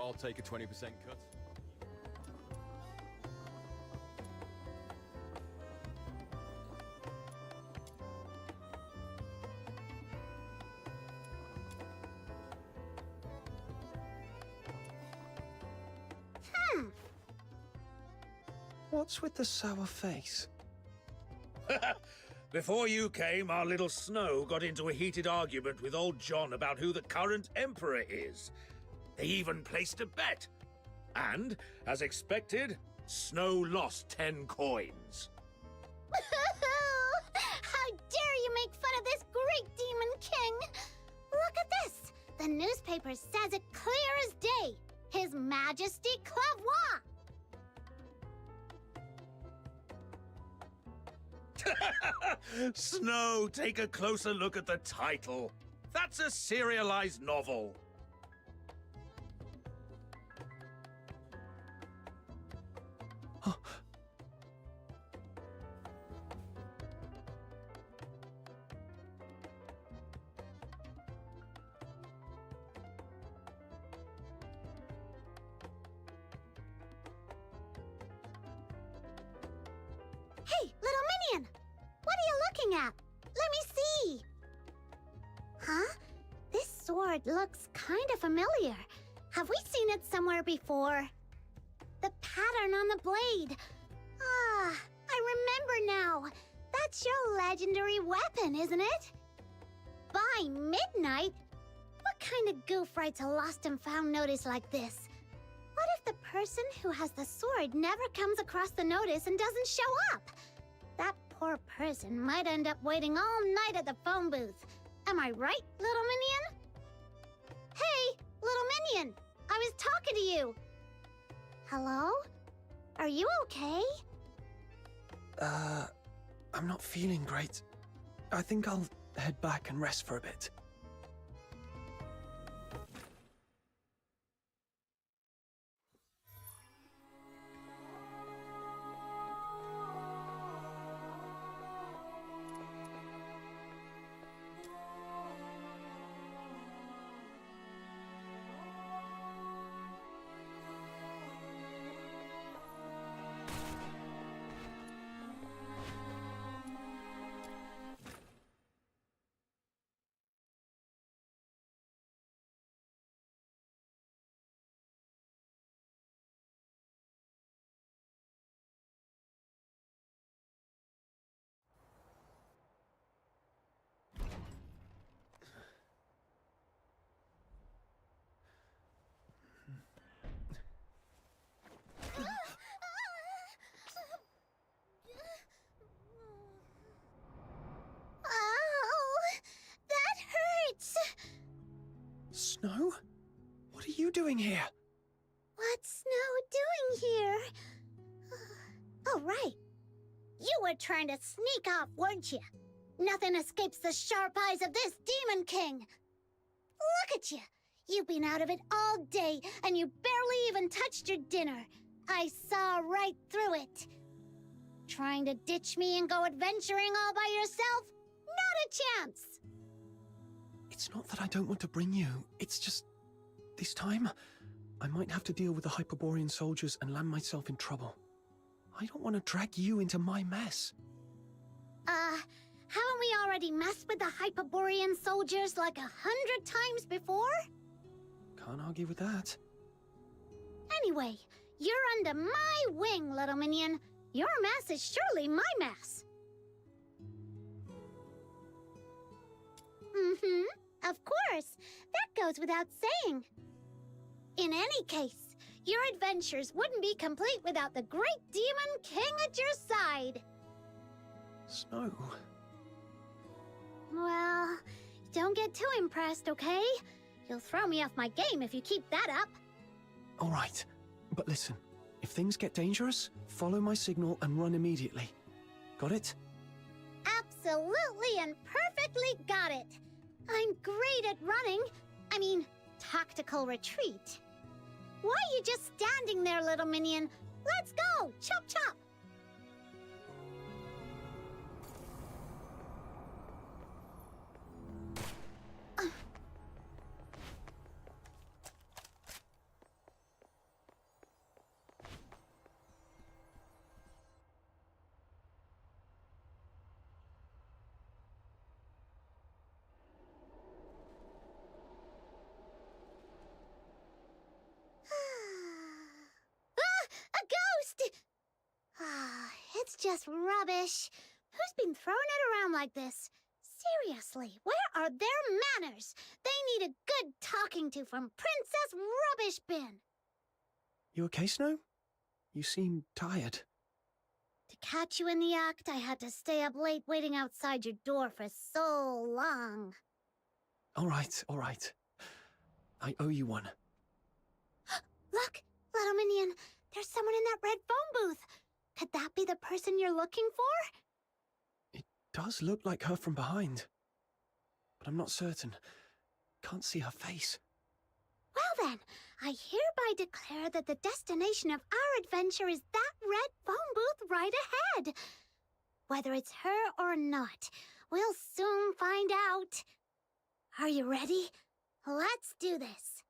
I'll take a 20% cut. What's with the sour face? Before you came, our little Snow got into a heated argument with old John about who the current emperor is. They even placed a bet. And, as expected, Snow lost 10 coins. How dare you make fun of this great Demon King! Look at this! The newspaper says it clear as day. His Majesty Clavois! Snow, take a closer look at the title. That's a serialized novel. Hey, little minion! What are you looking at? Let me see! Huh? This sword looks kind of familiar. Have we seen it somewhere before? The pattern on the blade. Ah, I remember now. That's your legendary weapon, isn't it? By midnight? What kind of goof writes a lost and found notice like this? What if the person who has the sword never comes across the notice and doesn't show up? That poor person might end up waiting all night at the phone booth. Am I right, little minion? Hey, little minion! I was talking to you! Hello? Are you okay? I'm not feeling great. I think I'll head back and rest for a bit. Ow! That hurts! Snow? What are you doing here? What's Snow doing here? Oh, right. You were trying to sneak off, weren't you? Nothing escapes the sharp eyes of this Demon King. Look at you. You've been out of it all day, and you barely even touched your dinner. I saw right through it. Trying to ditch me and go adventuring all by yourself? Not a chance! It's not that I don't want to bring you. It's just... this time, I might have to deal with the Hyperborean soldiers and land myself in trouble. I don't want to drag you into my mess. Haven't we already messed with the Hyperborean soldiers like 100 times before? Can't argue with that. Anyway, you're under my wing, little minion. Your mess is surely my mess. Mm-hmm, of course. That goes without saying. In any case, your adventures wouldn't be complete without the great Demon King at your side. Snow? Well, don't get too impressed, okay? You'll throw me off my game if you keep that up. All right, but listen. If things get dangerous, follow my signal and run immediately. Got it? Absolutely and perfectly got it. I'm great at running. I mean, tactical retreat. Why are you just standing there, little minion? Let's go! Chop chop! just rubbish. Who's been throwing it around like this? Seriously, where are their manners? They need a good talking to from Princess Rubbish Bin. You okay, Snow? You seem tired. To catch you in the act, I had to stay up late waiting outside your door for so long. All right, all right. I owe you one. Look, little minion, there's someone in that red phone booth. Could that be the person you're looking for? It does look like her from behind, but I'm not certain. Can't see her face. Well then, I hereby declare that the destination of our adventure is that red phone booth right ahead. Whether it's her or not, we'll soon find out. Are you ready? Let's do this.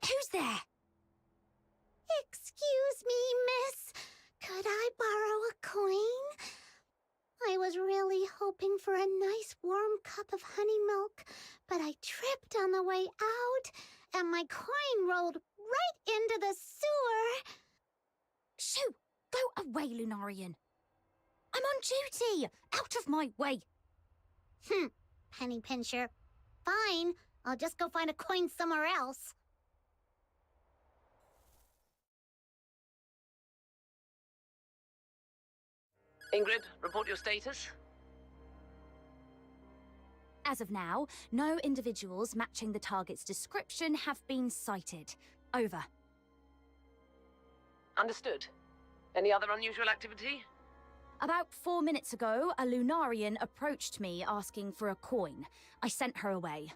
Who's there? Excuse me, miss. Could I borrow a coin? I was really hoping for a nice warm cup of honey milk, but I tripped on the way out, and my coin rolled right into the sewer. Shoo! Go away, Lunarian. I'm on duty! Out of my way! Penny pincher. Fine, I'll just go find a coin somewhere else. Ingrid, report your status. As of now, no individuals matching the target's description have been sighted. Over. Understood. Any other unusual activity? About 4 minutes ago, a Lunarian approached me asking for a coin. I sent her away.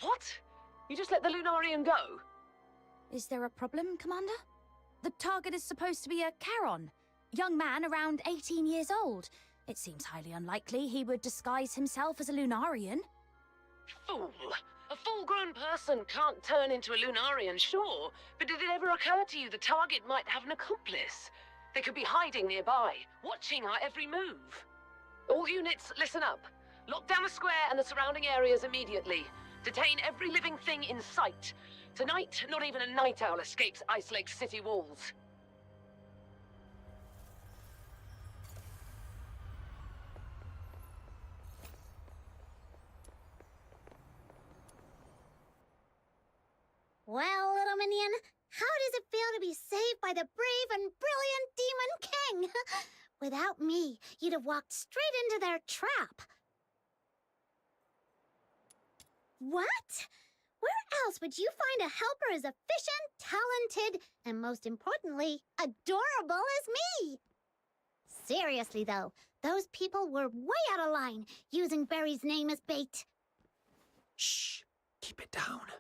What? You just let the Lunarian go? Is there a problem, Commander? The target is supposed to be a Charon. Young man around 18 years old. It seems highly unlikely he would disguise himself as a Lunarian. Fool! A full-grown person can't turn into a Lunarian, sure. But did it ever occur to you the target might have an accomplice? They could be hiding nearby, watching our every move. All units, listen up. Lock down the square and the surrounding areas immediately. Detain every living thing in sight. Tonight, not even a night owl escapes Ice Lake's city walls. Well, little minion, how does it feel to be saved by the brave and brilliant Demon King? Without me, you'd have walked straight into their trap. What? Where else would you find a helper as efficient, talented, and most importantly, adorable as me? Seriously though, those people were way out of line, using Barry's name as bait. Shh! Keep it down.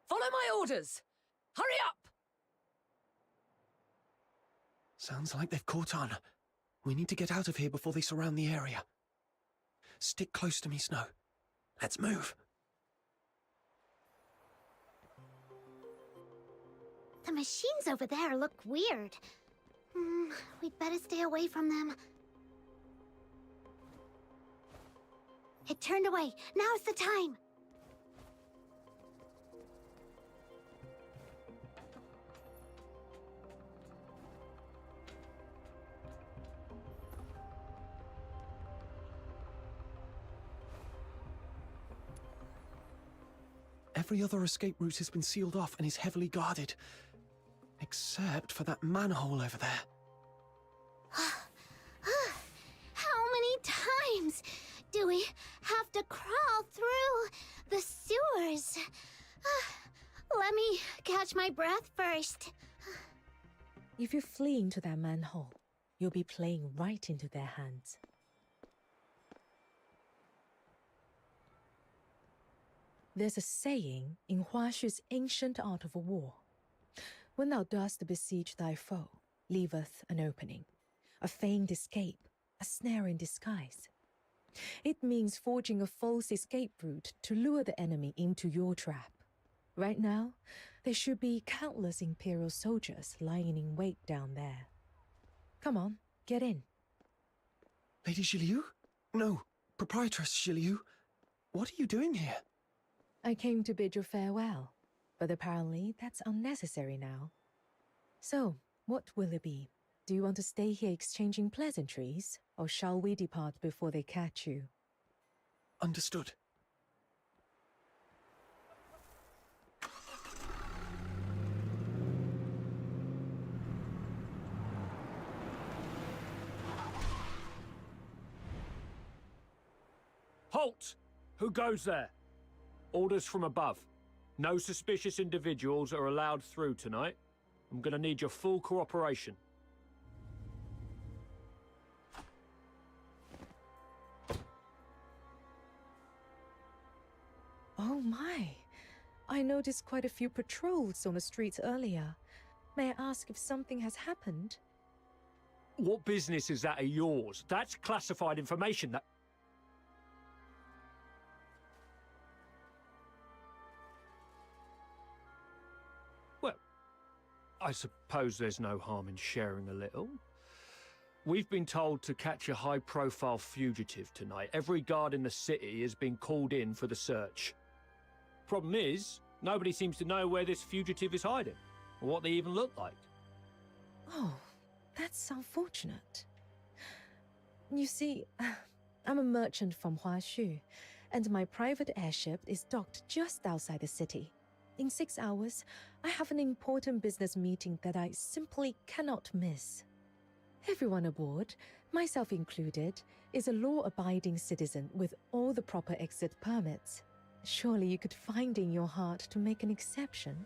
Follow my orders! Hurry up! Sounds like they've caught on. We need to get out of here before they surround the area. Stick close to me, Snow. Let's move. The machines over there look weird. We'd better stay away from them. It turned away. Now's the time. Every other escape route has been sealed off and is heavily guarded. Except for that manhole over there. How many times do we have to crawl through the sewers? Let me catch my breath first. If you flee into that manhole, you'll be playing right into their hands. There's a saying in Hua Xu's ancient art of war. When thou dost besiege thy foe, leaveth an opening, a feigned escape, a snare in disguise. It means forging a false escape route to lure the enemy into your trap. Right now, there should be countless Imperial soldiers lying in wait down there. Come on, get in. Lady Zhiliu? No, Proprietress Zhiliu. What are you doing here? I came to bid you farewell, but apparently that's unnecessary now. So, what will it be? Do you want to stay here exchanging pleasantries, or shall we depart before they catch you? Understood. Halt! Who goes there? Orders from above. No suspicious individuals are allowed through tonight. I'm gonna need your full cooperation. Oh my! I noticed quite a few patrols on the streets earlier. May I ask if something has happened? What business is that of yours? That's classified information that... Well, I suppose there's no harm in sharing a little. We've been told to catch a high-profile fugitive tonight. Every guard in the city has been called in for the search. Problem is, nobody seems to know where this fugitive is hiding, or what they even look like. Oh, that's unfortunate. You see, I'm a merchant from Huashu, and my private airship is docked just outside the city. In 6 hours, I have an important business meeting that I simply cannot miss. Everyone aboard, myself included, is a law-abiding citizen with all the proper exit permits. Surely you could find in your heart to make an exception.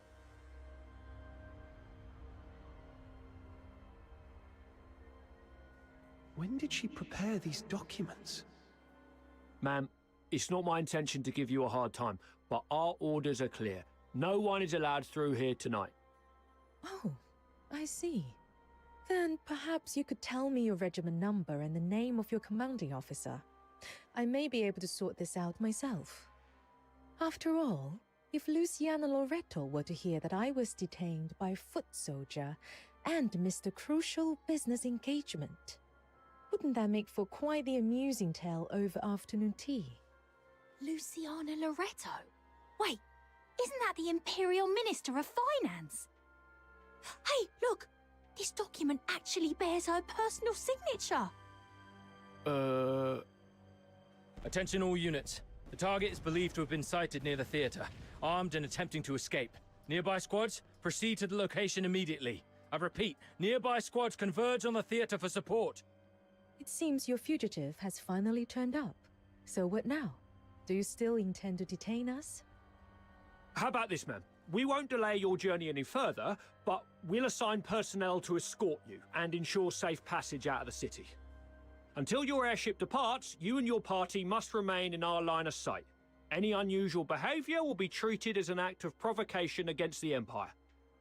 When did she prepare these documents? Ma'am, it's not my intention to give you a hard time, but our orders are clear. No one is allowed through here tonight. Oh, I see. Then perhaps you could tell me your regiment number and the name of your commanding officer. I may be able to sort this out myself. After all, if Luciana Loreto were to hear that I was detained by a foot soldier and missed a crucial business engagement, wouldn't that make for quite the amusing tale over afternoon tea? Luciana Loreto? Wait, isn't that the Imperial Minister of Finance? Hey, look! This document actually bears her personal signature! Attention all units. The target is believed to have been sighted near the theater, armed and attempting to escape. Nearby squads, proceed to the location immediately. I repeat, nearby squads converge on the theater for support. It seems your fugitive has finally turned up. So what now? Do you still intend to detain us? How about this, ma'am? We won't delay your journey any further, but we'll assign personnel to escort you and ensure safe passage out of the city. Until your airship departs, you and your party must remain in our line of sight. Any unusual behavior will be treated as an act of provocation against the Empire.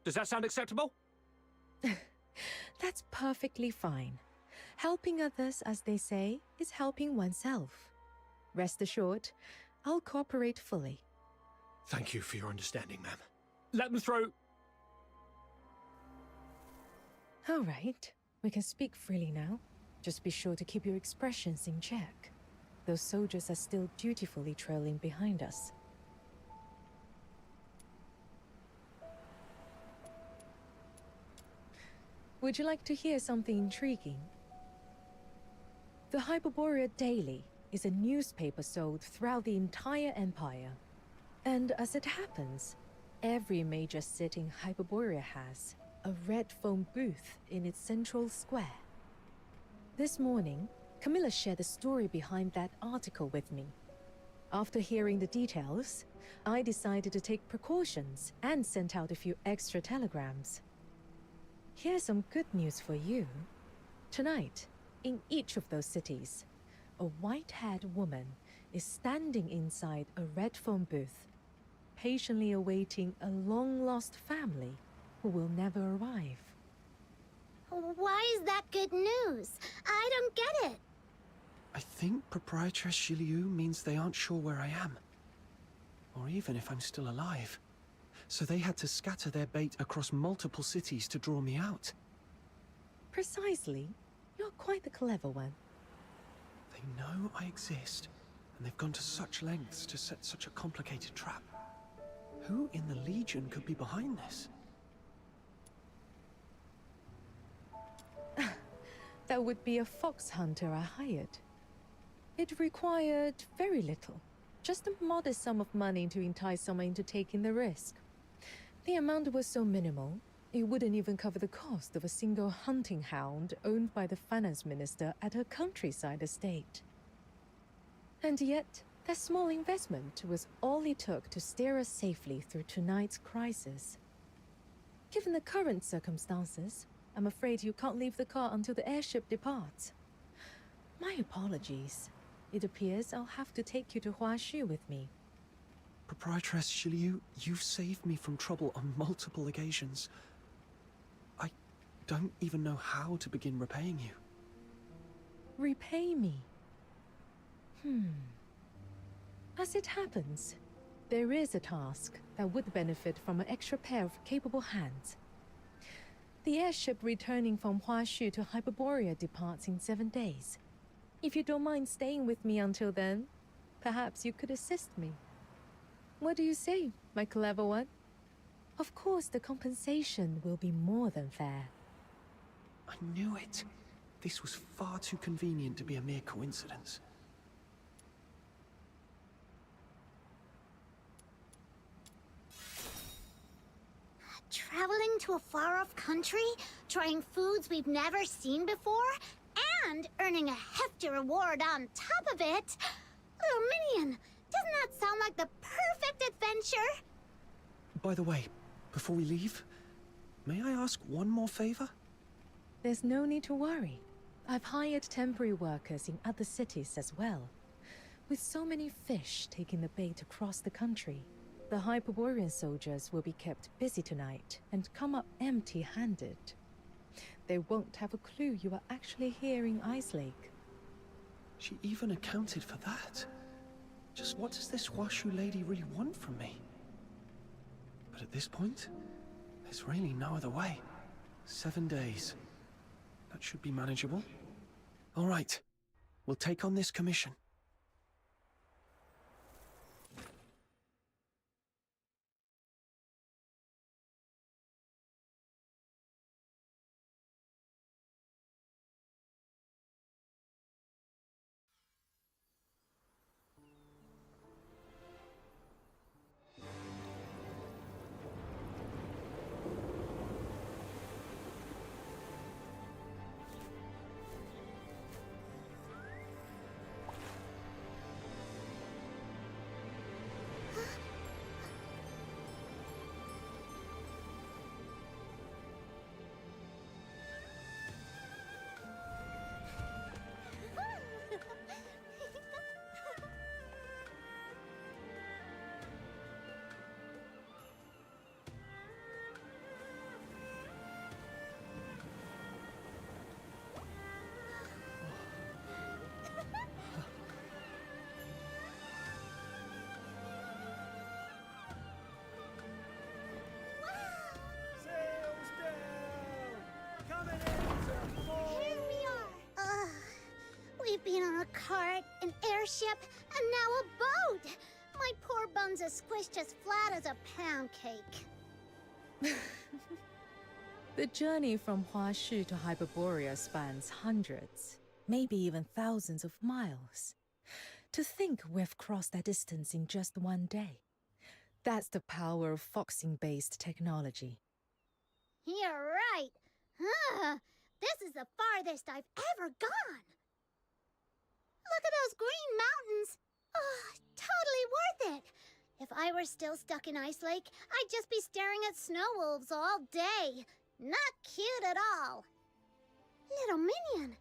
Does that sound acceptable? That's perfectly fine. Helping others, as they say, is helping oneself. Rest assured, I'll cooperate fully. Thank you for your understanding, ma'am. Let them through. All right, we can speak freely now. Just be sure to keep your expressions in check. Those soldiers are still dutifully trailing behind us. Would you like to hear something intriguing? The Hyperborea Daily is a newspaper sold throughout the entire Empire. And as it happens, every major city in Hyperborea has a red foam booth in its central square. This morning, Camilla shared the story behind that article with me. After hearing the details, I decided to take precautions and sent out a few extra telegrams. Here's some good news for you. Tonight, in each of those cities, a white-haired woman is standing inside a red foam booth, patiently awaiting a long-lost family who will never arrive. Why is that good news? I don't get it. I think Proprietress Shiliu means they aren't sure where I am. Or even if I'm still alive. So they had to scatter their bait across multiple cities to draw me out. Precisely. You're quite the clever one. They know I exist, and they've gone to such lengths to set such a complicated trap. Who in the Legion could be behind this? That would be a fox hunter I hired. It required very little. Just a modest sum of money to entice someone into taking the risk. The amount was so minimal, it wouldn't even cover the cost of a single hunting hound owned by the finance minister at her countryside estate. And yet, that small investment was all it took to steer us safely through tonight's crisis. Given the current circumstances, I'm afraid you can't leave the car until the airship departs. My apologies. It appears I'll have to take you to Huashu with me. Proprietress Shiliu, you've saved me from trouble on multiple occasions. I don't even know how to begin repaying you. Repay me? As it happens, there is a task that would benefit from an extra pair of capable hands. The airship returning from Huashu to Hyperborea departs in 7 days. If you don't mind staying with me until then, perhaps you could assist me. What do you say, my clever one? Of course, the compensation will be more than fair. I knew it. This was far too convenient to be a mere coincidence. Traveling to a far-off country, trying foods we've never seen before, and earning a hefty reward on top of it. Little Minion, doesn't that sound like the perfect adventure? By the way, before we leave, may I ask one more favor? There's no need to worry. I've hired temporary workers in other cities as well. With so many fish taking the bait across the country, the Hyperborean soldiers will be kept busy tonight and come up empty-handed. They won't have a clue you are actually here in Ice Lake. She even accounted for that. Just what does this Huashu lady really want from me? But at this point, there's really no other way. 7 days. That should be manageable. All right, we'll take on this commission. We've been on a cart, an airship, and now a boat! My poor buns are squished as flat as a pound cake. The journey from Huashu to Hyperborea spans hundreds, maybe even thousands of miles. To think we've crossed that distance in just 1 day. That's the power of foxing-based technology. You're right. This is the farthest I've ever gone. Look at those green mountains. Oh, totally worth it. If I were still stuck in Ice Lake, I'd just be staring at snow wolves all day. Not cute at all. Little Minion,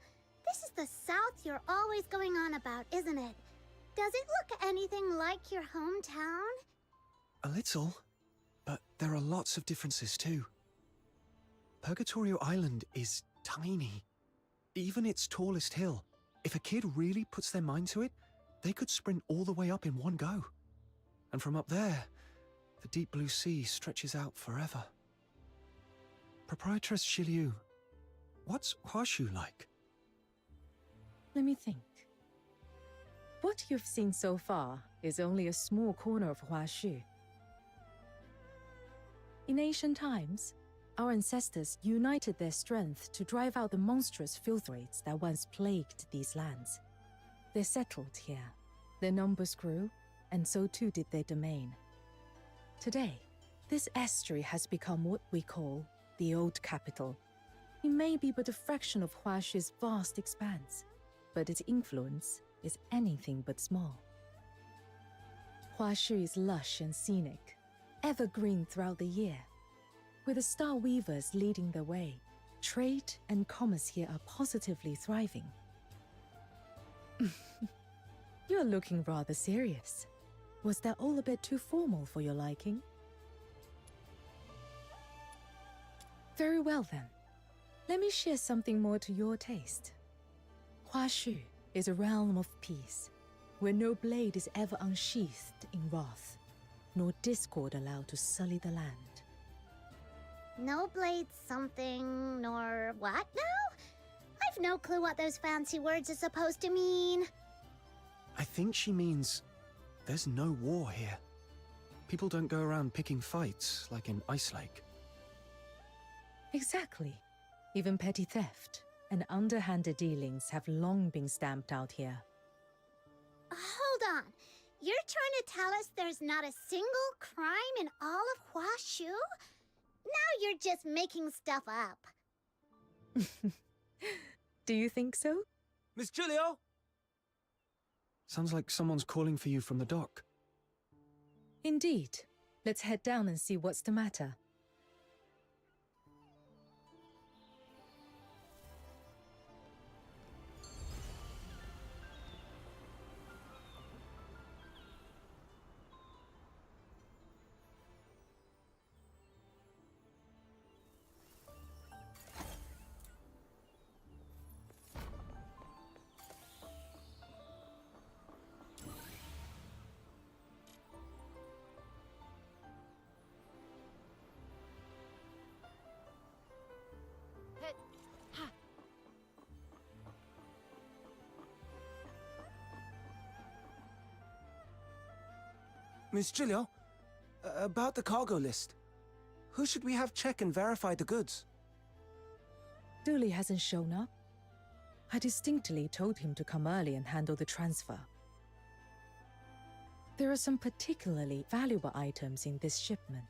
this is the South you're always going on about, isn't it? Does it look anything like your hometown? A little, but there are lots of differences too. Purgatorio Island is tiny. Even its tallest hill, If a kid really puts their mind to it, they could sprint all the way up in one go. And from up there, the deep blue sea stretches out forever. Proprietress Shiliu, what's Huashu like? Let me think. What you've seen so far is only a small corner of Huashu. In ancient times, our ancestors united their strength to drive out the monstrous filth raids that once plagued these lands. They settled here. Their numbers grew, and so too did their domain. Today, this estuary has become what we call the Old Capital. It may be but a fraction of Huashu's vast expanse, but its influence is anything but small. Huashu is lush and scenic, evergreen throughout the year. With the star weavers leading the way, trade and commerce here are positively thriving. You're looking rather serious. Was that all a bit too formal for your liking? Very well then. Let me share something more to your taste. Huashu is a realm of peace, where no blade is ever unsheathed in wrath, nor discord allowed to sully the land. No blade something, nor what now? I've no clue what those fancy words are supposed to mean. I think she means there's no war here. People don't go around picking fights like in Ice Lake. Exactly. Even petty theft and underhanded dealings have long been stamped out here. Hold on. You're trying to tell us there's not a single crime in all of Huashu? Now you're just making stuff up. Do you think so? Miss Julio? Sounds like someone's calling for you from the dock. Indeed. Let's head down and see what's the matter. Miss Julio? About the cargo list. Who should we have check and verify the goods? Dooley hasn't shown up. I distinctly told him to come early and handle the transfer. There are some particularly valuable items in this shipment.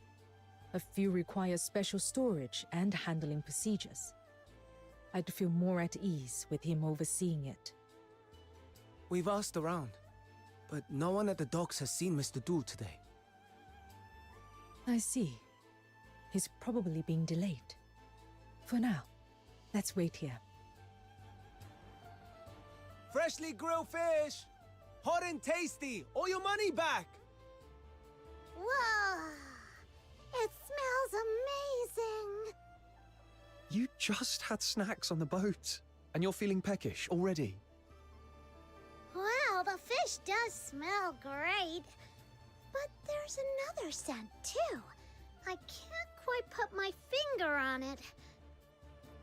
A few require special storage and handling procedures. I'd feel more at ease with him overseeing it. We've asked around, but no one at the docks has seen Mr. Dool today. I see. He's probably being delayed. For now, let's wait here. Freshly grilled fish! Hot and tasty! All your money back! Whoa! It smells amazing! You just had snacks on the boat, and you're feeling peckish already. Well, the fish does smell great. But there's another scent, too. I can't quite put my finger on it.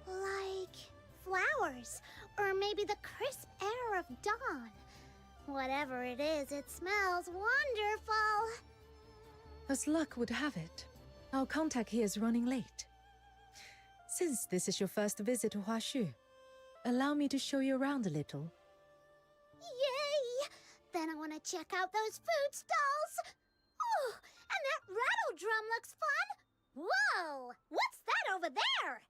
Like flowers, or maybe the crisp air of dawn. Whatever it is, it smells wonderful. As luck would have it, our contact here is running late. Since this is your first visit to Huashu, allow me to show you around a little. Yay! Then I want to check out those food stalls. Oh, and that rattle drum looks fun. Whoa! What's that over there?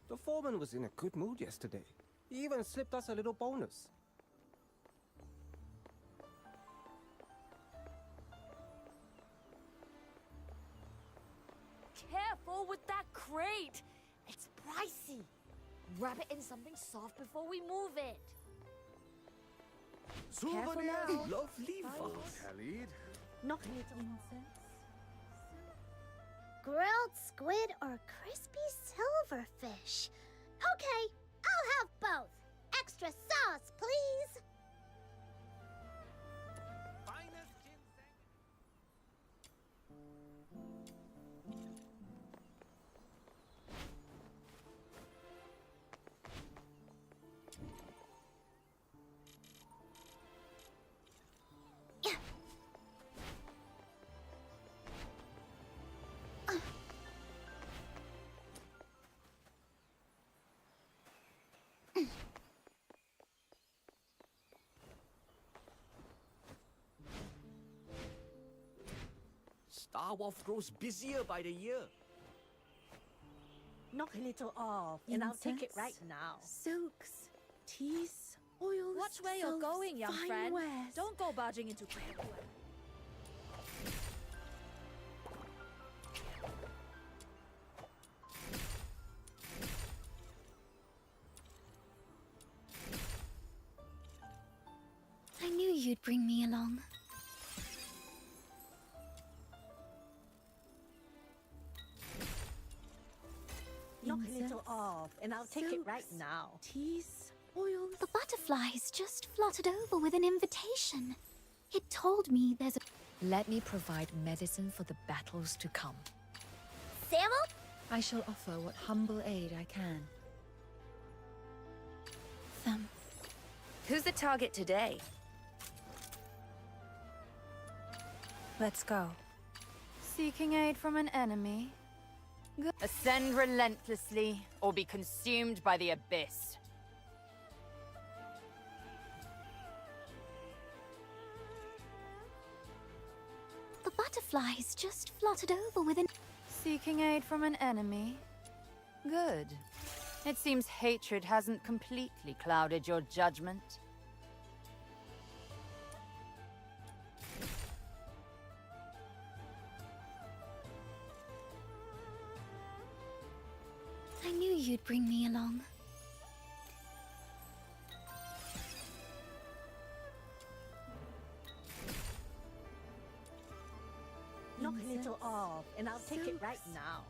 The foreman was in a good mood yesterday. He even slipped us a little bonus. forward that crate. It's pricey. Wrap it in something soft before we move it. Careful now. Lovely vase, Khalid. Not grilled squid or crispy silverfish. Okay, I'll have both. Extra sauce, please. Star Wolf grows busier by the year. Knock a little off, and I'll take it right now. Silks, teas, oils. Watch where you're silks, going, young fine friend. wares. Don't go barging into trade. I knew you'd bring me along. Knock a little off, and I'll take it right silks, now. Teas, oils. The butterflies just fluttered over with an invitation. It told me there's a... Let me provide medicine for the battles to come. Cyril? I shall offer what humble aid I can. them. Who's the target today? Let's go. Seeking aid from an enemy. Ascend relentlessly, or be consumed by the abyss. The butterflies just fluttered over with an... Seeking aid from an enemy. Good. It seems hatred hasn't completely clouded your judgment. I knew you'd bring me along. Knock a little off, and I'll take it right now.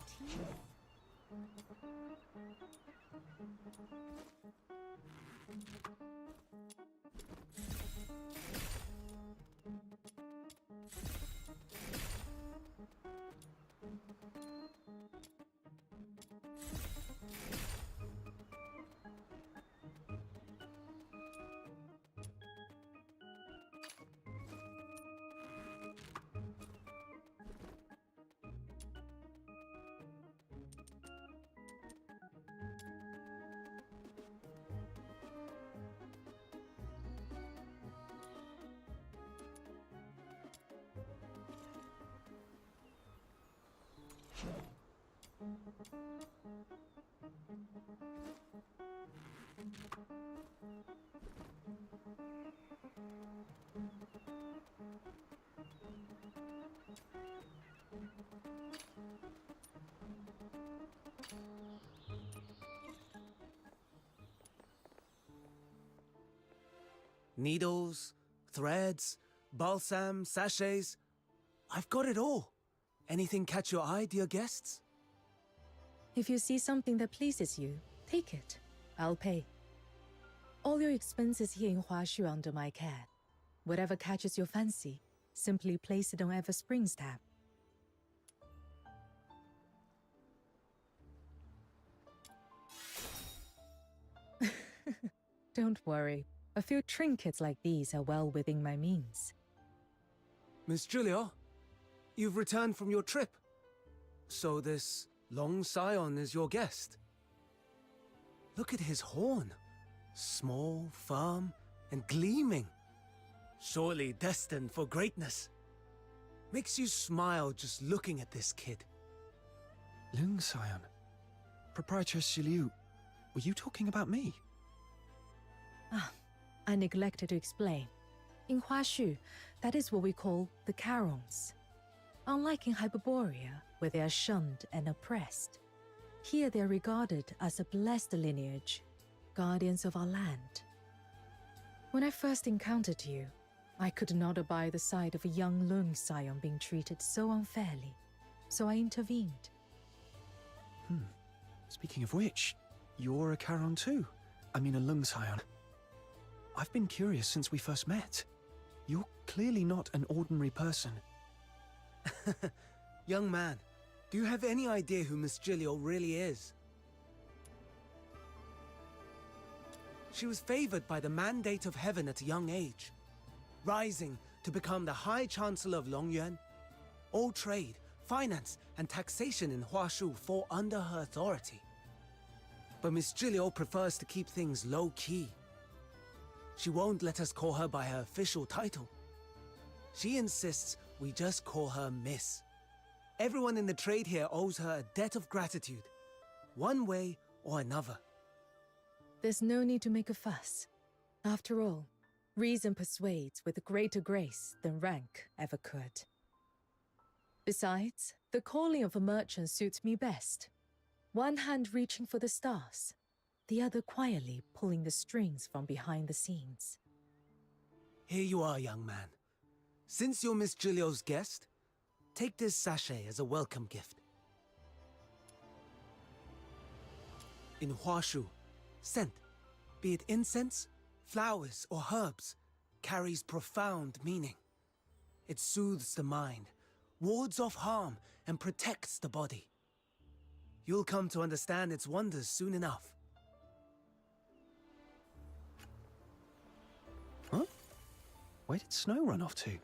Needles, threads, balsam, sachets. I've got it all. Anything catch your eye, dear guests? If you see something that pleases you, take it. I'll pay. All your expenses here in Huashu are under my care. Whatever catches your fancy, simply place it on Everspring's tab. Don't worry. A few trinkets like these are well within my means. Miss Julia, you've returned from your trip. So this Long Scion is your guest. Look at his horn. Small, firm, and gleaming. Surely destined for greatness. Makes you smile just looking at this kid. Lung Scion. Proprietor Shiliu, were you talking about me? Ah, I neglected to explain. In Huashu, that is what we call the Carons. Unlike in Hyperborea, where they are shunned and oppressed, here they are regarded as a blessed lineage, guardians of our land. When I first encountered you, I could not abide the sight of a young Lung scion being treated so unfairly, so I intervened. Speaking of which, you're a Charon too. I mean a Lung scion. I've been curious since we first met. You're clearly not an ordinary person. Young man, do you have any idea who Miss Gilio really is? She was favored by the mandate of heaven at a young age, rising to become the High Chancellor of Longyuan. All trade, finance, and taxation in Huashu fall under her authority. But Miss Gilio prefers to keep things low-key. She won't let us call her by her official title. She insists we just call her Miss. Everyone in the trade here owes her a debt of gratitude, one way or another. There's no need to make a fuss. After all, reason persuades with greater grace than rank ever could. Besides, the calling of a merchant suits me best. One hand reaching for the stars, the other quietly pulling the strings from behind the scenes. Here you are, young man. Since you're Miss Gilio's guest, take this sachet as a welcome gift. In Huashu, scent, be it incense, flowers, or herbs, carries profound meaning. It soothes the mind, wards off harm, and protects the body. You'll come to understand its wonders soon enough. Huh? Where did Snow run off to?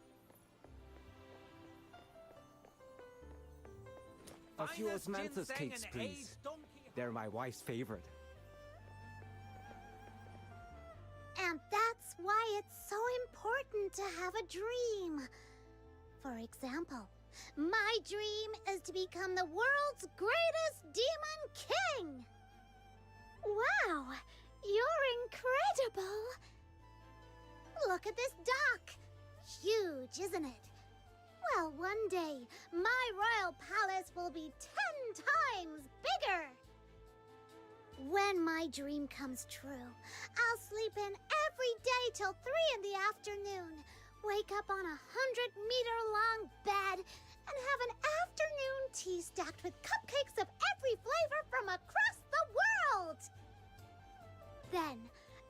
A few osmanthus cakes, please. They're my wife's favorite. And that's why it's so important to have a dream. For example, my dream is to become the world's greatest demon king. Wow, you're incredible. Look at this dock. Huge, isn't it? Well, one day, my royal palace will be 10 times bigger. When my dream comes true, I'll sleep in every day till 3 in the afternoon, wake up on a 100-meter-long bed, and have an afternoon tea stacked with cupcakes of every flavor from across the world. Then,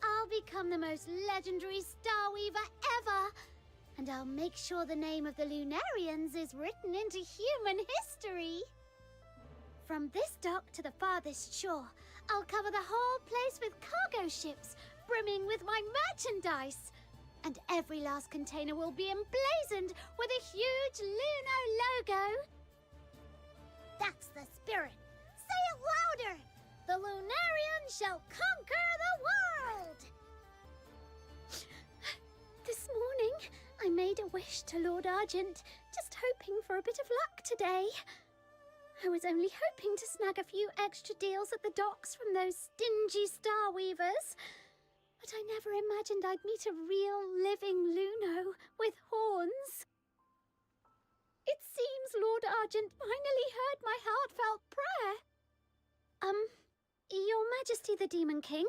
I'll become the most legendary Star Weaver ever, and I'll make sure the name of the Lunarians is written into human history. From this dock to the farthest shore, I'll cover the whole place with cargo ships, brimming with my merchandise. And every last container will be emblazoned with a huge Luno logo. That's the spirit. Say it louder. The Lunarians shall conquer the world. This morning, I made a wish to Lord Argent, just hoping for a bit of luck today. I was only hoping to snag a few extra deals at the docks from those stingy Star Weavers. But I never imagined I'd meet a real living Luno with horns. It seems Lord Argent finally heard my heartfelt prayer. Your Majesty the Demon King,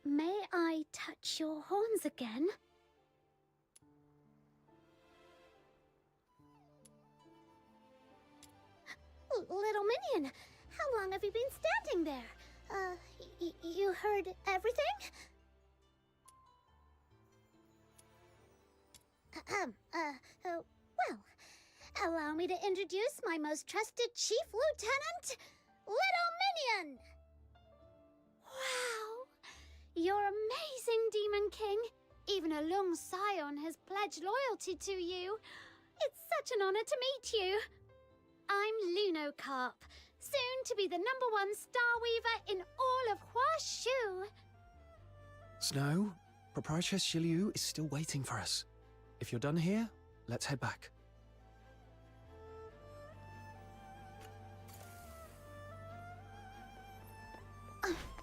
may I touch your horns again? Little Minion, how long have you been standing there? You heard everything? Well, allow me to introduce my most trusted Chief Lieutenant, Little Minion! Wow! You're amazing, Demon King. Even a Lung Scion has pledged loyalty to you. It's such an honor to meet you. I'm Lunocarp, soon to be the #1 Star Weaver in all of Huashu. Snow, Proprietress Shiliu is still waiting for us. If you're done here, let's head back.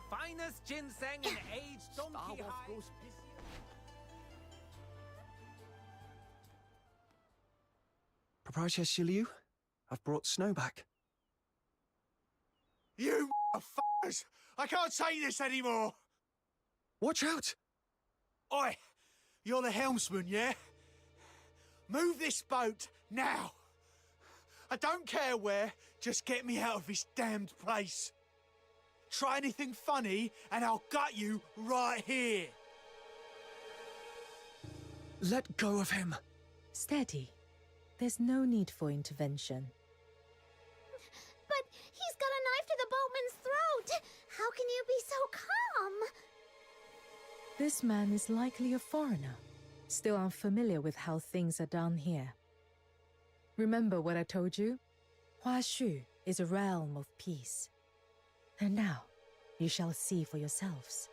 Finest ginseng in aged donkey hide. surprised, Shiliu? I've brought Snow back. You f***ers! I can't take this anymore! Watch out! Oi! You're the helmsman, yeah? Move this boat, now! I don't care where, just get me out of this damned place. Try anything funny, and I'll gut you right here. Let go of him. Steady. There's no need for intervention. But he's got a knife to the boatman's throat! How can you be so calm? This man is likely a foreigner, still unfamiliar with how things are done here. Remember what I told you? Huashu is a realm of peace. And now, you shall see for yourselves.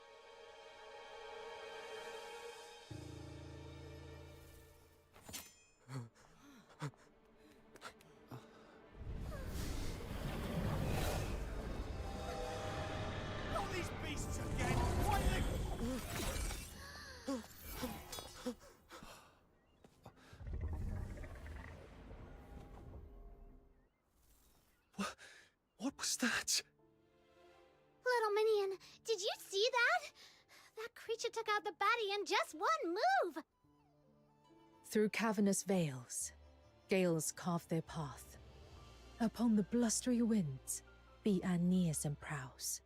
Not these beasts again! Why do they... What was that? Little Minion, did you see that? That creature took out the baddie in just one move! Through cavernous veils, gales carve their path. Upon the blustery winds, Bi'an nears and prows.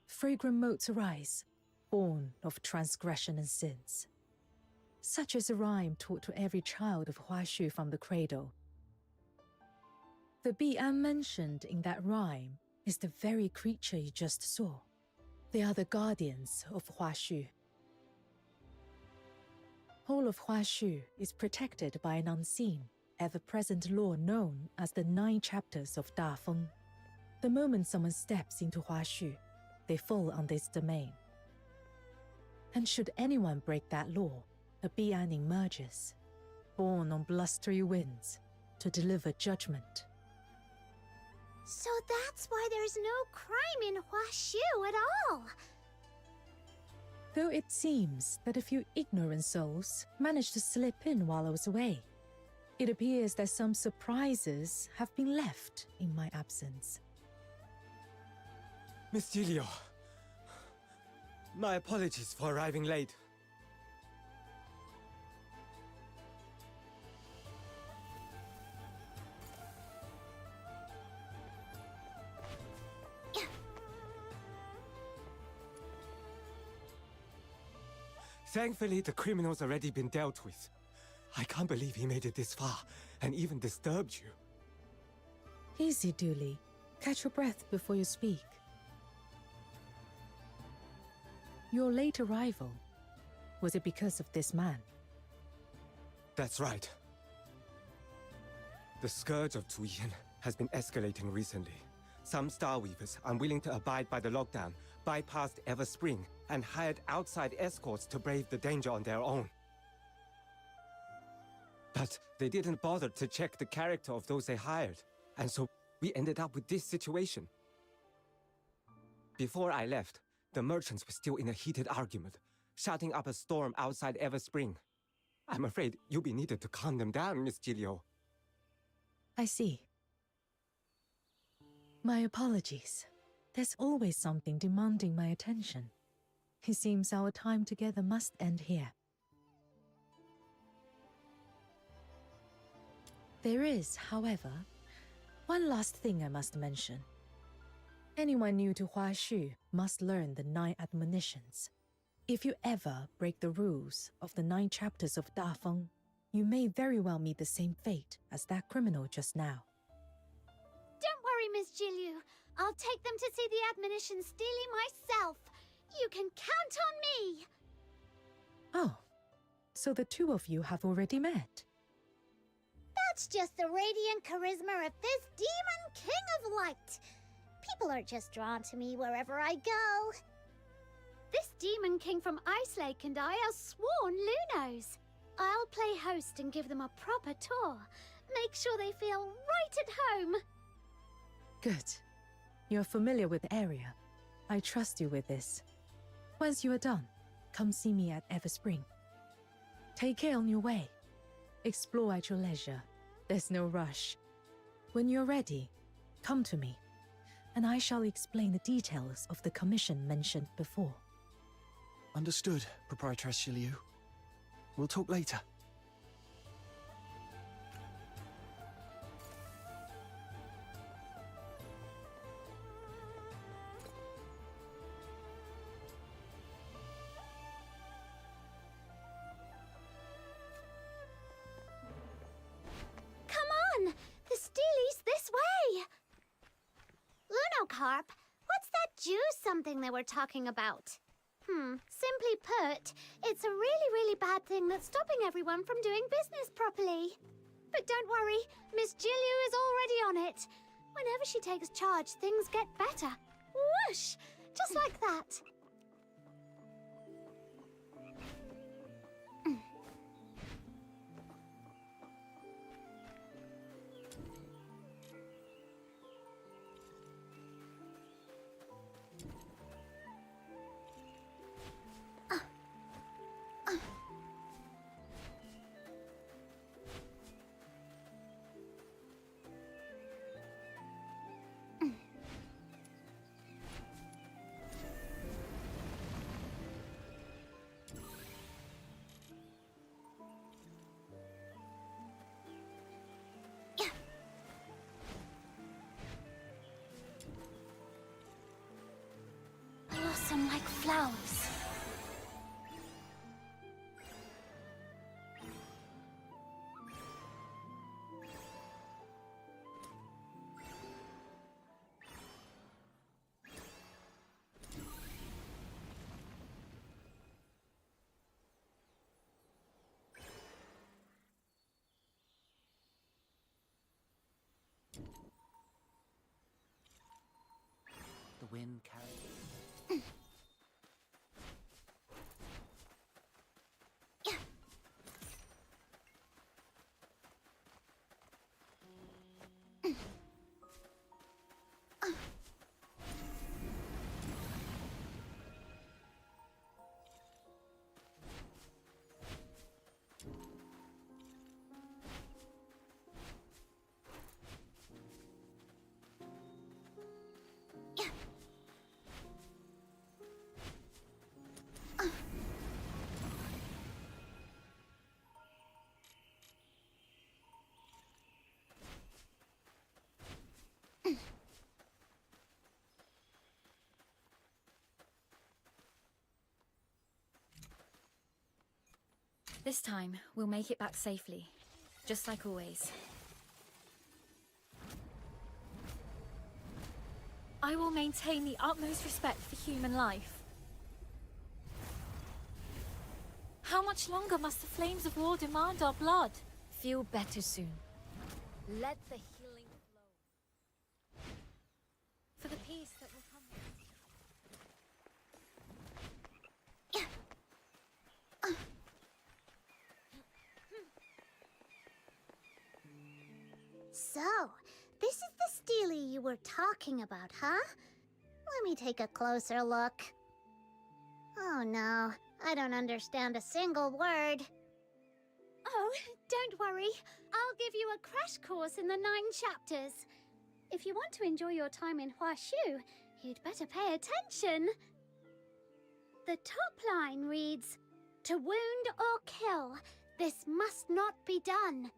Fragrant motes arise, born of transgression and sins. Such is a rhyme taught to every child of Huashu from the cradle. The Bi'an mentioned in that rhyme is the very creature you just saw. They are the guardians of Huashu. All of Huashu is protected by an unseen, ever-present law known as the 9 chapters of Dafeng. The moment someone steps into Huashu, they fall under its domain. And should anyone break that law, a Bi'an emerges, born on blustery winds, to deliver judgment. So that's why there's no crime in Huashu at all! Though it seems that a few ignorant souls managed to slip in while I was away, it appears that some surprises have been left in my absence. Miss Gilio, my apologies for arriving late. Thankfully, the criminal's already been dealt with. I can't believe he made it this far, and even disturbed you. Easy, Dooley. Catch your breath before you speak. Your late arrival, was it because of this man? That's right. The scourge of Tuyin has been escalating recently. Some Starweavers, unwilling to abide by the lockdown, bypassed Everspring and hired outside escorts to brave the danger on their own. But they didn't bother to check the character of those they hired, and so we ended up with this situation. Before I left, the merchants were still in a heated argument, shouting up a storm outside Everspring. I'm afraid you'll be needed to calm them down, Miss Gilio. I see. My apologies. There's always something demanding my attention. It seems our time together must end here. There is, however, one last thing I must mention. Anyone new to Huashu must learn the 9 admonitions. If you ever break the rules of the 9 chapters of Dafeng, you may very well meet the same fate as that criminal just now. Don't worry, Miss Gilio. I'll take them to see the admonitions daily myself. You can count on me! Oh, so the two of you have already met. That's just the radiant charisma of this demon king of light. People are just drawn to me wherever I go. This demon king from Ice Lake and I are sworn Lunos. I'll play host and give them a proper tour. Make sure they feel right at home. Good. You're familiar with the area. I trust you with this. Once you are done, come see me at Everspring. Take care on your way. Explore at your leisure, There's no rush. When you're ready, come to me, and I shall explain the details of the commission mentioned before. Understood, Proprietress Shiliu. We'll talk later. Come on! The Steely's this way! Lunocarp, what's that juice something they were talking about? Simply put, it's a really bad thing that's stopping everyone from doing business properly. But don't worry, Miss Jilliu is already on it. Whenever she takes charge, things get better. Whoosh! Just like that. Blossom like flowers. The wind carries. This time, we'll make it back safely, just like always. I will maintain the utmost respect for human life. How much longer must the flames of war demand our blood? Feel better soon. Let the healing flow. For the peace that will come. So, this is the Steely you were talking about, huh? Let me take a closer look. Oh no, I don't understand a single word. Oh, don't worry. I'll give you a crash course in the 9 chapters. If you want to enjoy your time in Huashu, you'd better pay attention. The top line reads, "To wound or kill, this must not be done.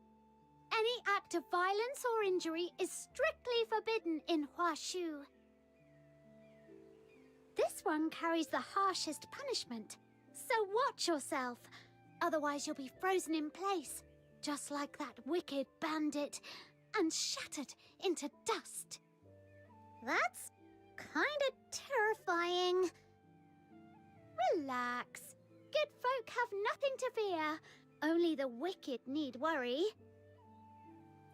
Any act of violence or injury is strictly forbidden in Huashu." This one carries the harshest punishment, so watch yourself. Otherwise you'll be frozen in place, just like that wicked bandit, and shattered into dust. That's kinda terrifying. Relax. Good folk have nothing to fear. Only the wicked need worry.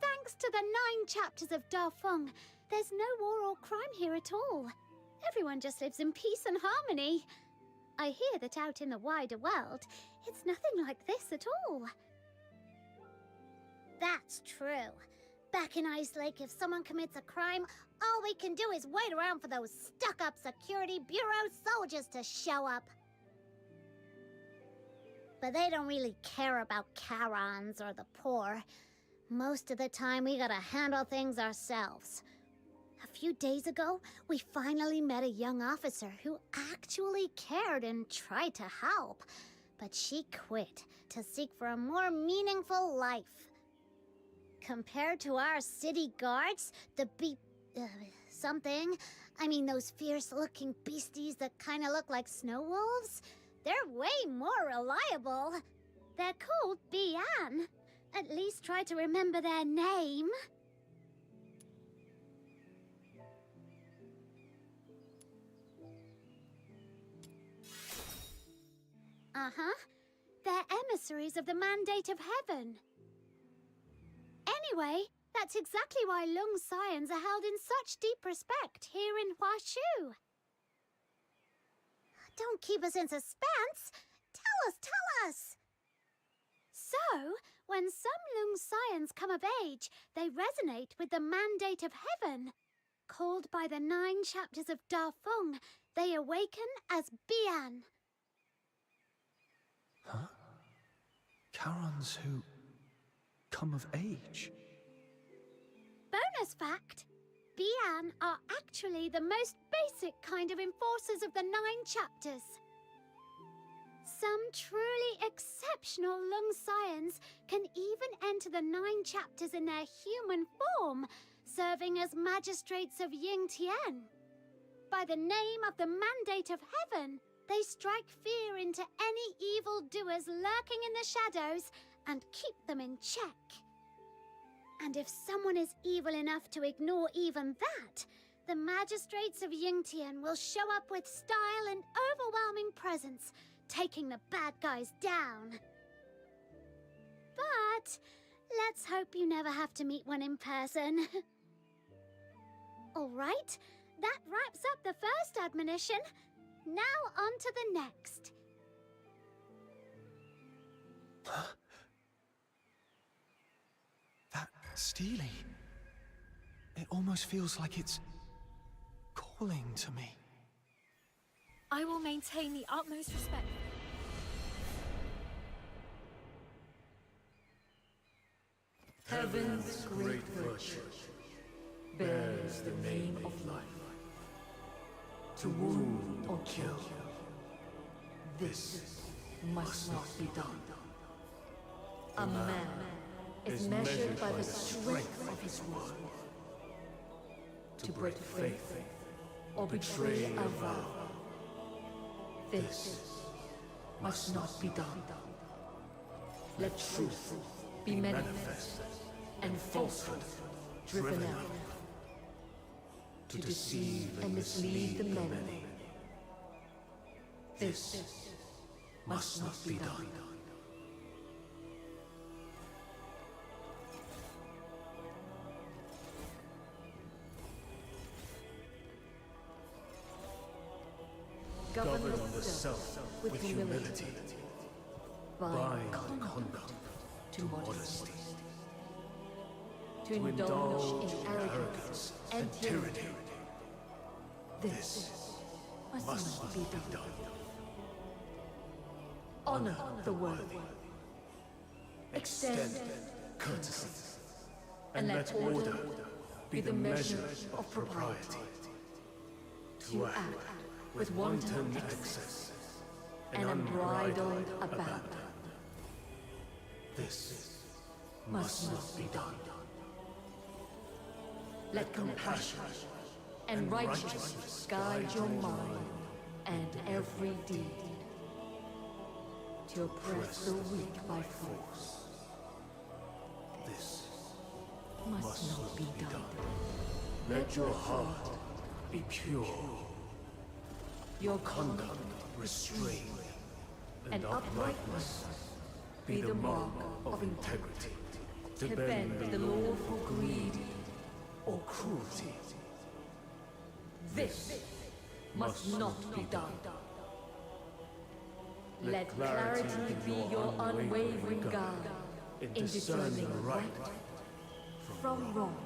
Thanks to the 9 chapters of Dafeng, there's no war or crime here at all. Everyone just lives in peace and harmony. I hear that out in the wider world, it's nothing like this at all. That's true. Back in Ice Lake, if someone commits a crime, all we can do is wait around for those stuck-up Security Bureau soldiers to show up. But they don't really care about Karons or the poor. Most of the time, we gotta handle things ourselves. A few days ago, we finally met a young officer who actually cared and tried to help. But she quit to seek for a more meaningful life. Compared to our city guards, the something. I mean, those fierce-looking beasties that kind of look like snow wolves? They're way more reliable. They're called Bian. At least try to remember their name. Uh-huh. They're emissaries of the Mandate of Heaven. Anyway, that's exactly why Lung Scions are held in such deep respect here in Huashu. Don't keep us in suspense. Tell us. So, when some Lung Scions come of age, they resonate with the Mandate of Heaven. Called by the 9 chapters of Da Feng, they awaken as Bian. Huh? Charons who come of age? Bonus fact, Bian are actually the most basic kind of enforcers of the 9 chapters. Some truly exceptional Lung Scions can even enter the 9 chapters in their human form, serving as magistrates of Ying Tian. By the name of the Mandate of Heaven, they strike fear into any evildoers lurking in the shadows and keep them in check. And if someone is evil enough to ignore even that, the magistrates of Yingtian will show up with style and overwhelming presence, taking the bad guys down. But let's hope you never have to meet one in person. All right, that wraps up the first admonition. Now on to the next. That Steely. It almost feels like it's calling to me. I will maintain the utmost respect. Heaven's great virtue bears the name of life. To wound or kill, this must not be done. A man is measured by the strength of his word. To break faith or betray a vow, this must not be done. Let truth be manifest and falsehood driven out. To deceive and mislead the many, this must not be done. Govern the self with humility. Bind conduct to modesty. To indulge in arrogance and tyranny. This must not be done. Honor the worthy. Extend courtesy. And let order be the measure of propriety. To act with wanton excess and unbridled abandon. This must not be done. Let compassion and righteousness guide your mind and every deed. To oppress the weak by force. This must not be done. Let your heart be pure. Your Conduct restrained. and uprightness Be the mark of integrity. To bend the law for greed or cruelty. This must not be done. Let clarity be your unwavering guide in discerning right from wrong.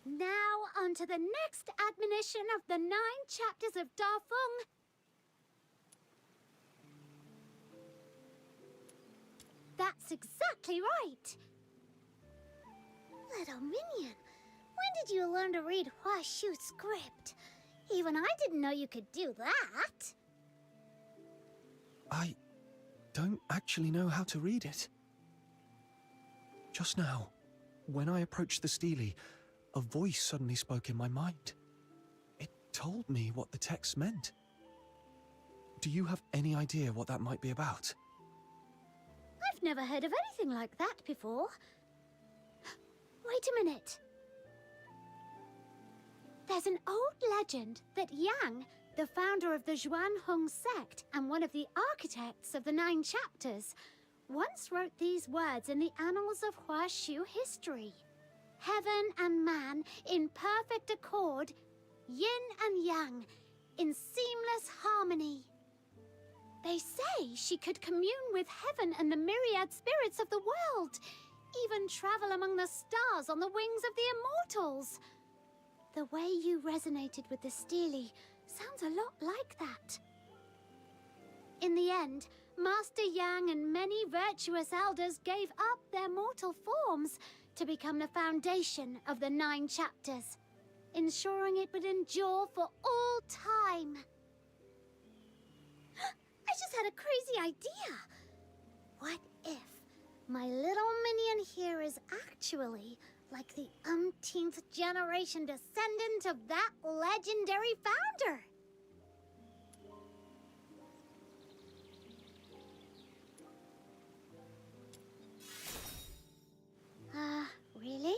Now on to the next admonition of the 9 chapters of Dafeng. That's exactly right. Little minion, when did you learn to read Huashu script? Even I didn't know you could do that. I don't actually know how to read it. Just now, when I approached the Steely, a voice suddenly spoke in my mind. It told me what the text meant. Do you have any idea what that might be about? I've never heard of anything like that before. Wait a minute. There's an old legend that Yang, the founder of the Zhuanhong sect and one of the architects of the 9 chapters, once wrote these words in the annals of Huashu history. Heaven and man in perfect accord, yin and yang, in seamless harmony. They say she could commune with heaven and the myriad spirits of the world, even travel among the stars on the wings of the immortals. The way you resonated with the Steely sounds a lot like that. In the end, Master Yang and many virtuous elders gave up their mortal forms to become the foundation of the 9 chapters, ensuring it would endure for all time. I just had a crazy idea. What if my little minion here is actually like the umpteenth generation descendant of that legendary founder? Really?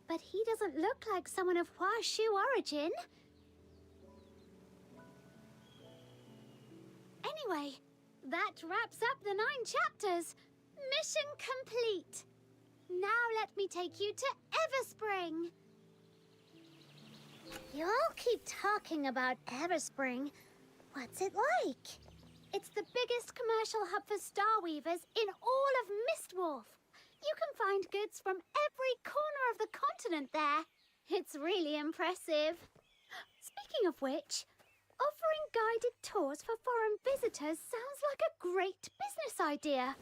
But he doesn't look like someone of Huashu origin. Anyway, that wraps up the 9 chapters. Mission complete. Now let me take you to Everspring. You all keep talking about Everspring. What's it like? It's the biggest commercial hub for Starweavers in all of Mistwolf. You can find goods from every corner of the continent there. It's really impressive. Speaking of which, offering guided tours for foreign visitors sounds like a great business idea.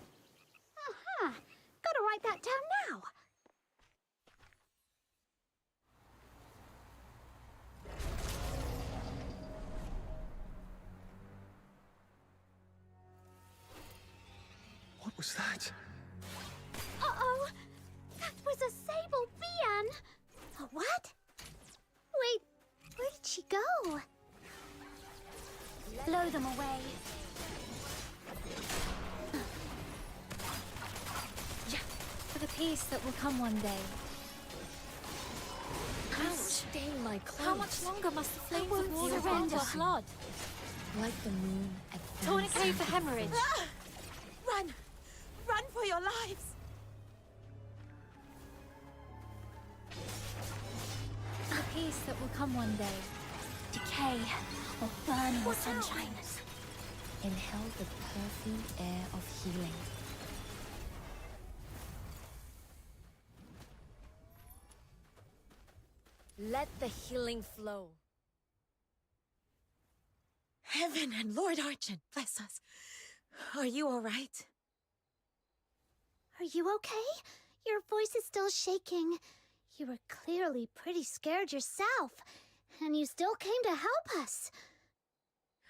Aha! Gotta write that down now. What was that? Uh-oh! That was a Sable Vian! A what? Wait, where did she go? Blow them away. Yeah, for the peace that will come one day. Ouch! Stain my clothes. How much longer must the flames won't of war surrender. our blood? Like the moon at Tourniquet for hemorrhage. Run! Run for your lives! For the peace that will come one day. Decay or burn in the sunshine. Inhale the perfumed air of healing. Let the healing flow. Heaven and Lord Archon, bless us. Are you all right? Are you okay? Your voice is still shaking. You were clearly pretty scared yourself, and you still came to help us.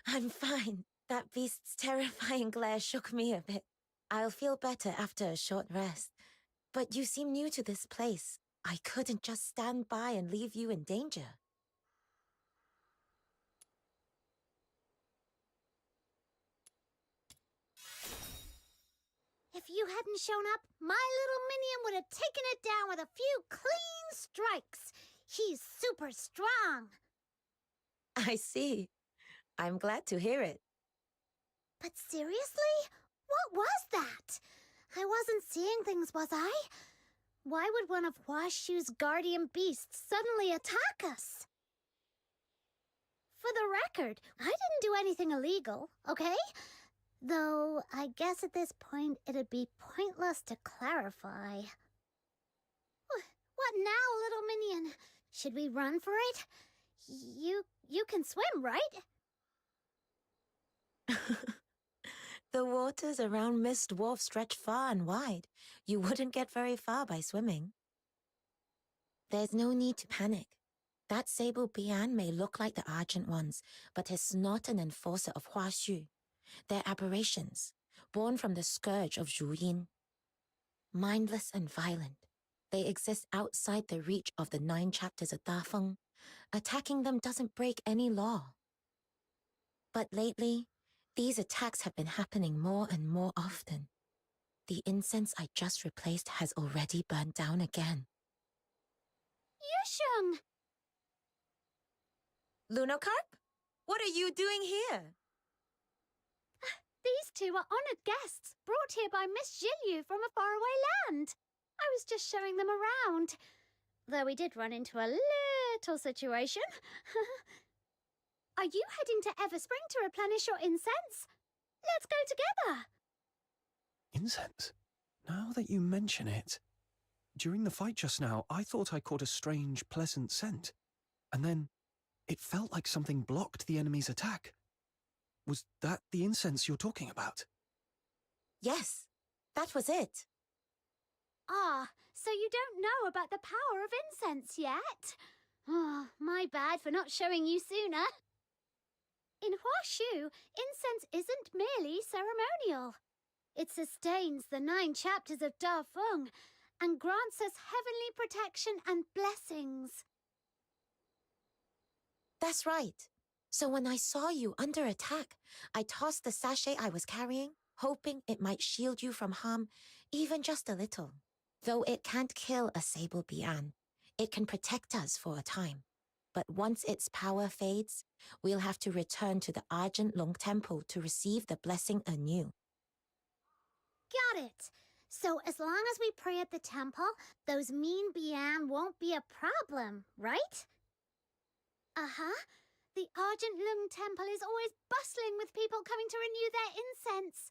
I'm fine. That beast's terrifying glare shook me a bit. I'll feel better after a short rest. But you seem new to this place. I couldn't just stand by and leave you in danger. If you hadn't shown up, my little minion would have taken it down with a few clean strikes. He's super strong. I see. I'm glad to hear it. But seriously? What was that? I wasn't seeing things, was I? Why would one of Huashu's guardian beasts suddenly attack us? For the record, I didn't do anything illegal, okay? Though, I guess at this point it'd be pointless to clarify. What now, little minion? Should we run for it? You can swim, right? The waters around Mist Wharf stretch far and wide. You wouldn't get very far by swimming. There's no need to panic. That sable Bian may look like the Argent ones, but is not an enforcer of Hua Xu. They're aberrations, born from the scourge of Zhu Yin. Mindless and violent, they exist outside the reach of the 9 chapters of Da Feng. Attacking them doesn't break any law. But lately, these attacks have been happening more and more often. The incense I just replaced has already burned down again. Yusheng! Lunocarp? What are you doing here? These two are honored guests, brought here by Miss Zhilyu from a faraway land. I was just showing them around. Though we did run into a little situation. Are you heading to Everspring to replenish your incense? Let's go together. Incense? Now that you mention it. During the fight just now, I thought I caught a strange, pleasant scent. And then, it felt like something blocked the enemy's attack. Was that the incense you're talking about? Yes, that was it. Ah, so you don't know about the power of incense yet? Oh, my bad for not showing you sooner. In Hua Xu, incense isn't merely ceremonial. It sustains the 9 chapters of Da Feng and grants us heavenly protection and blessings. That's right. So when I saw you under attack, I tossed the sachet I was carrying, hoping it might shield you from harm, even just a little. Though it can't kill a Sable Bian, it can protect us for a time. But once its power fades, we'll have to return to the Argent Long Temple to receive the blessing anew. Got it. So as long as we pray at the temple, those mean Bian won't be a problem, right? Uh-huh. The Argent Lung Temple is always bustling with people coming to renew their incense.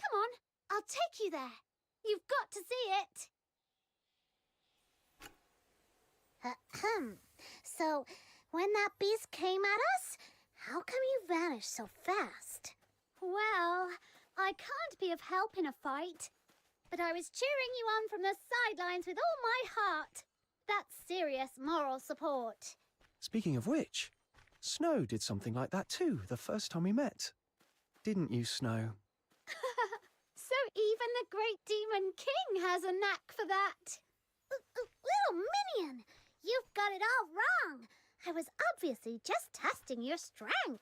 Come on, I'll take you there. You've got to see it. So, when that beast came at us, how come you vanished so fast? Well, I can't be of help in a fight. But I was cheering you on from the sidelines with all my heart. That's serious moral support. Speaking of which, Snow did something like that too the first time we met. Didn't you, Snow? So even the great demon king has a knack for that. Little minion, you've got it all wrong. I was obviously just testing your strength.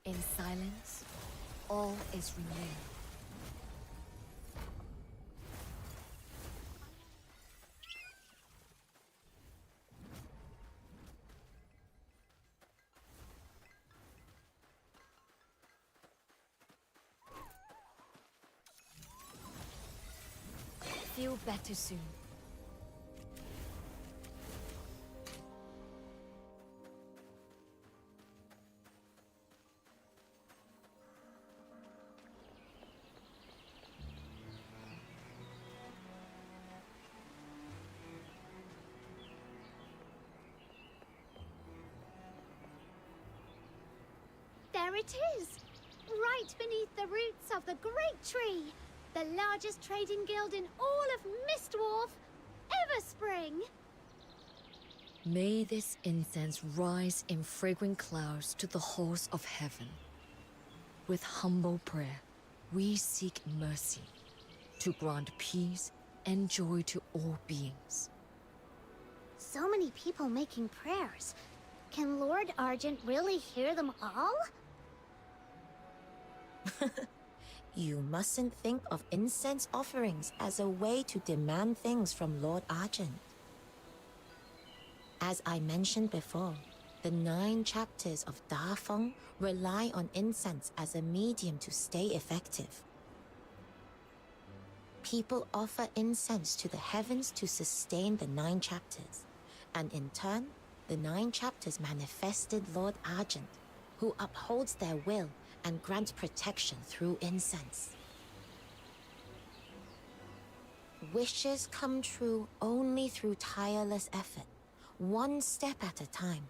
In silence, all is renewed. Feel better soon. There it is, right beneath the roots of the great tree, the largest trading guild in all of Mistwolf, Everspring. May this incense rise in fragrant clouds to the halls of heaven. With humble prayer, we seek mercy to grant peace and joy to all beings. So many people making prayers. Can Lord Argent really hear them all? You mustn't think of incense offerings as a way to demand things from Lord Argent. As I mentioned before, The 9 chapters of Da Feng rely on incense as a medium to stay effective. People offer incense to the heavens to sustain the 9 chapters, and in turn, the 9 chapters manifested Lord Argent, who upholds their will and grants protection through incense. Wishes come true only through tireless effort, one step at a time.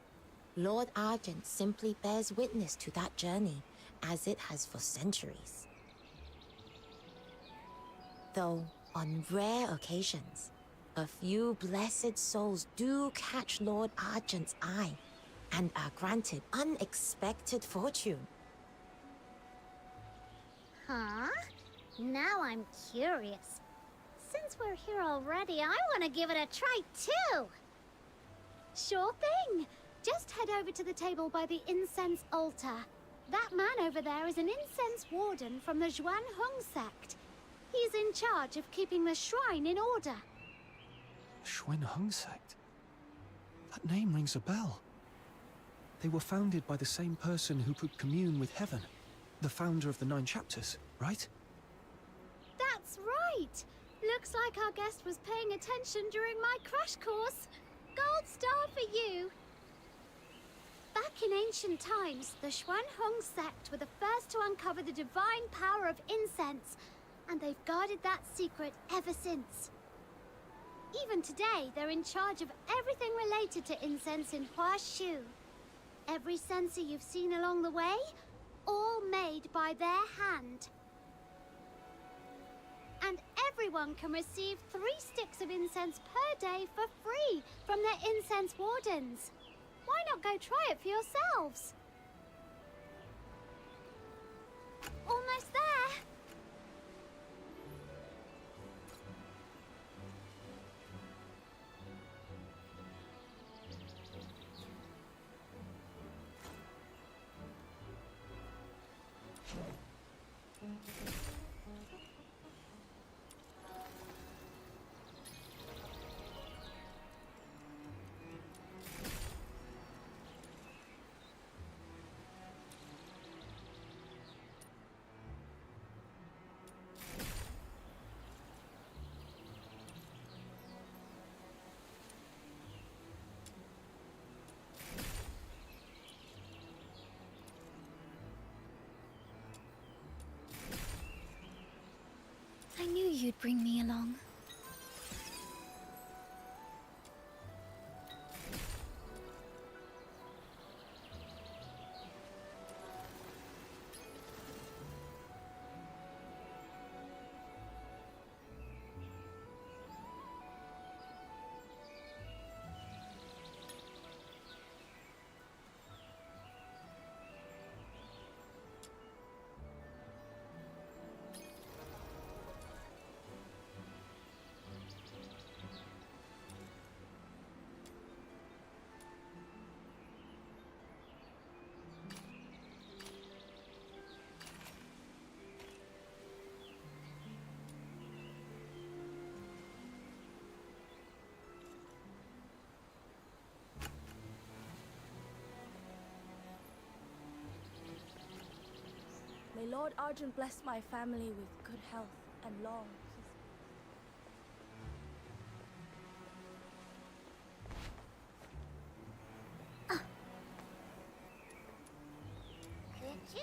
Lord Argent simply bears witness to that journey, as it has for centuries. Though, on rare occasions, a few blessed souls do catch Lord Argent's eye and are granted unexpected fortune. Huh? Now I'm curious. Since we're here already, I want to give it a try too! Sure thing! Just head over to the table by the incense altar. That man over there is an incense warden from the Zhuan Hong sect. He's in charge of keeping the shrine in order. Xuan Hung sect? That name rings a bell. They were founded by the same person who could commune with heaven. The founder of the 9 chapters, right? That's right! Looks like our guest was paying attention during my crash course. Gold star for you! Back in ancient times, the Xuan Hong sect were the first to uncover the divine power of incense, and they've guarded that secret ever since. Even today, they're in charge of everything related to incense in Huashu. Every censer you've seen along the way, all made by their hand. And everyone can receive 3 sticks of incense per day for free from their incense wardens. Why not go try it for yourselves? Almost there! I knew you'd bring me along. May Lord Argent bless my family with good health and long peace.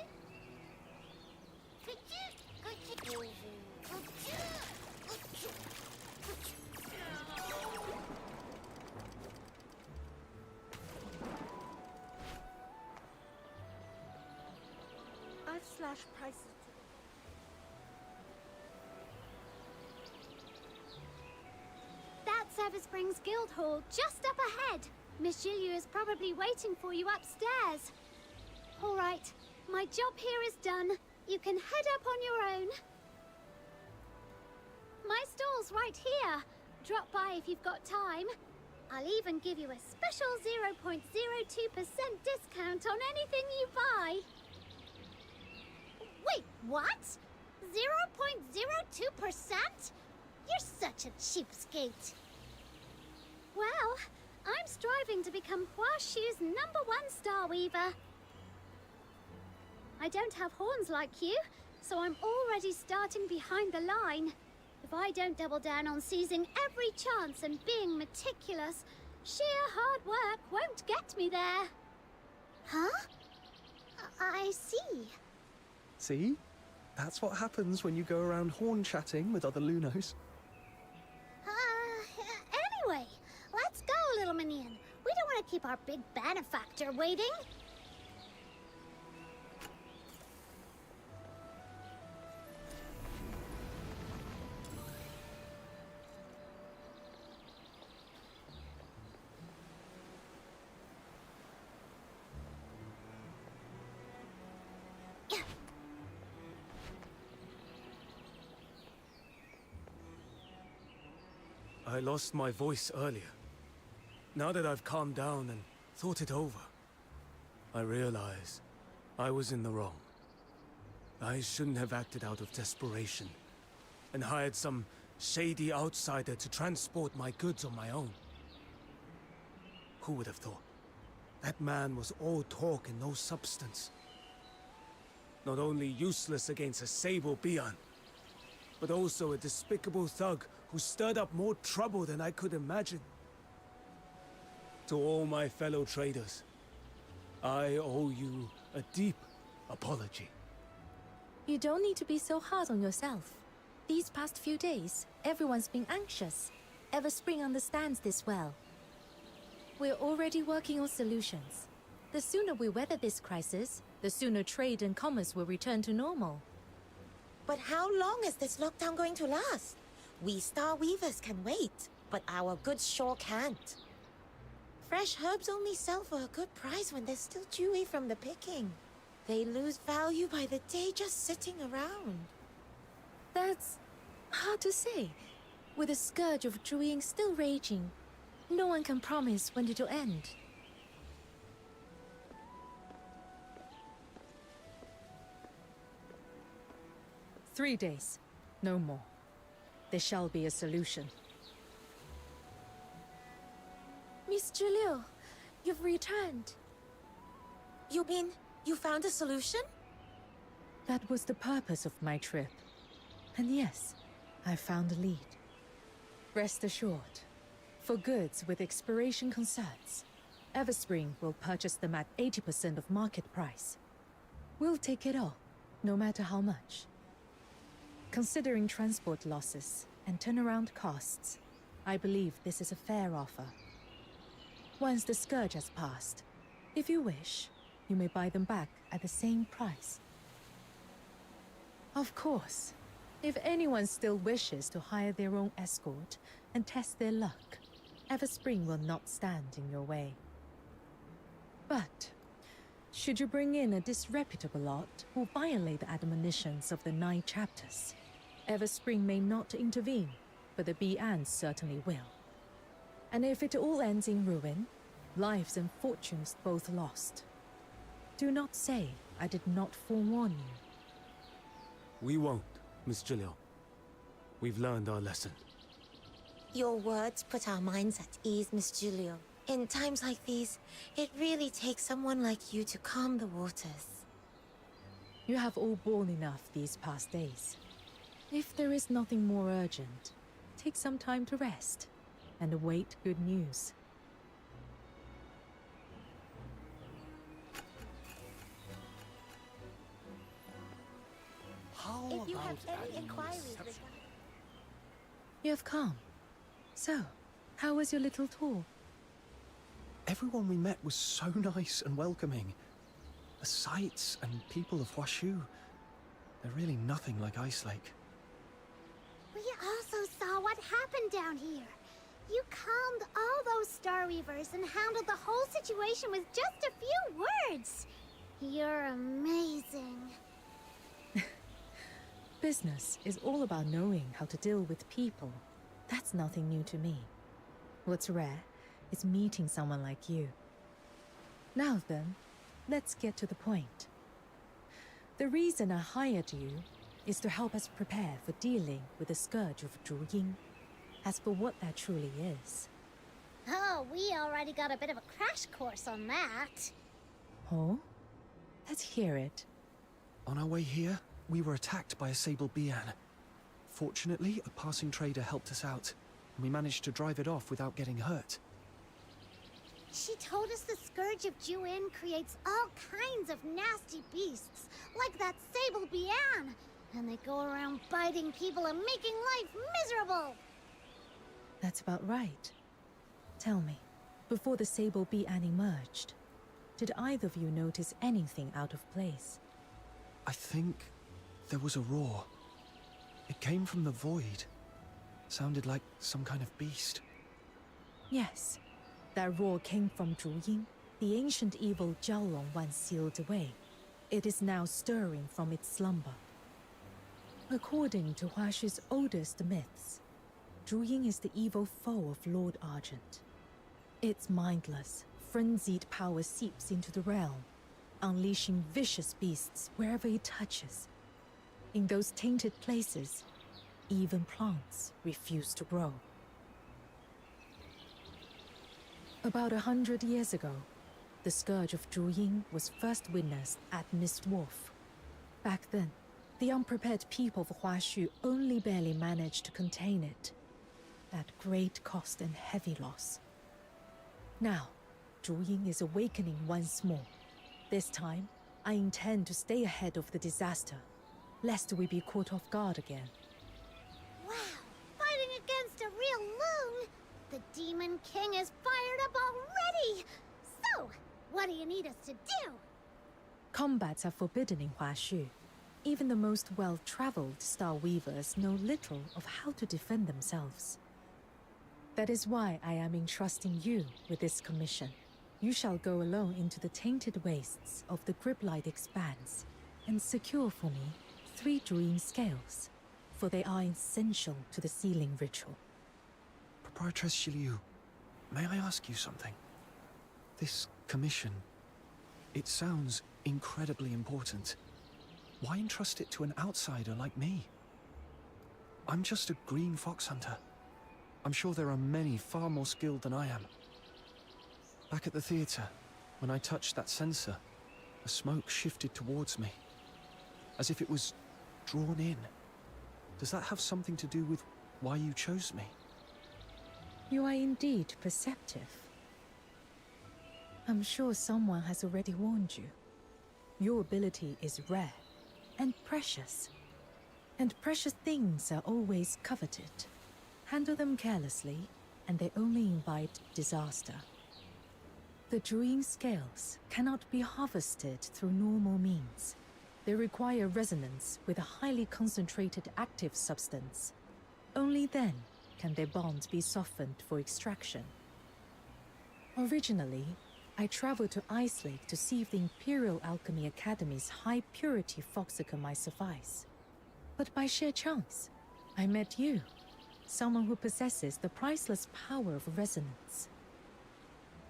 I've slashed prices. That Service Springs Guild Hall, just up ahead. Miss Julia is probably waiting for you upstairs. All right, my job here is done. You can head up on your own. My stall's right here. Drop by if you've got time. I'll even give you a special 0.02% discount on anything you buy. Wait, what? 0.02%? You're such a cheapskate. Well, I'm striving to become Huashu's #1 star weaver. I don't have horns like you, so I'm already starting behind the line. If I don't double down on seizing every chance and being meticulous, sheer hard work won't get me there. Huh? I see. See? That's what happens when you go around horn chatting with other Lunos. Anyway, let's go, little minion. We don't want to keep our big benefactor waiting. I lost my voice earlier. Now that I've calmed down and thought it over, I realize I was in the wrong. I shouldn't have acted out of desperation and hired some shady outsider to transport my goods on my own. Who would have thought? That man was all talk and no substance. Not only useless against a Sable Bian, but also a despicable thug who stirred up more trouble than I could imagine. To all my fellow traders, I owe you a deep apology. You don't need to be so hard on yourself. These past few days, everyone's been anxious. Everspring understands this well. We're already working on solutions. The sooner we weather this crisis, the sooner trade and commerce will return to normal. But how long is this lockdown going to last? We Star Weavers can wait, but our goods sure can't. Fresh herbs only sell for a good price when they're still dewy from the picking. They lose value by the day just sitting around. That's hard to say. With the scourge of Druiding still raging, no one can promise when it'll end. "3 days, no more. There shall be a solution." Miss Julio, you've returned. You mean you found a solution? That was the purpose of my trip. And yes, I found a lead. Rest assured, for goods with expiration concerns, Everspring will purchase them at 80% of market price. We'll take it all, no matter how much. Considering transport losses and turnaround costs, I believe this is a fair offer. Once the scourge has passed, if you wish, you may buy them back at the same price. Of course, if anyone still wishes to hire their own escort and test their luck, Everspring will not stand in your way. But should you bring in a disreputable lot who violate the admonitions of the 9 chapters, Everspring may not intervene, but the Bians certainly will. And if it all ends in ruin, lives and fortunes both lost, do not say I did not forewarn you. We won't, Miss Julio. We've learned our lesson. Your words put our minds at ease, Miss Julio. In times like these, it really takes someone like you to calm the waters. You have all borne enough these past days. If there is nothing more urgent, take some time to rest and await good news. If you have any inquiries regarding... You have come. So, how was your little tour? Everyone we met was so nice and welcoming. The sights and people of Huashu, they're really nothing like Ice Lake. We also saw what happened down here. You calmed all those Star Weavers and handled the whole situation with just a few words. You're amazing. Business is all about knowing how to deal with people. That's nothing new to me. What's rare is meeting someone like you. Now then, let's get to the point. The reason I hired you is to help us prepare for dealing with the scourge of Druiding. As for what that truly is, Oh, we already got a bit of a crash course on that. Oh? Let's hear it. On our way here, we were attacked by a sable Bian. Fortunately, a passing trader helped us out, and we managed to drive it off without getting hurt. She told us the Scourge of Juin creates all kinds of nasty beasts, like that sable Bian, and they go around biting people and making life miserable. That's about right. Tell me, before the sable Bian emerged, did either of you notice anything out of place? I think there was a roar. It came from the void. Sounded like some kind of beast. Yes, that roar came from Zhuying, the ancient evil Jiaolong once sealed away. It is now stirring from its slumber. According to Huashu's oldest myths, Zhuying is the evil foe of Lord Argent. Its mindless, frenzied power seeps into the realm, unleashing vicious beasts wherever it touches. In those tainted places, even plants refuse to grow. About 100 years ago, the scourge of Zhuying was first witnessed at Mist Wolf. Back then, the unprepared people of Huashu only barely managed to contain it, at great cost and heavy loss. Now, Zhuying is awakening once more. This time, I intend to stay ahead of the disaster, lest we be caught off guard again. Wow, fighting against a real loon! The Demon King is fired up already! So, what do you need us to do? Combats are forbidden in Huashu. Even the most well-traveled Star Weavers know little of how to defend themselves. That is why I am entrusting you with this commission. You shall go alone into the tainted wastes of the Griblight Expanse and secure for me 3 Zhuying scales, for they are essential to the sealing ritual. Proprietress Shiliu, may I ask you something? This commission, it sounds incredibly important. Why entrust it to an outsider like me? I'm just a green fox hunter. I'm sure there are many far more skilled than I am. Back at the theater, when I touched that sensor, the smoke shifted towards me, as if it was drawn in. Does that have something to do with why you chose me? You are indeed perceptive. I'm sure someone has already warned you. Your ability is rare and precious. And precious things are always coveted. Handle them carelessly, and they only invite disaster. The Zhuying scales cannot be harvested through normal means. They require resonance with a highly concentrated active substance. Only then can their bonds be softened for extraction. Originally, I traveled to Ice Lake to see if the Imperial Alchemy Academy's high-purity foxicum might suffice. But by sheer chance, I met you, someone who possesses the priceless power of resonance.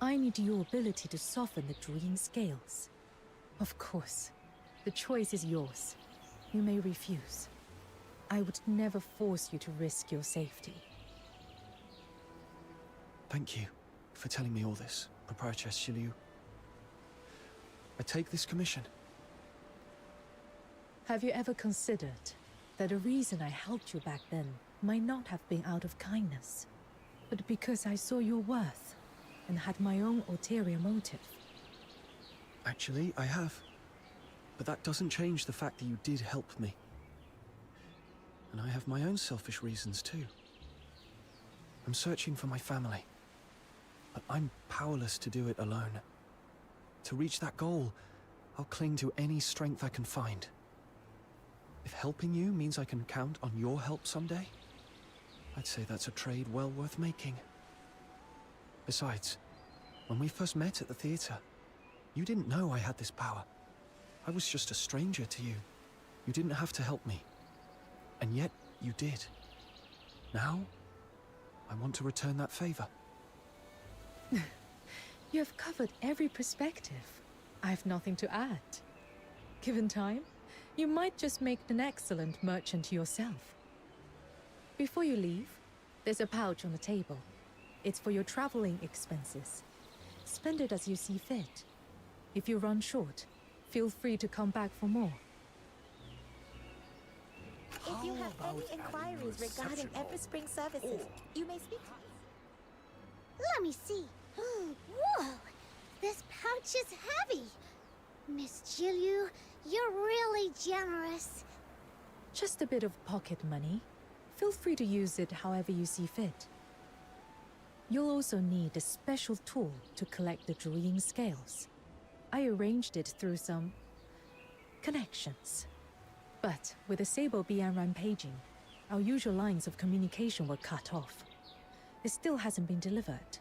I need your ability to soften the Zhuying scales. Of course, the choice is yours. You may refuse. I would never force you to risk your safety. Thank you for telling me all this, Proprietress Shiliu. I take this commission. Have you ever considered that the reason I helped you back then might not have been out of kindness, but because I saw your worth and had my own ulterior motive? Actually, I have. But that doesn't change the fact that you did help me. And I have my own selfish reasons too. I'm searching for my family, but I'm powerless to do it alone. To reach that goal, I'll cling to any strength I can find. If helping you means I can count on your help someday, I'd say that's a trade well worth making. Besides, when we first met at the theater, you didn't know I had this power. I was just a stranger to you. You didn't have to help me. And yet, you did. Now, I want to return that favor. You have covered every perspective. I have nothing to add. Given time, you might just make an excellent merchant yourself. Before you leave, there's a pouch on the table. It's for your traveling expenses. Spend it as you see fit. If you run short, feel free to come back for more. If you have any inquiries regarding Everspring services, you may speak to us. Let me see. Whoa! This pouch is heavy. Miss Jilyu, you're really generous. Just a bit of pocket money. Feel free to use it however you see fit. You'll also need a special tool to collect the druiding scales. I arranged it through some connections. But with the Sable Bian rampaging, our usual lines of communication were cut off. It still hasn't been delivered.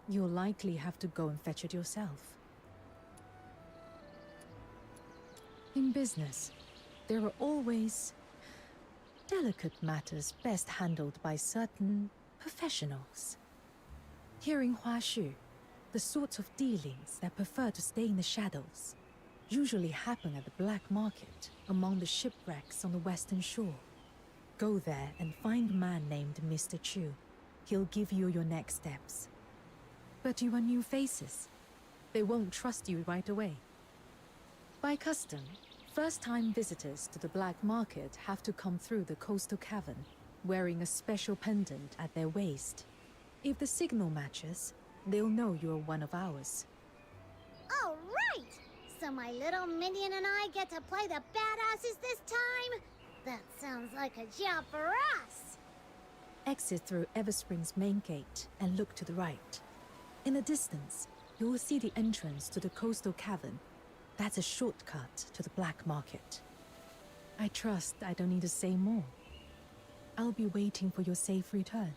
You'll likely have to go and fetch it yourself. In business, there are always delicate matters best handled by certain professionals. Here in Huashu, the sorts of dealings that prefer to stay in the shadows usually happen at the black market among the shipwrecks on the western shore. Go there and find a man named Mr. Chu. He'll give you your next steps. But you are new faces. They won't trust you right away. By custom, first-time visitors to the black market have to come through the coastal cavern, wearing a special pendant at their waist. If the signal matches, they'll know you're one of ours. All right! So my little minion and I get to play the badasses this time? That sounds like a job for us! Exit through Everspring's main gate and look to the right. In the distance, you will see the entrance to the coastal cavern. That's a shortcut to the black market. I trust I don't need to say more. I'll be waiting for your safe return.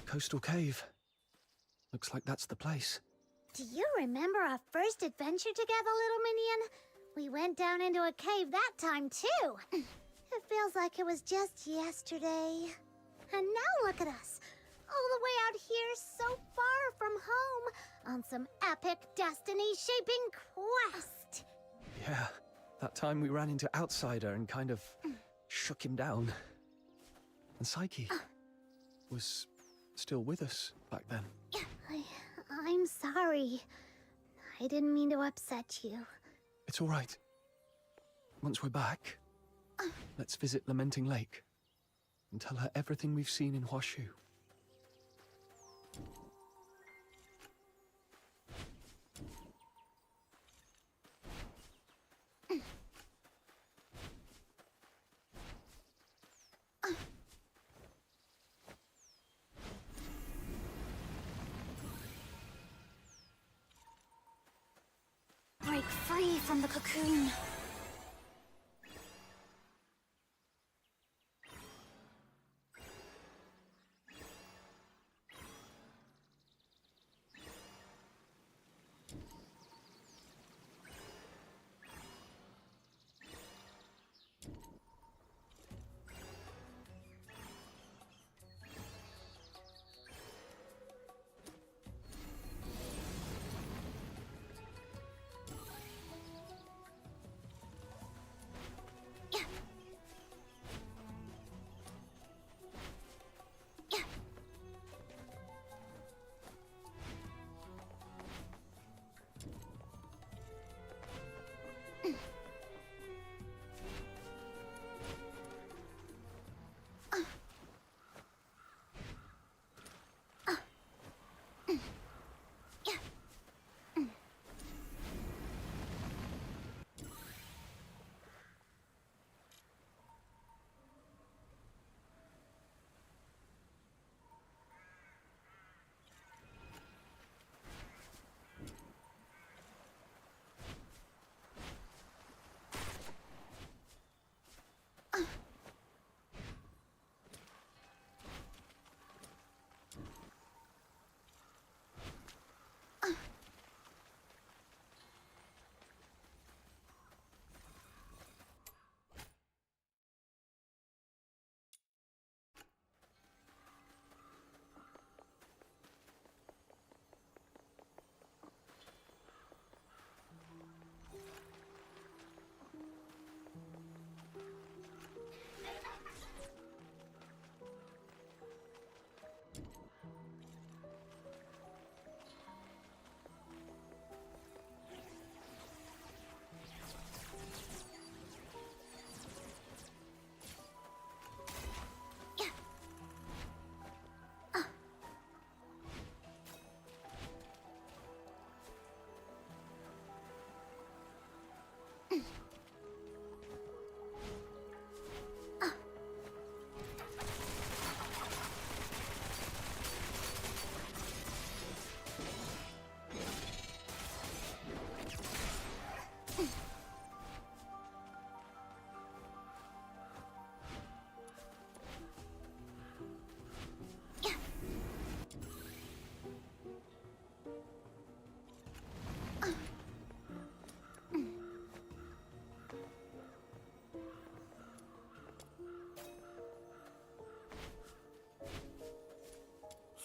Coastal cave. Looks like that's the place. Do you remember our first adventure together, little minion? We went down into a cave that time, too. It feels like it was just yesterday. And now look at us, all the way out here so far from home, on some epic destiny-shaping quest. Yeah, that time we ran into Outsider and kind of shook him down. And Psyche was still with us back then. I'm sorry. I didn't mean to upset you. It's all right. Once we're back, let's visit Lamenting Lake and tell her everything we've seen in Huashu. Break free from the cocoon.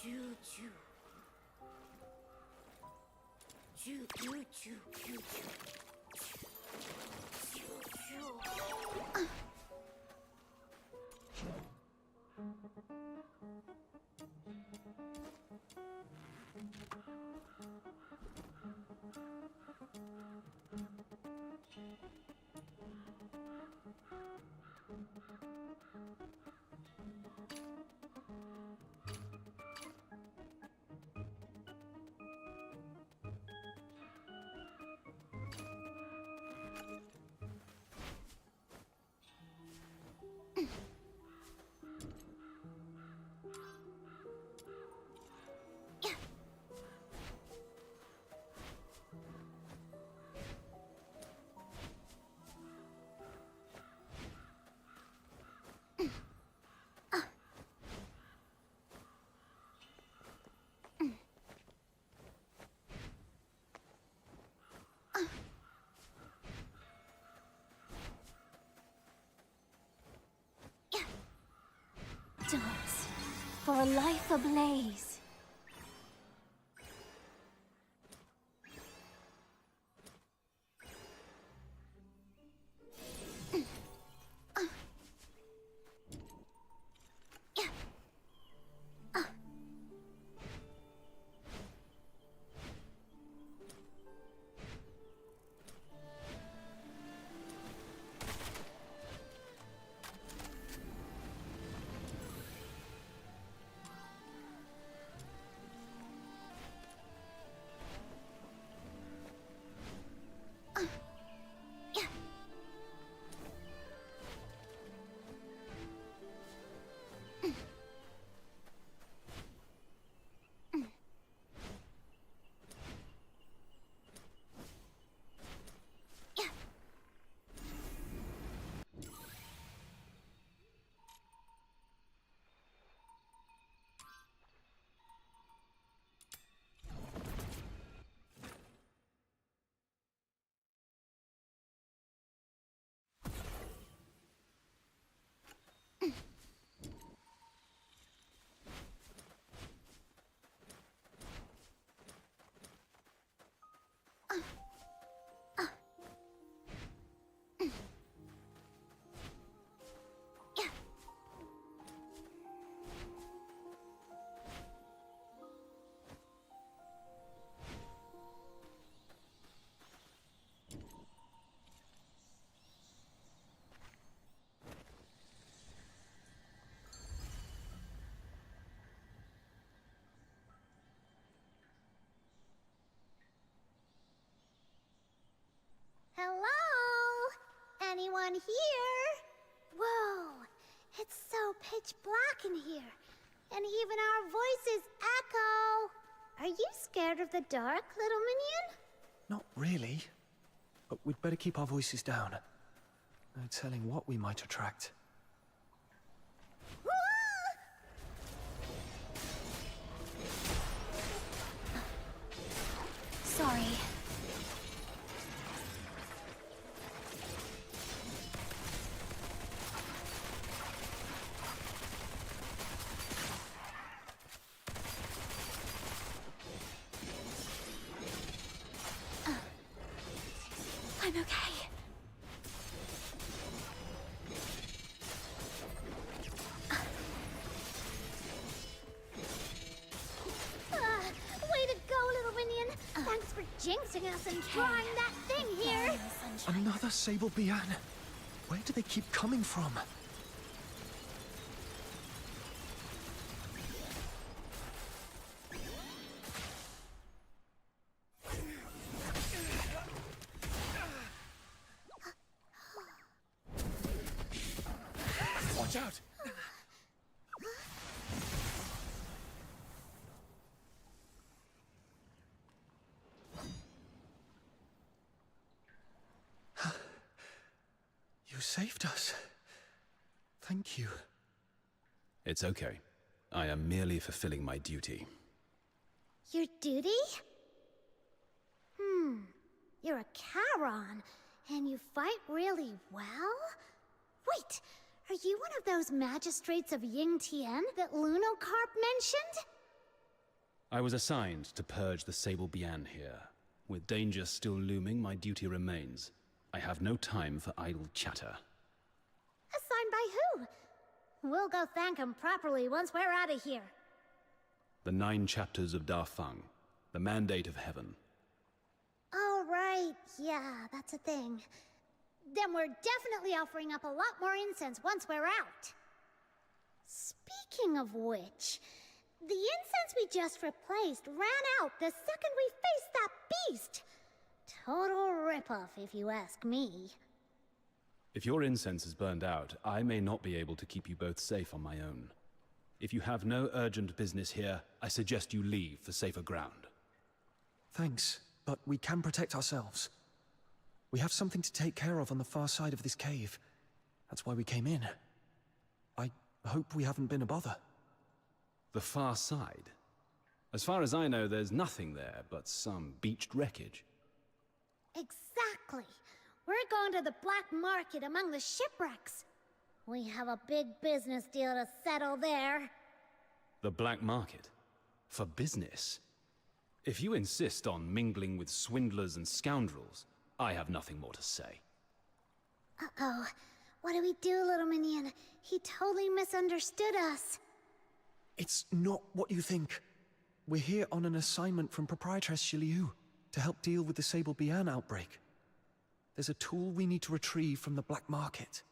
Choo-choo. Choo-choo-choo. Choo-choo. Dance for a life ablaze. Hello? Anyone here? Whoa, it's so pitch black in here. And even our voices echo. Are you scared of the dark, little minion? Not really. But we'd better keep our voices down. No telling what we might attract. Sorry. I'm okay. Way to go, little minion. Thanks for jinxing us and trying that thing here. Another Sable Bian? Where do they keep coming from? Watch out! You saved us. Thank you. It's okay. I am merely fulfilling my duty. Your duty? You're a Charon, and you fight really well? Wait, are you one of those magistrates of Ying Tian that Lunocarp mentioned? I was assigned to purge the Sable Bian here. With danger still looming, my duty remains. I have no time for idle chatter. Assigned by who? We'll go thank him properly once we're out of here. The 9 chapters of Dafeng, the mandate of heaven. Oh, right. Yeah, that's a thing. Then we're definitely offering up a lot more incense once we're out. Speaking of which, the incense we just replaced ran out the second we faced that beast. Total ripoff, if you ask me. If your incense is burned out, I may not be able to keep you both safe on my own. If you have no urgent business here, I suggest you leave for safer ground. Thanks, but we can protect ourselves. We have something to take care of on the far side of this cave. That's why we came in. I hope we haven't been a bother. The far side? As far as I know, there's nothing there but some beached wreckage. Exactly. We're going to the black market among the shipwrecks. We have a big business deal to settle there. The black market? For business? If you insist on mingling with swindlers and scoundrels, I have nothing more to say. Uh-oh. What do we do, little minion? He totally misunderstood us. It's not what you think. We're here on an assignment from Proprietress Shiliu to help deal with the Sable Bian outbreak. There's a tool we need to retrieve from the black market.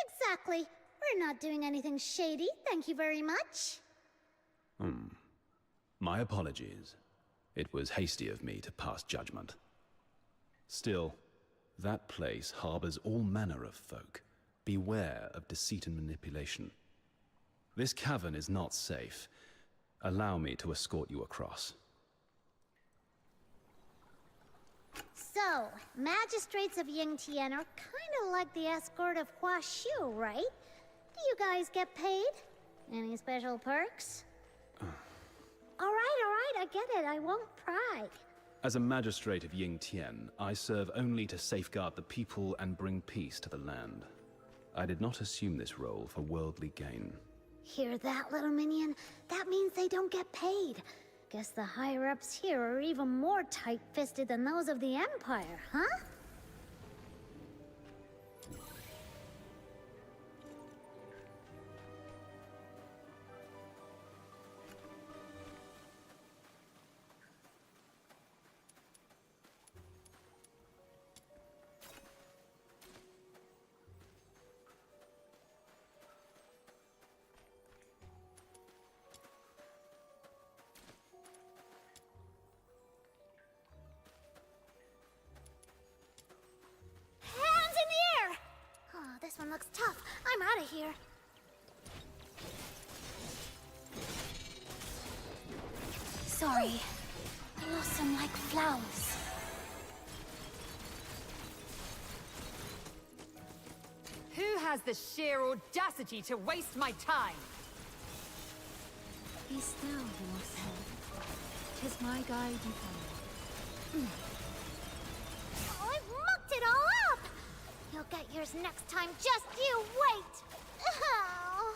Exactly. We're not doing anything shady, thank you very much. My apologies. It was hasty of me to pass judgment. Still, that place harbors all manner of folk. Beware of deceit and manipulation. This cavern is not safe. Allow me to escort you across. So, magistrates of Yingtian are kind of like the escort of Hua Xiu, right? Do you guys get paid? Any special perks? All right, I get it. I won't pry. As a magistrate of Yingtian, I serve only to safeguard the people and bring peace to the land. I did not assume this role for worldly gain. Hear that, little minion? That means they don't get paid. Guess the higher-ups here are even more tight-fisted than those of the Empire, huh? This one looks tough. I'm out of here. Sorry. I lost some like flowers. Who has the sheer audacity to waste my time? Be still, yourself. 'Tis my guide you follow. Oh, I've mucked it all up! You'll get yours next time, just you wait! Oh.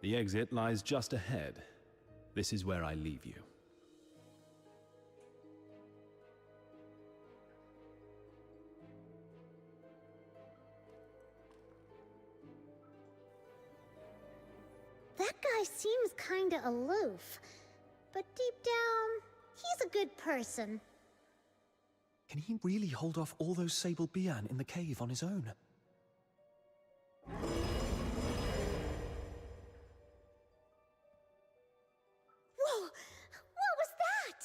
The exit lies just ahead. This is where I leave you. That guy seems kinda aloof, but deep down, he's a good person. Can he really hold off all those Sable Bian in the cave on his own? Whoa! What was that?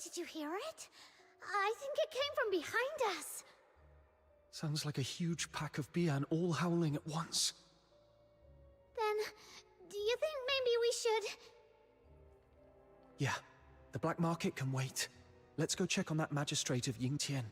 Did you hear it? I think it came from behind us. Sounds like a huge pack of Bian all howling at once. Then, do you think maybe we should... Yeah, the black market can wait. Let's go check on that magistrate of Yingtian.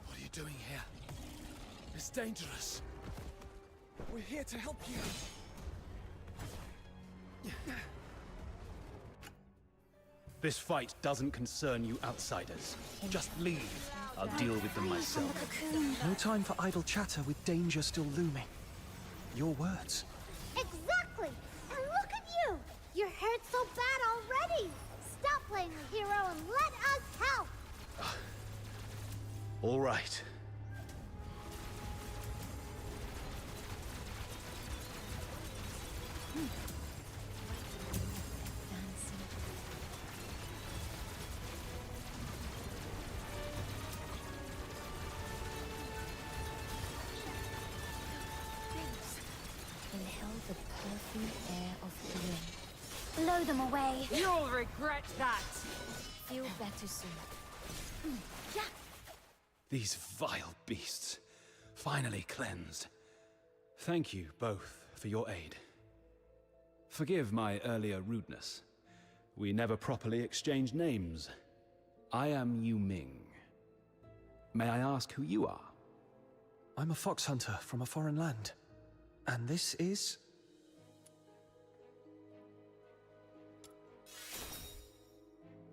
What are you doing here? It's dangerous. We're here to help you. This fight doesn't concern you outsiders. Just leave. I'll deal with them myself. No time for idle chatter with danger still looming. Your words. Exactly! And look at you! You're hurt so bad already! Stop playing the hero and let us help! All right. Inhale the perfumed air of healing. Blow them away. You'll regret that. Feel better soon. Yeah. These vile beasts, finally cleansed. Thank you both for your aid. Forgive my earlier rudeness. We never properly exchanged names. I am Yu Ming. May I ask who you are? I'm a fox hunter from a foreign land. And this is...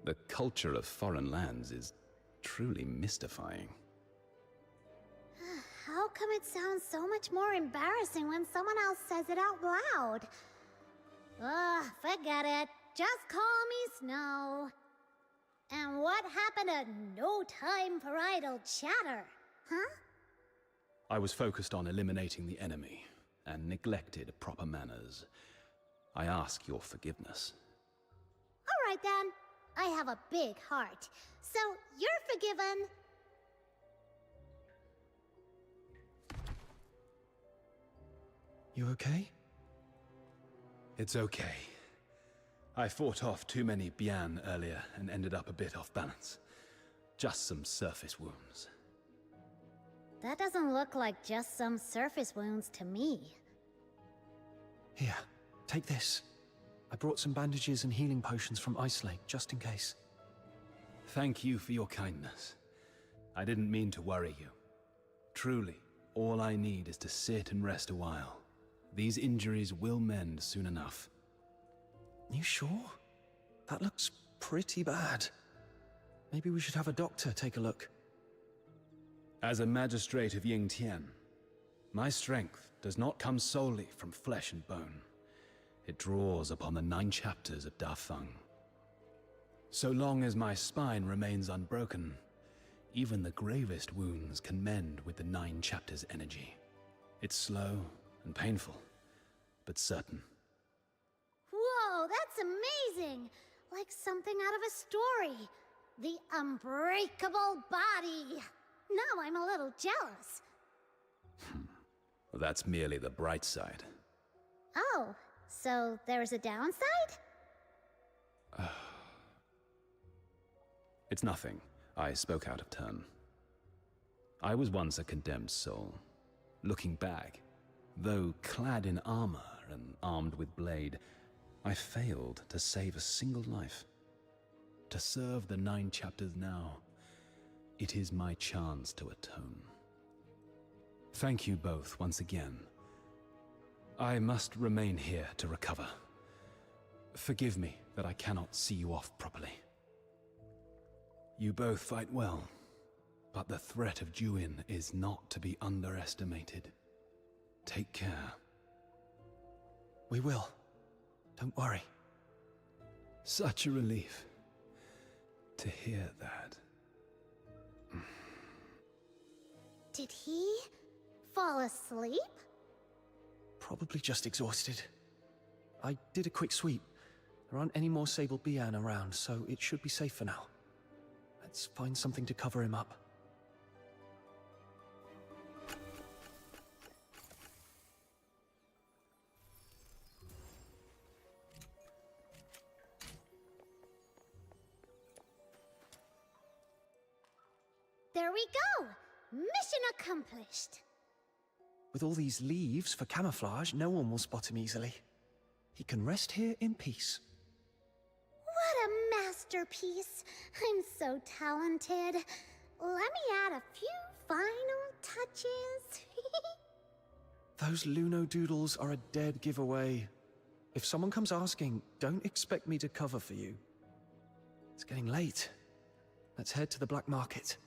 The culture of foreign lands is truly mystifying. How come it sounds so much more embarrassing when someone else says it out loud? Ugh, forget it. Just call me Snow. And what happened to no time for idle chatter? Huh? I was focused on eliminating the enemy and neglected proper manners. I ask your forgiveness. All right then. I have a big heart, so you're forgiven. You okay? It's okay. I fought off too many Bian earlier and ended up a bit off balance. Just some surface wounds. That doesn't look like just some surface wounds to me. Here, take this. I brought some bandages and healing potions from Ice Lake, just in case. Thank you for your kindness. I didn't mean to worry you. Truly, all I need is to sit and rest a while. These injuries will mend soon enough. You sure? That looks pretty bad. Maybe we should have a doctor take a look. As a magistrate of Yingtian, my strength does not come solely from flesh and bone. It draws upon the 9 chapters of Da Feng. So long as my spine remains unbroken, even the gravest wounds can mend with the 9 chapters' energy. It's slow and painful, but certain. Whoa, that's amazing! Like something out of a story. The unbreakable body. Now I'm a little jealous. That's merely the bright side. Oh, So there's a downside? It's nothing. I spoke out of turn. I was once a condemned soul. Looking back, though clad in armor and armed with blade, I failed to save a single life. To serve the 9 chapters now, it is my chance to atone. Thank you both once again. I must remain here to recover. Forgive me that I cannot see you off properly. You both fight well, but the threat of Duin is not to be underestimated. Take care. We will. Don't worry. Such a relief to hear that. Did he fall asleep? Probably just exhausted. I did a quick sweep. There aren't any more Sable Bian around, so it should be safe for now. Let's find something to cover him up. There we go! Mission accomplished! With all these leaves for camouflage, no one will spot him easily. He can rest here in peace. What a masterpiece! I'm so talented. Let me add a few final touches. Those Luno doodles are a dead giveaway. If someone comes asking, don't expect me to cover for you. It's getting late. Let's head to the black market.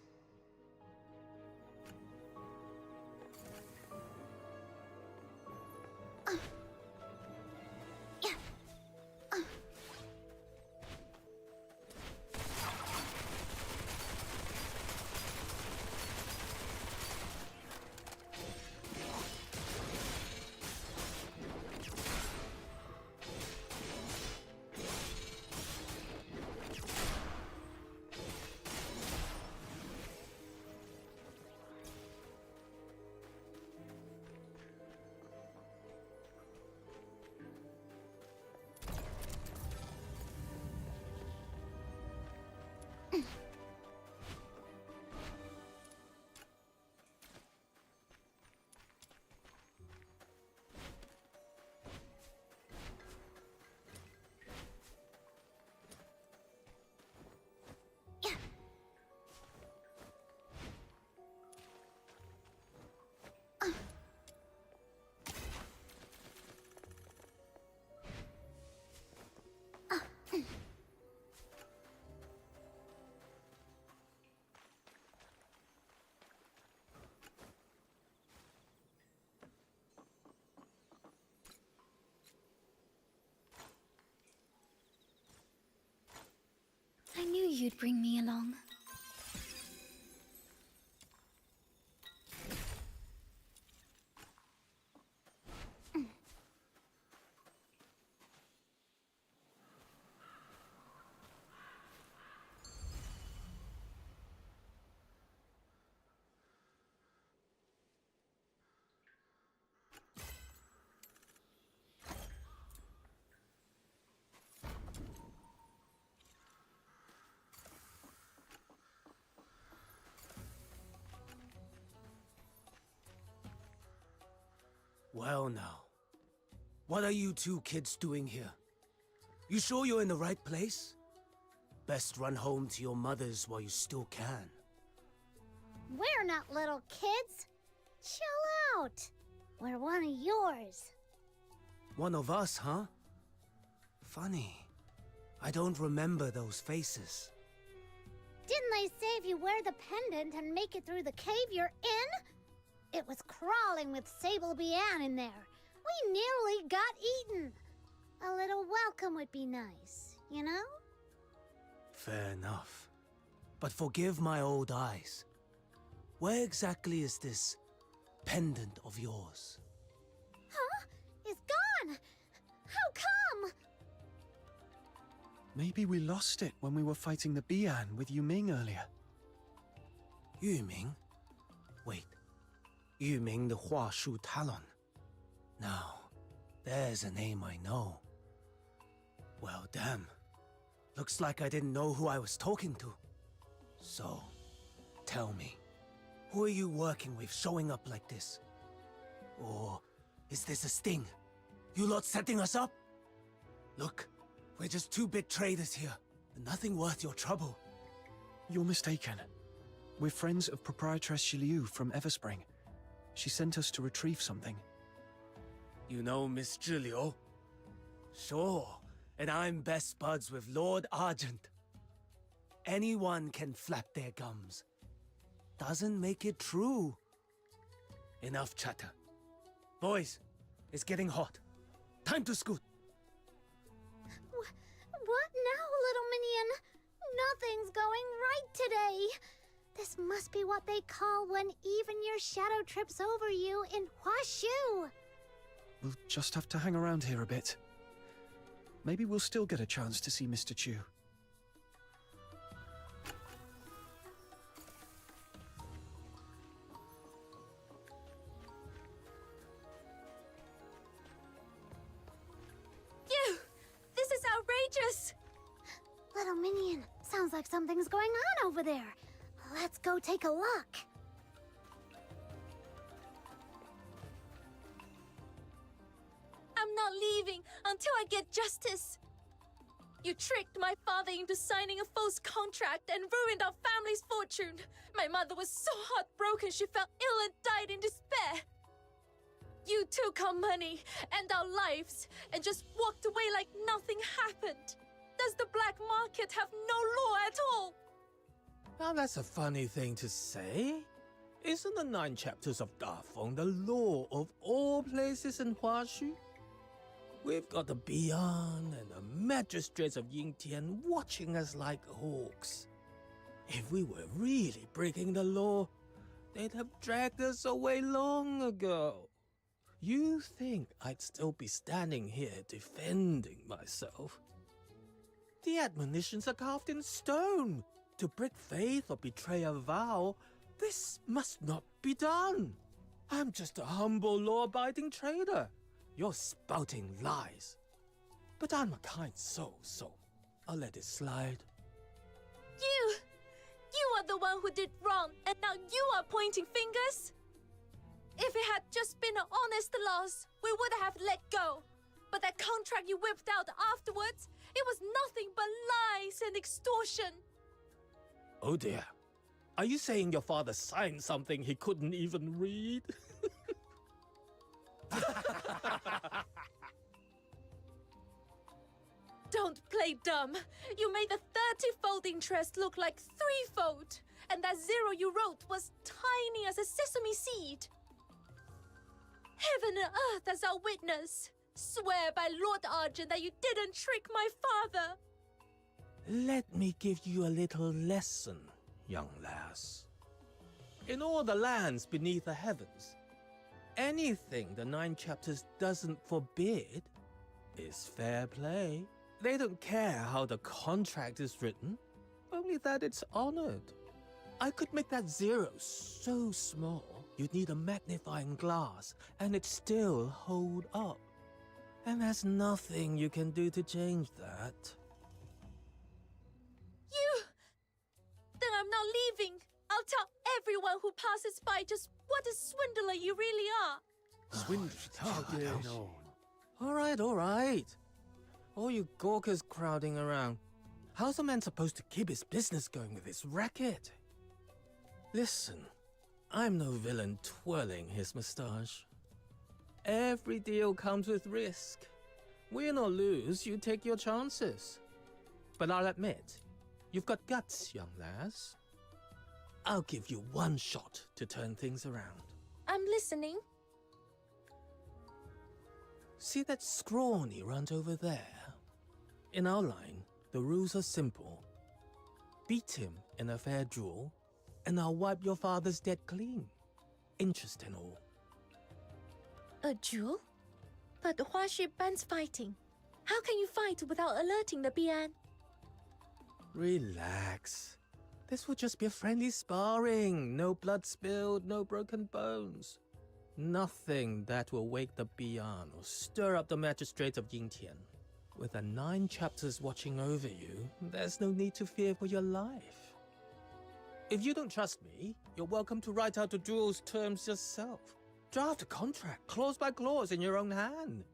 I knew you'd bring me along. Well now, what are you two kids doing here? You sure you're in the right place? Best run home to your mothers while you still can. We're not little kids. Chill out. We're one of yours. One of us, huh? Funny. I don't remember those faces. Didn't they say if you wear the pendant and make it through the cave, you're in? It was crawling with Sable Bian in there. We nearly got eaten. A little welcome would be nice, you know? Fair enough. But forgive my old eyes. Where exactly is this pendant of yours? Huh? It's gone! How come? Maybe we lost it when we were fighting the Bian with Yuming earlier. Yuming? Wait. Yuming the Hua Shu Talon. Now, There's a name I know. Well, damn. Looks like I didn't know who I was talking to. So, tell me, who are you working with showing up like this? Or is this a sting? You lot setting us up? Look, we're just two big traders here. Nothing worth your trouble. You're mistaken. We're friends of Proprietress Shiliu from Everspring. She sent us to retrieve something. You know Miss Julio? Sure, and I'm best buds with Lord Argent. Anyone can flap their gums. Doesn't make it true. Enough chatter. Boys, it's getting hot. Time to scoot. What now, little minion? Nothing's going right today. This must be what they call when even your shadow trips over you in Huashu. We'll just have to hang around here a bit. Maybe we'll still get a chance to see Mr. Chu. You! This is outrageous! Little minion, sounds like something's going on over there. Let's go take a look. I'm not leaving until I get justice. You tricked my father into signing a false contract and ruined our family's fortune. My mother was so heartbroken she fell ill and died in despair. You took our money and our lives and just walked away like nothing happened. Does the black market have no law at all? Now that's a funny thing to say. Isn't the 9 chapters of Dafeng the law of all places in Huashu? We've got the Beyond and the magistrates of Yingtian watching us like hawks. If we were really breaking the law, they'd have dragged us away long ago. You think I'd still be standing here defending myself? The admonitions are carved in stone. To break faith or betray a vow, this must not be done. I'm just a humble law-abiding trader. You're spouting lies. But I'm a kind soul, so I'll let it slide. You are the one who did wrong, and now you are pointing fingers? If it had just been an honest loss, we would have let go. But that contract you whipped out afterwards, it was nothing but lies and extortion. Oh dear. Are you saying your father signed something he couldn't even read? Don't play dumb. You made the 30-fold interest look like 3-fold. And that zero you wrote was tiny as a sesame seed. Heaven and earth as our witness. Swear by Lord Argent that you didn't trick my father. Let me give you a little lesson, young lass. In all the lands beneath the heavens, anything the 9 chapters doesn't forbid is fair play. They don't care how the contract is written, only that it's honored. I could make that zero so small, you'd need a magnifying glass, and it'd still hold up. And there's nothing you can do to change that. Then I'm not leaving. I'll tell everyone who passes by just what a swindler you really are. Swindler? No. All right. All you gawkers crowding around. How's a man supposed to keep his business going with this racket? Listen, I'm no villain twirling his moustache. Every deal comes with risk. Win or lose, you take your chances. But I'll admit, you've got guts, young lass. I'll give you one shot to turn things around. I'm listening. See that scrawny runt over there? In our line, the rules are simple. Beat him in a fair duel, and I'll wipe your father's debt clean. Interest and all. A duel? But Huashi bans fighting. How can you fight without alerting the Bian? Relax. This will just be a friendly sparring. No blood spilled, no broken bones. Nothing that will wake the Bian or stir up the magistrates of Yingtian. With the 9 chapters watching over you, there's no need to fear for your life. If you don't trust me, you're welcome to write out the duel's terms yourself. Draft a contract, clause by clause, in your own hand.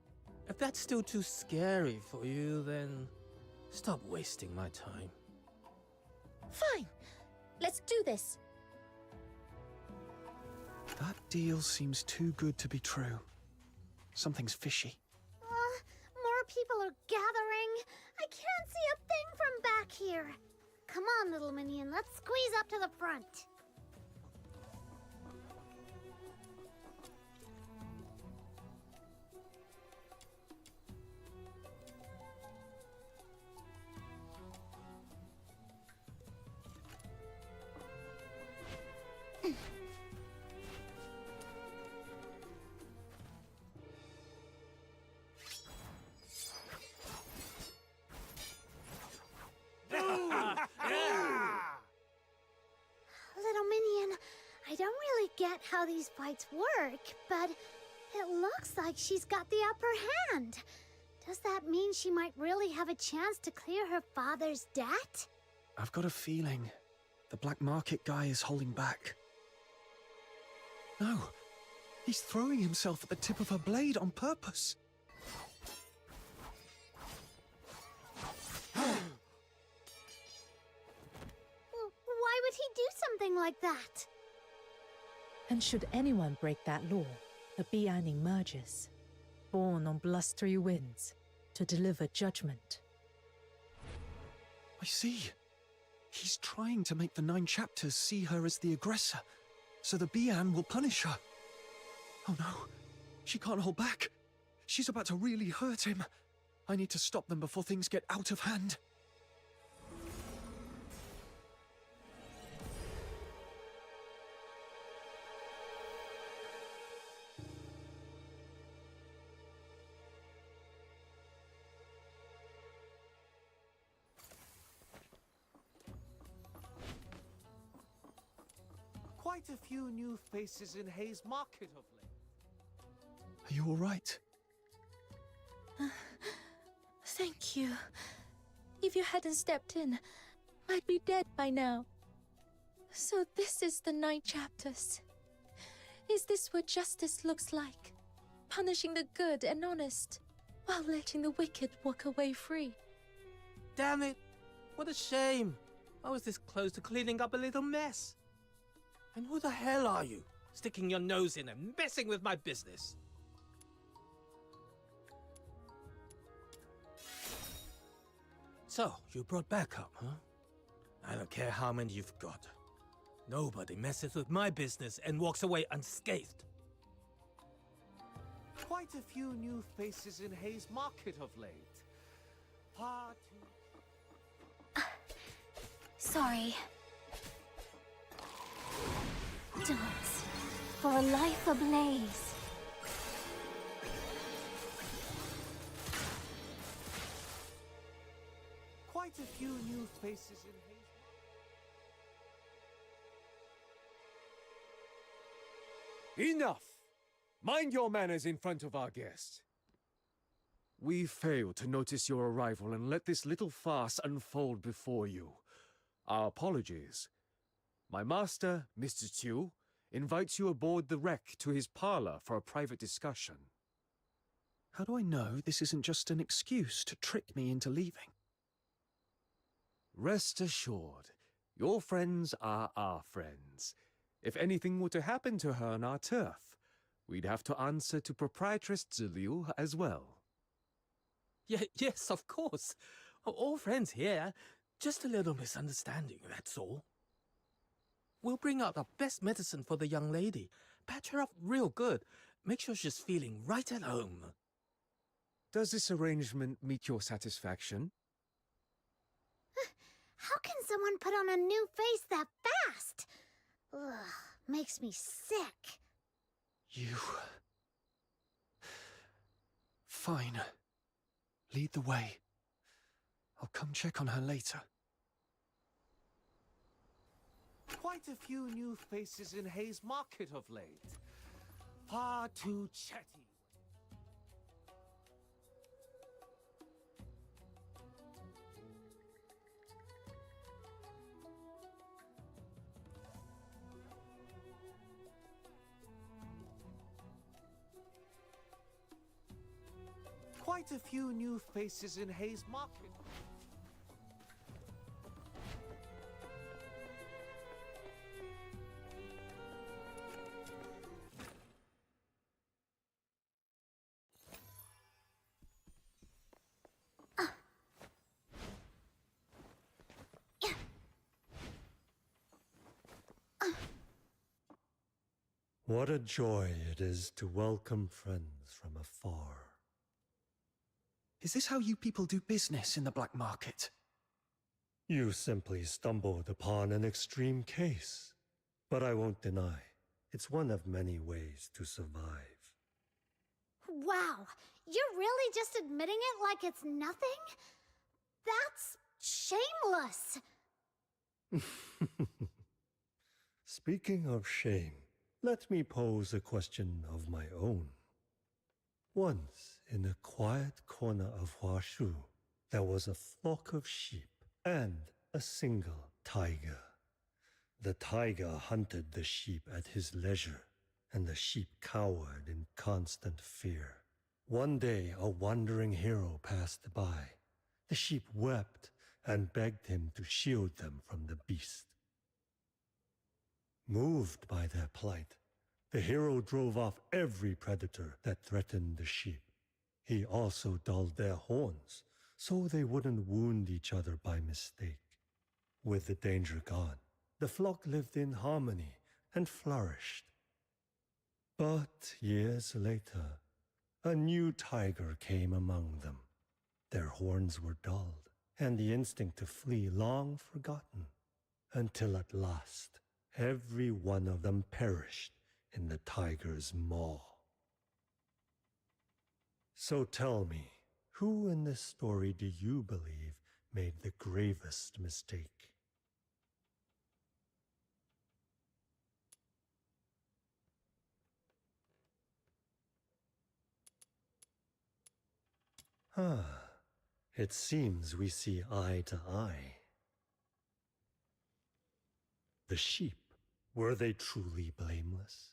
If that's still too scary for you, then stop wasting my time. Fine. Let's do this. That deal seems too good to be true. Something's fishy. More people are gathering. I can't see a thing from back here. Come on, little minion, let's squeeze up to the front. Little minion, I don't really get how these fights work, but it looks like she's got the upper hand. Does that mean she might really have a chance to clear her father's debt? I've got a feeling the black market guy is holding back. No, he's throwing himself at the tip of her blade on purpose. Why would he do something like that? And should anyone break that law, the Bian emerges, born on blustery winds, to deliver judgment. I see. He's trying to make the 9 chapters see her as the aggressor, so the Bian will punish her. Oh no, she can't hold back. She's about to really hurt him. I need to stop them before things get out of hand. Quite a few new faces in Hayes Market of late. Are you all right? Thank you. If you hadn't stepped in, I'd be dead by now. So this is the 9 chapters. Is this what justice looks like? Punishing the good and honest, while letting the wicked walk away free. Damn it! What a shame! I was this close to cleaning up a little mess. And who the hell are you? Sticking your nose in and messing with my business. So, you brought backup, huh? I don't care how many you've got. Nobody messes with my business and walks away unscathed. Quite a few new faces in Hayes Market of late. Sorry. Dance for a life ablaze. Quite a few new faces in Hayes. Enough! Mind your manners in front of our guest. We failed to notice your arrival and let this little farce unfold before you. Our apologies. My master, Mr. Chiu, invites you aboard the wreck to his parlor for a private discussion. How do I know this isn't just an excuse to trick me into leaving? Rest assured, your friends are our friends. If anything were to happen to her on our turf, we'd have to answer to Proprietress Ziliu as well. Yes, of course. All friends here. Just a little misunderstanding, that's all. We'll bring out our best medicine for the young lady. Patch her up real good. Make sure she's feeling right at home. Does this arrangement meet your satisfaction? How can someone put on a new face that fast? Ugh, makes me sick. You... Fine. Lead the way. I'll come check on her later. Quite a few new faces in Hayes Market of late. far too chatty. Quite a few new faces in Hayes Market. What a joy it is to welcome friends from afar. Is this how you people do business in the black market? You simply stumbled upon an extreme case. But I won't deny, it's one of many ways to survive. Wow, you're really just admitting it like it's nothing? That's shameless. Speaking of shame, let me pose a question of my own. Once, in a quiet corner of Huashu, there was a flock of sheep and a single tiger. The tiger hunted the sheep at his leisure, and the sheep cowered in constant fear. One day, a wandering hero passed by. The sheep wept and begged him to shield them from the beast. Moved by their plight, the hero drove off every predator that threatened the sheep. He also dulled their horns, so they wouldn't wound each other by mistake. With the danger gone, the flock lived in harmony and flourished. But years later, a new tiger came among them. Their horns were dulled, and the instinct to flee long forgotten, until at last, every one of them perished in the tiger's maw. So tell me, who in this story do you believe made the gravest mistake? It seems we see eye to eye. The sheep, were they truly blameless?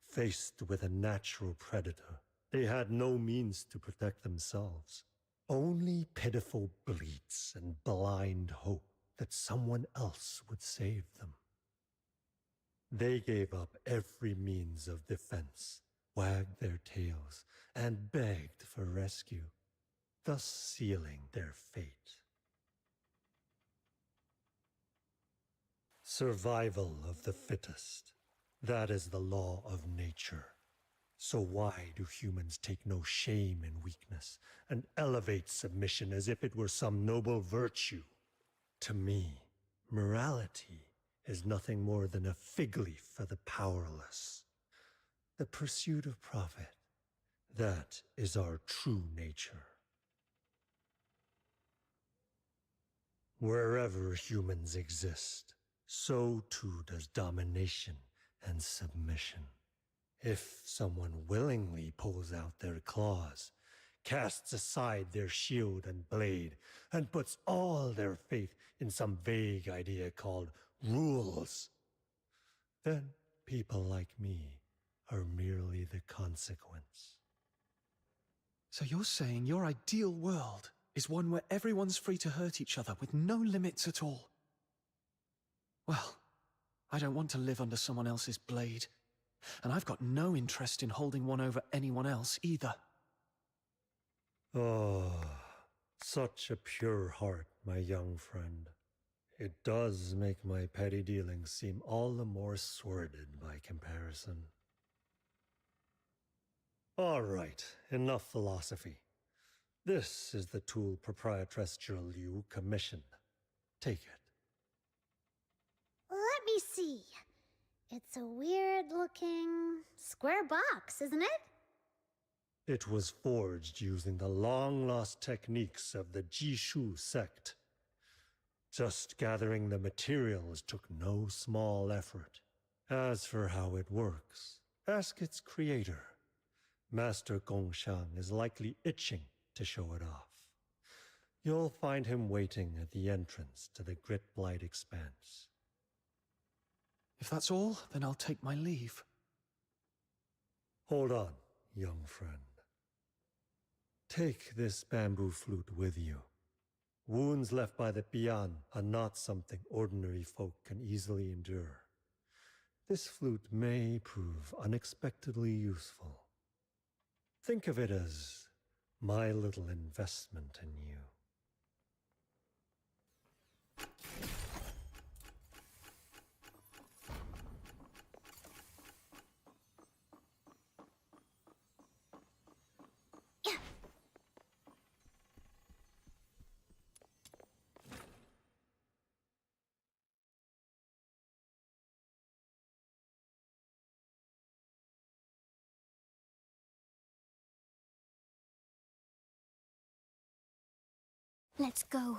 Faced with a natural predator, they had no means to protect themselves. Only pitiful bleats and blind hope that someone else would save them. They gave up every means of defense, wagged their tails, and begged for rescue, thus sealing their fate. Survival of the fittest. That is the law of nature. So why do humans take no shame in weakness and elevate submission as if it were some noble virtue? To me, morality is nothing more than a fig leaf for the powerless. The pursuit of profit, that is our true nature. Wherever humans exist, so too does domination and submission. If someone willingly pulls out their claws, casts aside their shield and blade, and puts all their faith in some vague idea called rules, then people like me are merely the consequence. So you're saying your ideal world is one where everyone's free to hurt each other with no limits at all? Well, I don't want to live under someone else's blade. And I've got no interest in holding one over anyone else either. Oh, such a pure heart, my young friend. It does make my petty dealings seem all the more sordid by comparison. All right, enough philosophy. This is the tool Proprietress Liu commissioned. Take it. Let me see. It's a weird-looking square box, isn't it? It was forged using the long-lost techniques of the Jishu sect. Just gathering the materials took no small effort. As for how it works, Ask its creator. Master Gongshang is likely itching to show it off. You'll find him waiting at the entrance to the Grit-Blight Expanse. If that's all, then I'll take my leave. Hold on, young friend. Take this bamboo flute with you. Wounds left by the Bian are not something ordinary folk can easily endure. This flute may prove unexpectedly useful. Think of it as my little investment in you. Let's go.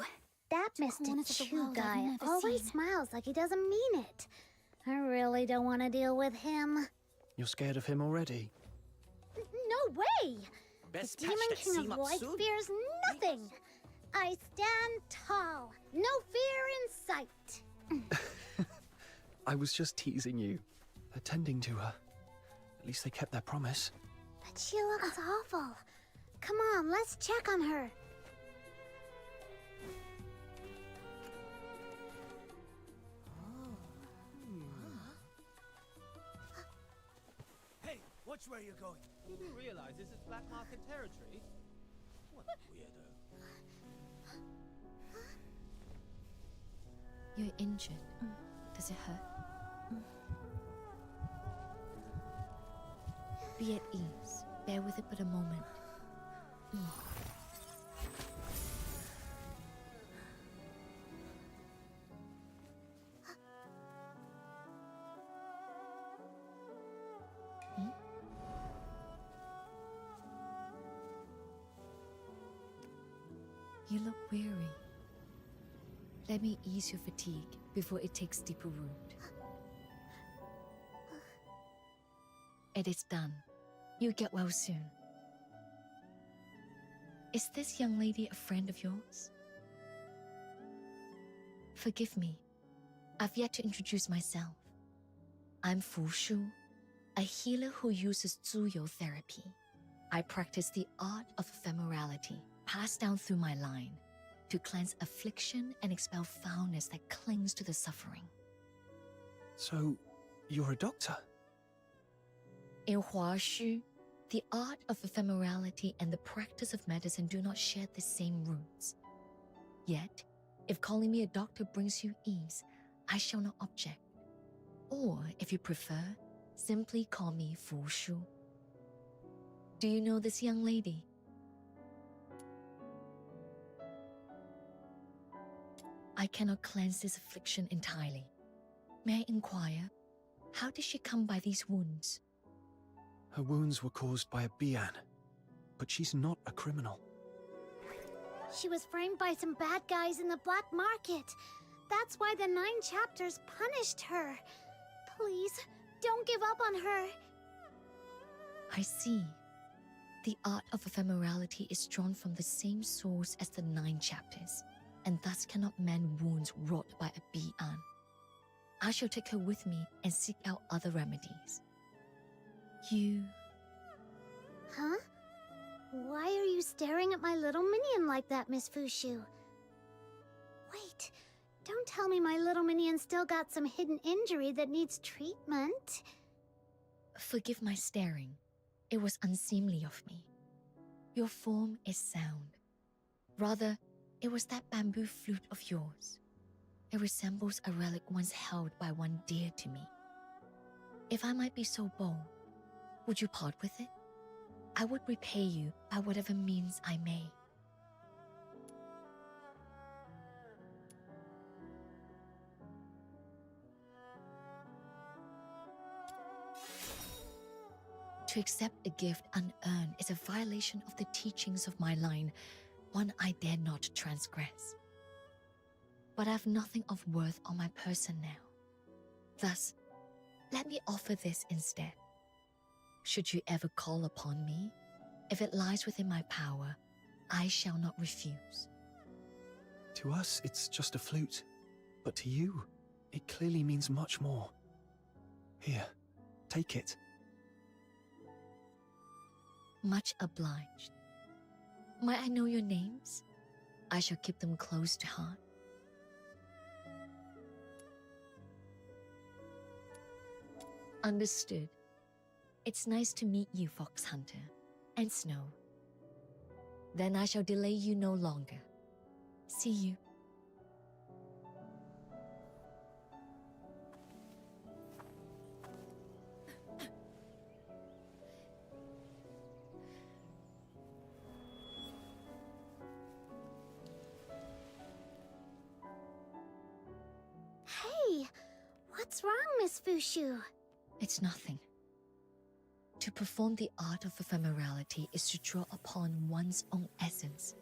That Mr. Chu guy always smiles like he doesn't mean it. I really don't want to deal with him. You're scared of him already? No way! Best The Demon King of Light fears nothing. I stand tall. No fear in sight. I was just teasing you. Attending to her. At least they kept their promise. But she looks awful. Come on, let's check on her. Hey, watch where you're going. You do realize this is black market territory? What a weirdo. You're injured. Does it hurt? Be at ease. Bear with it but a moment. You look weary. Let me ease your fatigue before it takes deeper root. It is done. You get well soon. Is this young lady a friend of yours? Forgive me. I've yet to introduce myself. I'm Fu Shu, a healer who uses Zuyo therapy. I practice the art of ephemerality, passed down through my line, to cleanse affliction and expel foulness that clings to the suffering. So, you're a doctor? In Hua Xu, the art of ephemerality and the practice of medicine do not share the same roots. Yet, if calling me a doctor brings you ease, I shall not object. Or, if you prefer, simply call me Fu Shu. Do you know this young lady? I cannot cleanse this affliction entirely. May I inquire, how did she come by these wounds? Her wounds were caused by a Bian, but she's not a criminal. She was framed by some bad guys in the black market. That's why the 9 chapters punished her. Please, don't give up on her. I see. The art of ephemerality is drawn from the same source as the 9 chapters, and thus cannot mend wounds wrought by a Bian. I shall take her with me and seek out other remedies. You... Huh? Why are you staring at my little minion like that, Miss Fushu? Wait, don't tell me my little minion still got some hidden injury that needs treatment. Forgive my staring. It was unseemly of me. Your form is sound. Rather, it was that bamboo flute of yours. It resembles a relic once held by one dear to me. If I might be so bold, would you part with it? I would repay you by whatever means I may. To accept a gift unearned is a violation of the teachings of my line, one I dare not transgress. But I have nothing of worth on my person now. Thus, let me offer this instead. Should you ever call upon me, if it lies within my power, I shall not refuse. To us, it's just a flute. But to you, it clearly means much more. Here, take it. Much obliged. Might I know your names? I shall keep them close to heart. Understood. It's nice to meet you, Fox Hunter. And Snow. Then I shall delay you no longer. See you. Hey, what's wrong, Miss Fushu? It's nothing. To perform the art of ephemerality is to draw upon one's own essence,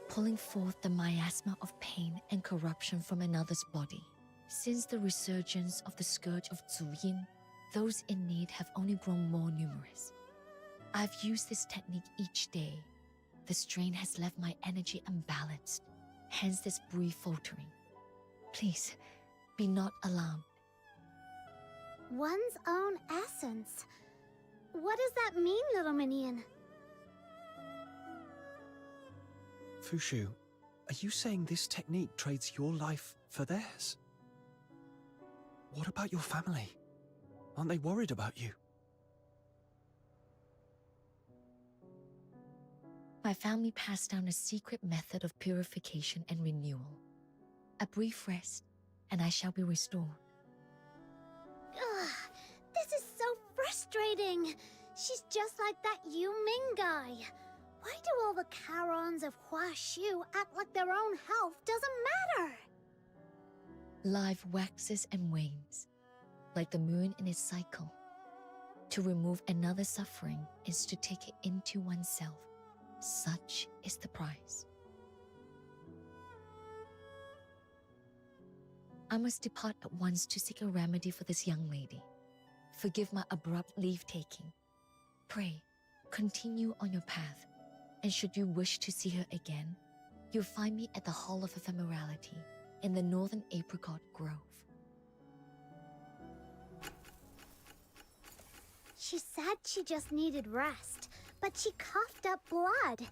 pulling forth the miasma of pain and corruption from another's body. Since the resurgence of the scourge of Zuyin, those in need have only grown more numerous. I've used this technique each day. The strain has left my energy unbalanced, hence this brief faltering. Please, be not alarmed. One's own essence. What does that mean, little minion? Fushu, are you saying this technique trades your life for theirs? What about your family? Aren't they worried about you? My family passed down a secret method of purification and renewal. A brief rest, and I shall be restored. Ugh, this is so frustrating. She's just like that Yu Ming guy. Why do all the Charons of Hua Shu act like their own health doesn't matter? Life waxes and wanes, like the moon in its cycle. To remove another suffering is to take it into oneself. Such is the price. I must depart at once to seek a remedy for this young lady. Forgive my abrupt leave-taking. Pray, continue on your path, and should you wish to see her again, you'll find me at the Hall of Ephemerality in the Northern Apricot Grove. She said she just needed rest, but she coughed up blood.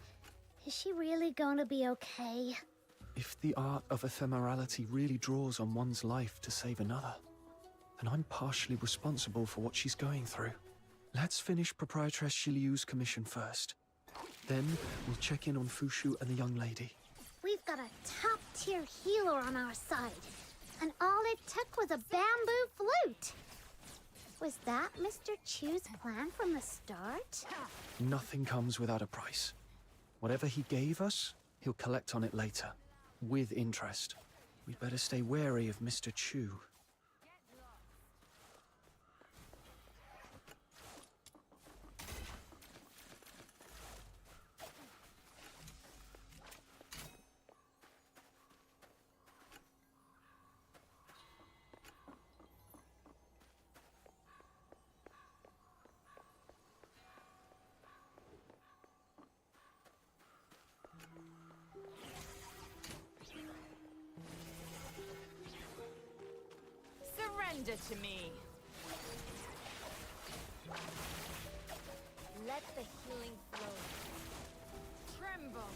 Is she really going to be okay? If the art of ephemerality really draws on one's life to save another, then I'm partially responsible for what she's going through. Let's finish Proprietress Shiliu's commission first. Then we'll check in on Fushu and the young lady. We've got a top-tier healer on our side, and all it took was a bamboo flute. Was that Mr. Chu's plan from the start? Nothing comes without a price. Whatever he gave us, he'll collect on it later, with interest. We'd better stay wary of Mr. Chu. Surrender to me. Let the healing flow. Tremble.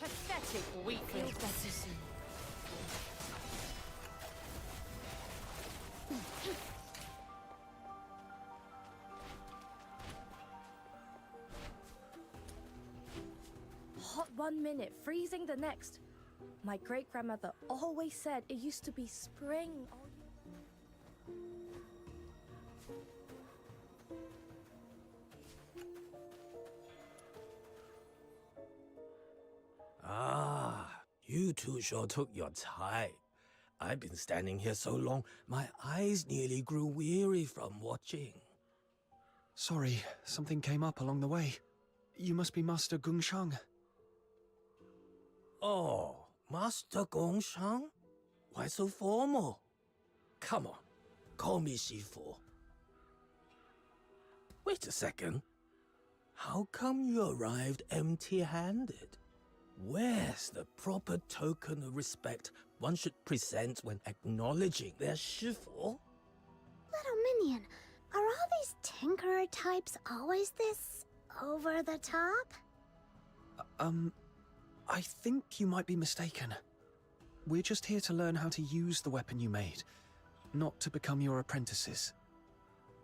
Pathetic weakling. Feel better soon. 1 minute, freezing the next. My great-grandmother always said it used to be spring all year. Ah, you two sure took your time. I've been standing here so long, my eyes nearly grew weary from watching. Sorry, something came up along the way. You must be Master Gongshang. Oh, Master Gongshang? Why so formal? Come on, call me Shifu. Wait a second. How come you arrived empty-handed? Where's the proper token of respect one should present when acknowledging their Shifu? Little Minion, are all these tinkerer types always this over the top? I think you might be mistaken. We're just here to learn how to use the weapon you made, not to become your apprentices.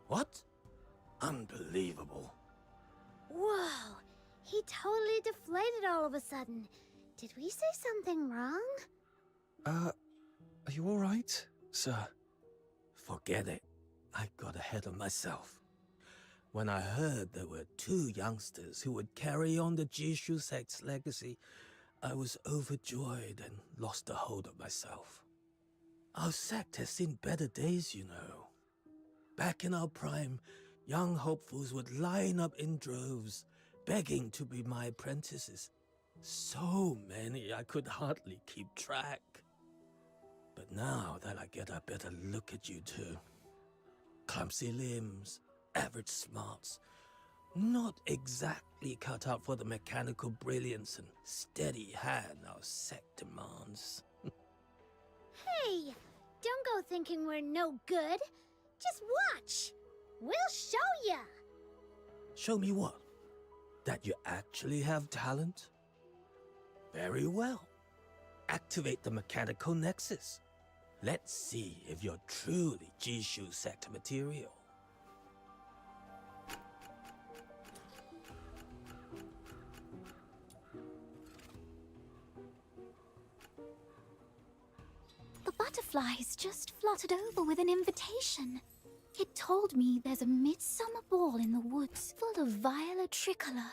What? Unbelievable. Whoa, he totally deflated all of a sudden. Did we say something wrong? Are you alright, sir? Forget it. I got ahead of myself. When I heard there were 2 youngsters who would carry on the Jishu sect's legacy, I was overjoyed and lost the hold of myself. Our sect has seen better days, you know. Back in our prime, young hopefuls would line up in droves, begging to be my apprentices. So many I could hardly keep track. But now that I get a better look at you two, clumsy limbs, average smarts, not exactly cut out for the mechanical brilliance and steady hand our sect demands. Hey, don't go thinking we're no good. Just watch. We'll show ya. Show me what? That you actually have talent? Very well. Activate the mechanical nexus. Let's see if you're truly Jishu sect material. The butterflies just fluttered over with an invitation. It told me there's a midsummer ball in the woods full of violet tricolour.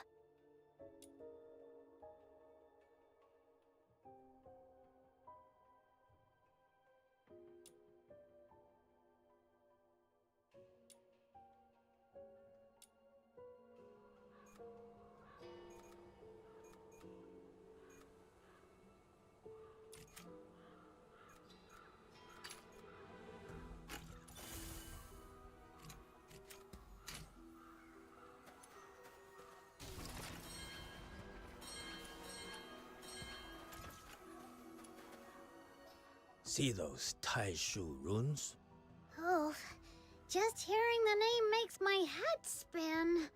See those Taishu runes? Oh, just hearing the name makes my head spin.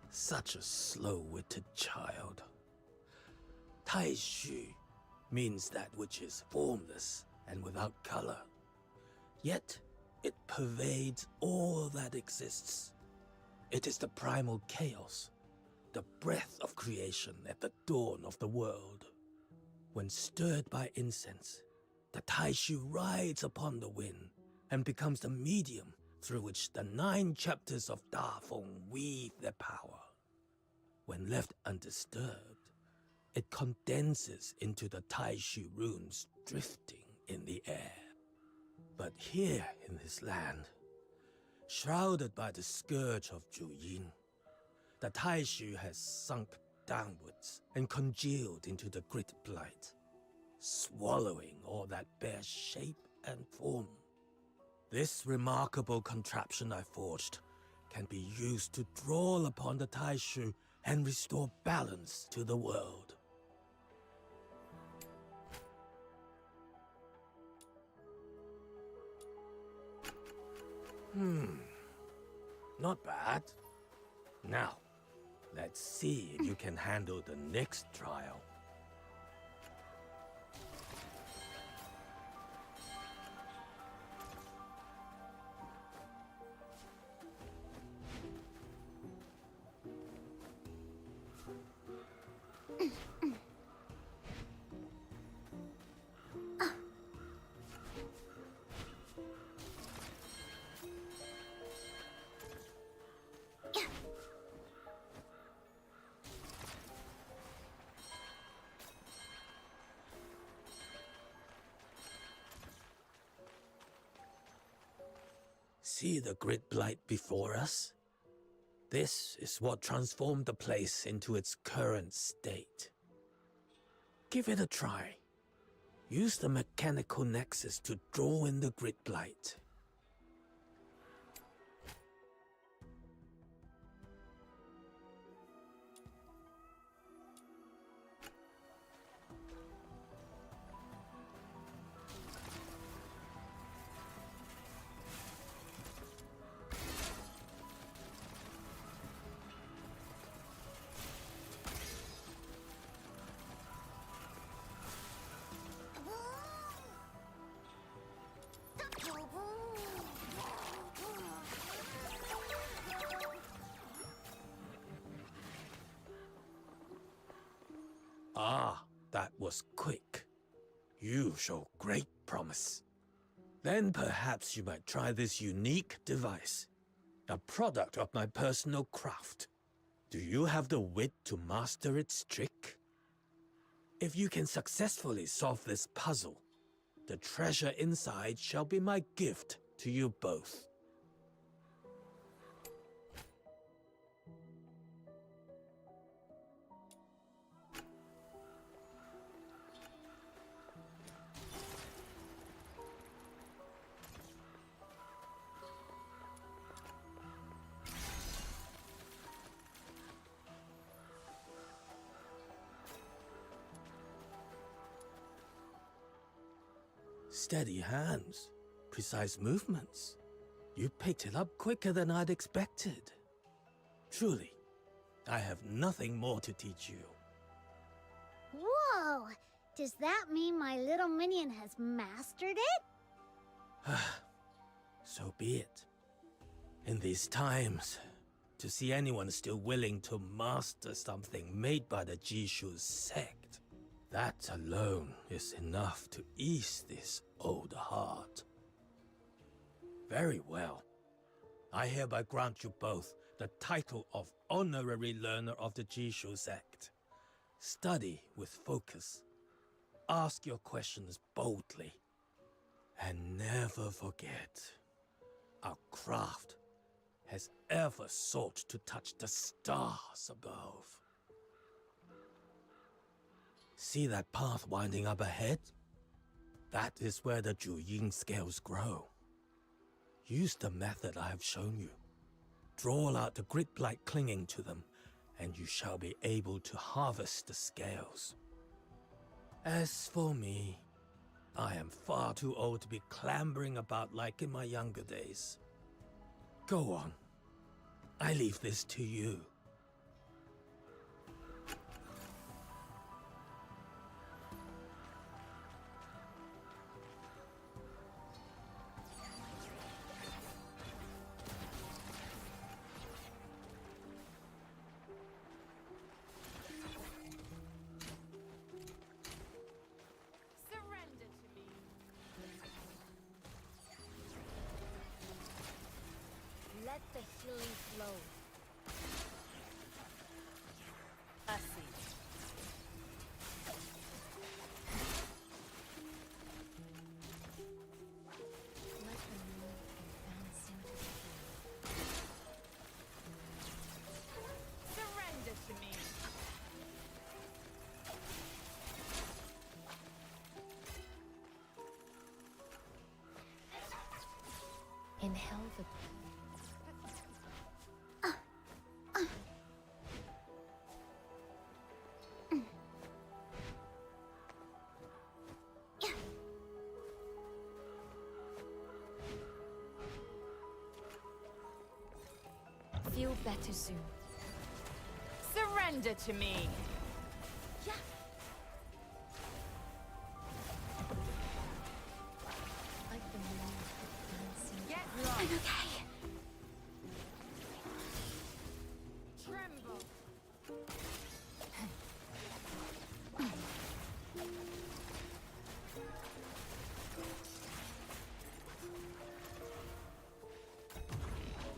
Such a slow-witted child. Taishu means that which is formless and without color. Yet, it pervades all that exists. It is the primal chaos, the breath of creation at the dawn of the world. When stirred by incense, the Taishu rides upon the wind and becomes the medium through which the 9 chapters of Da Feng weave their power. When left undisturbed, it condenses into the Taishu runes drifting in the air. But here in this land, shrouded by the scourge of Juyin, the Taishu has sunk downwards and congealed into the grit blight, swallowing all that bears shape and form. This remarkable contraption I forged can be used to draw upon the Taishu and restore balance to the world. Not bad. Now, let's see if you can handle the next trial. See the grid blight before us? This is what transformed the place into its current state. Give it a try. Use the mechanical nexus to draw in the grid blight. Ah, that was quick. You show great promise. Then perhaps you might try this unique device, a product of my personal craft. Do you have the wit to master its trick? If you can successfully solve this puzzle, the treasure inside shall be my gift to you both. Steady hands, precise movements. You picked it up quicker than I'd expected. Truly, I have nothing more to teach you. Whoa! Does that mean my little minion has mastered it? So be it. In these times, to see anyone still willing to master something made by the Jishu sect, that alone is enough to ease this old heart. Very well. I hereby grant you both the title of Honorary Learner of the Jishu sect. Study with focus. Ask your questions boldly. And never forget, our craft has ever sought to touch the stars above. See that path winding up ahead? That is where the Juying scales grow. Use the method I have shown you. Draw out the grid blight clinging to them, and you shall be able to harvest the scales. As for me, I am far too old to be clambering about like in my younger days. Go on. I leave this to you. Let the healing flow. I see. Let the moon advance into the Surrender to me. Inhale the Feel better soon. Surrender to me. Yeah. Like the moon advancing. Get I'm lost. okay. Tremble.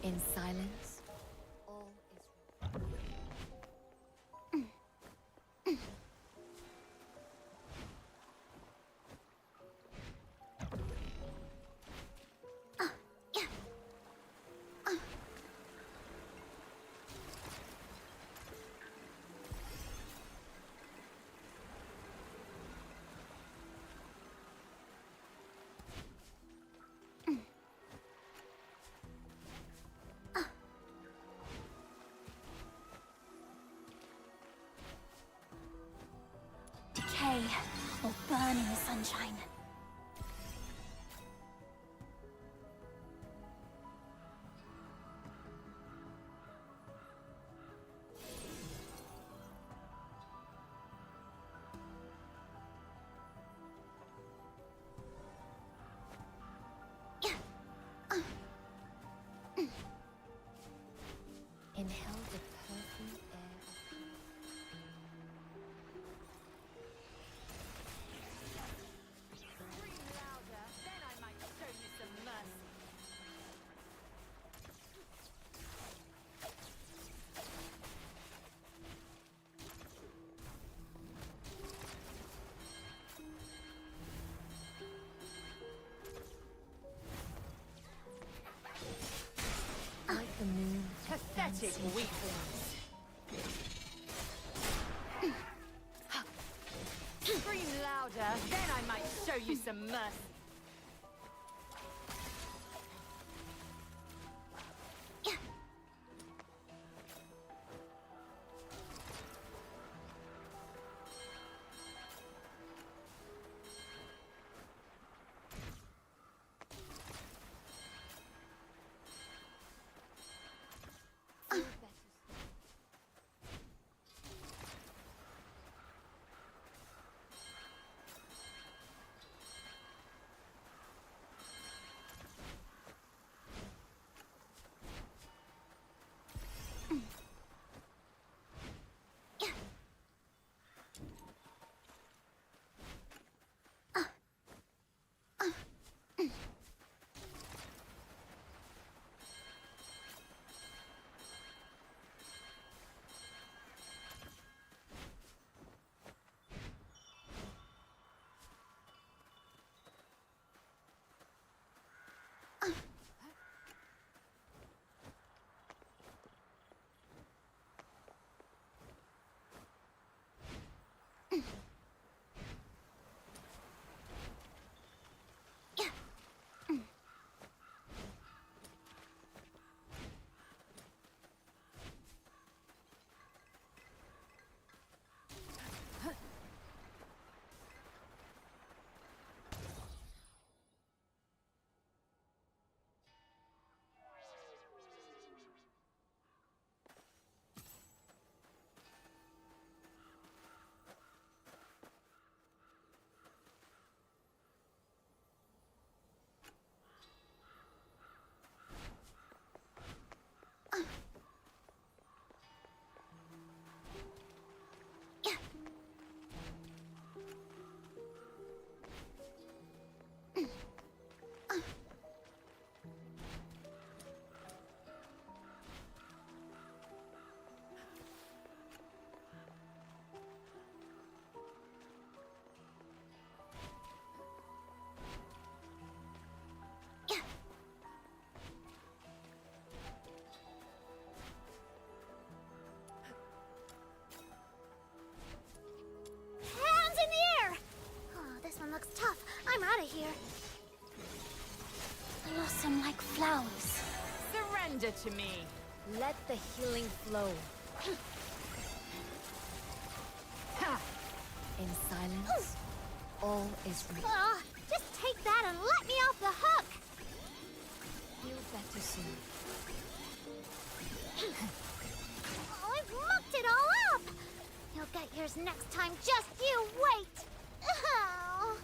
In silence, all is sunshine. Inhale the perfume air Scream louder, then I might show you some mercy. like the moon. Pathetic weaklings. Scream louder, then I might show you some mercy. Hands in the air! Oh, this one looks tough. I'm out of here. Blossom like flowers. Surrender to me. Let the healing flow. In silence, all is real. Just take that and let me off the hook! Feel better soon. Oh, I've mucked it all up! You'll get yours next time, just you wait! Oh.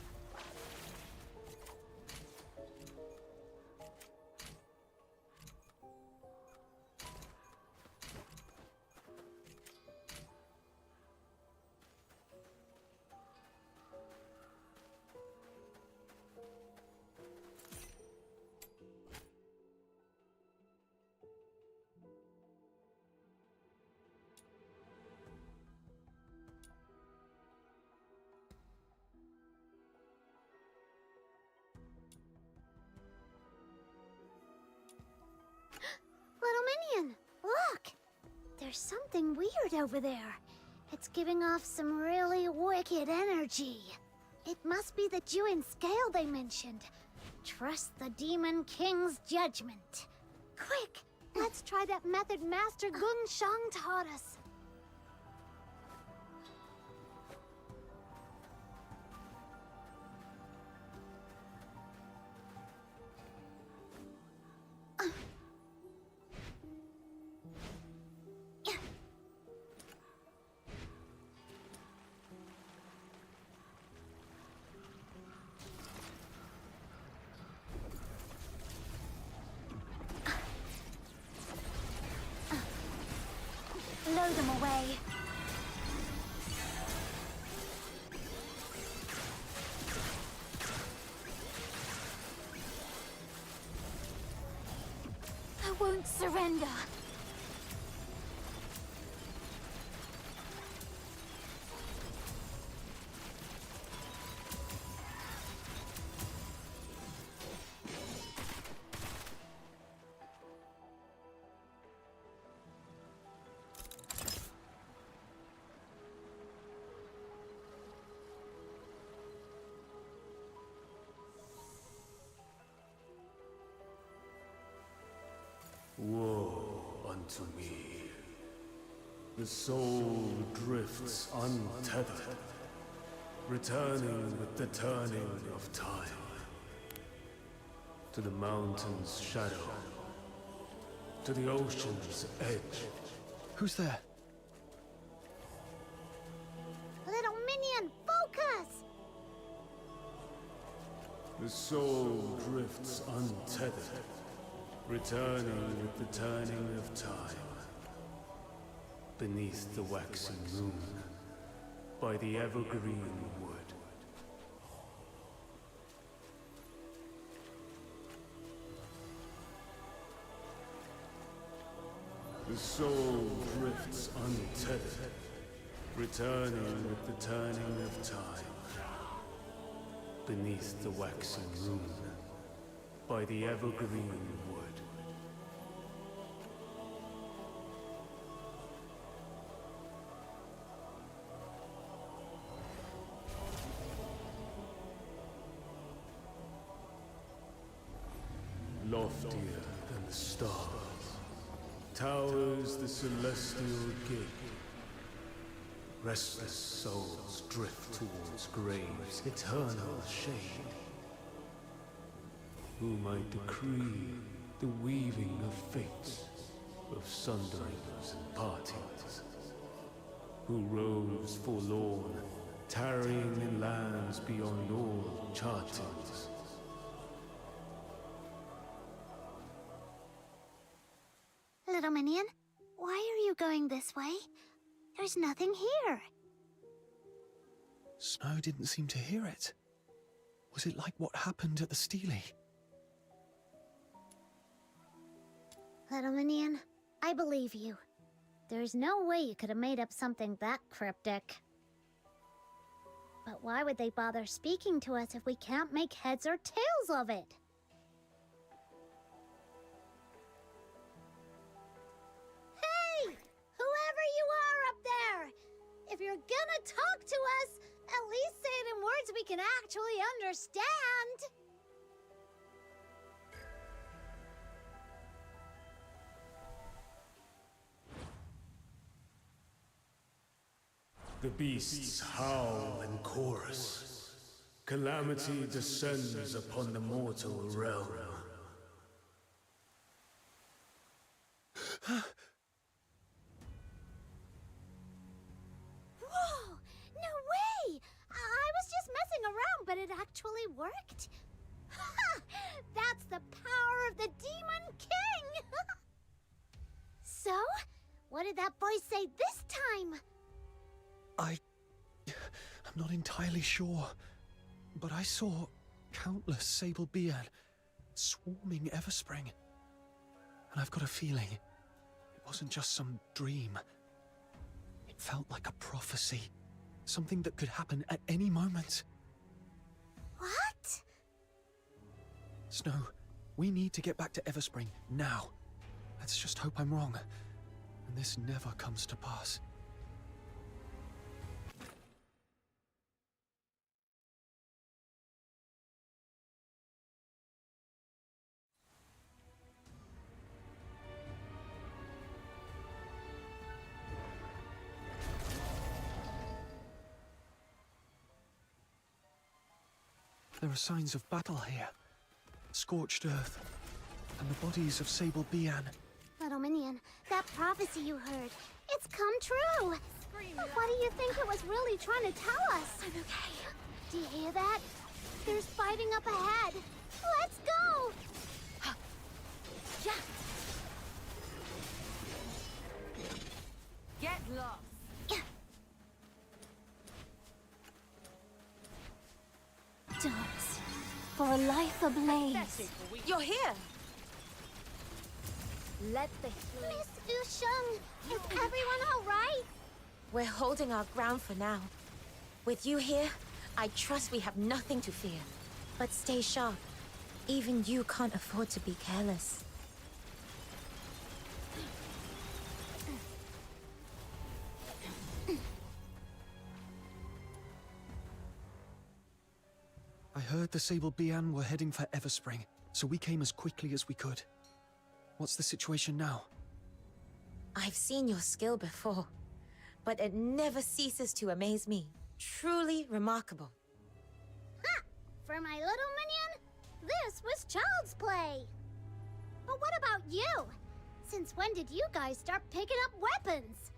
Little Minion, look! There's something weird over there. It's giving off some really wicked energy. It must be the Duet scale they mentioned. Trust the Demon King's judgment. Quick, let's try that method Master Gung Shang taught us. way. I won't surrender. Woe unto me. The soul drifts untethered, returning with the turning of time. To the mountain's shadow, to the ocean's edge. Who's there? Little minion, focus! The soul drifts untethered, returning with the turning of time. Beneath the waxing moon, by the evergreen wood. The soul drifts untethered, returning with the turning of time. Beneath the waxing moon, by the evergreen wood. Loftier than the stars, towers the celestial gate. Restless souls drift towards graves' eternal shade. Who might decree the weaving of fates, of sunderings and partings? Who roves forlorn, tarrying in lands beyond all chartings? Little minion, why are you going this way? There's nothing here. Snow didn't seem to hear it. Was it like what happened at the Steely? Little minion, I believe you. There's no way you could have made up something that cryptic. But why would they bother speaking to us if we can't make heads or tails of it? Hey! Whoever you are up there! If you're gonna talk to us, at least say it in words we can actually understand! The beasts howl in chorus. Calamity descends upon the mortal realm. Whoa! No way! I was just messing around, but it actually worked. Ha! That's the power of the Demon King! So, what did that voice say this time? I'm not entirely sure, but I saw countless Sable Bean swarming Everspring. And I've got a feeling it wasn't just some dream. It felt like a prophecy, something that could happen at any moment. What? Snow, we need to get back to Everspring now. Let's just hope I'm wrong, and this never comes to pass. There are signs of battle here. Scorched earth, and the bodies of Sable Bean. Little minion, that prophecy you heard, it's come true! But what do you think it was really trying to tell us? I'm okay. Do you hear that? There's fighting up ahead. Let's go! Yeah. Get lost. our life ablaze. You're here! Let the Miss Usheng, is everyone alright? We're holding our ground for now. With you here, I trust we have nothing to fear. But stay sharp. Even you can't afford to be careless. I heard the Sable Bian were heading for Everspring, so we came as quickly as we could. What's the situation now? I've seen your skill before, but it never ceases to amaze me. Truly remarkable. Ha! For my little minion, this was child's play. But what about you? Since when did you guys start picking up weapons?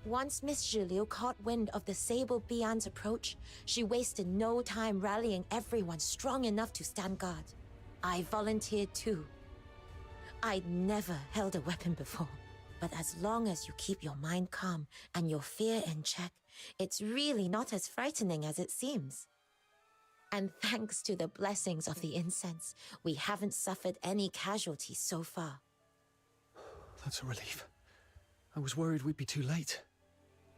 Once Miss Zhiliu caught wind of the Sable Bian's approach, she wasted no time rallying everyone strong enough to stand guard. I volunteered too. I'd never held a weapon before, but as long as you keep your mind calm and your fear in check, it's really not as frightening as it seems. And thanks to the blessings of the incense, we haven't suffered any casualties so far. That's a relief. I was worried we'd be too late.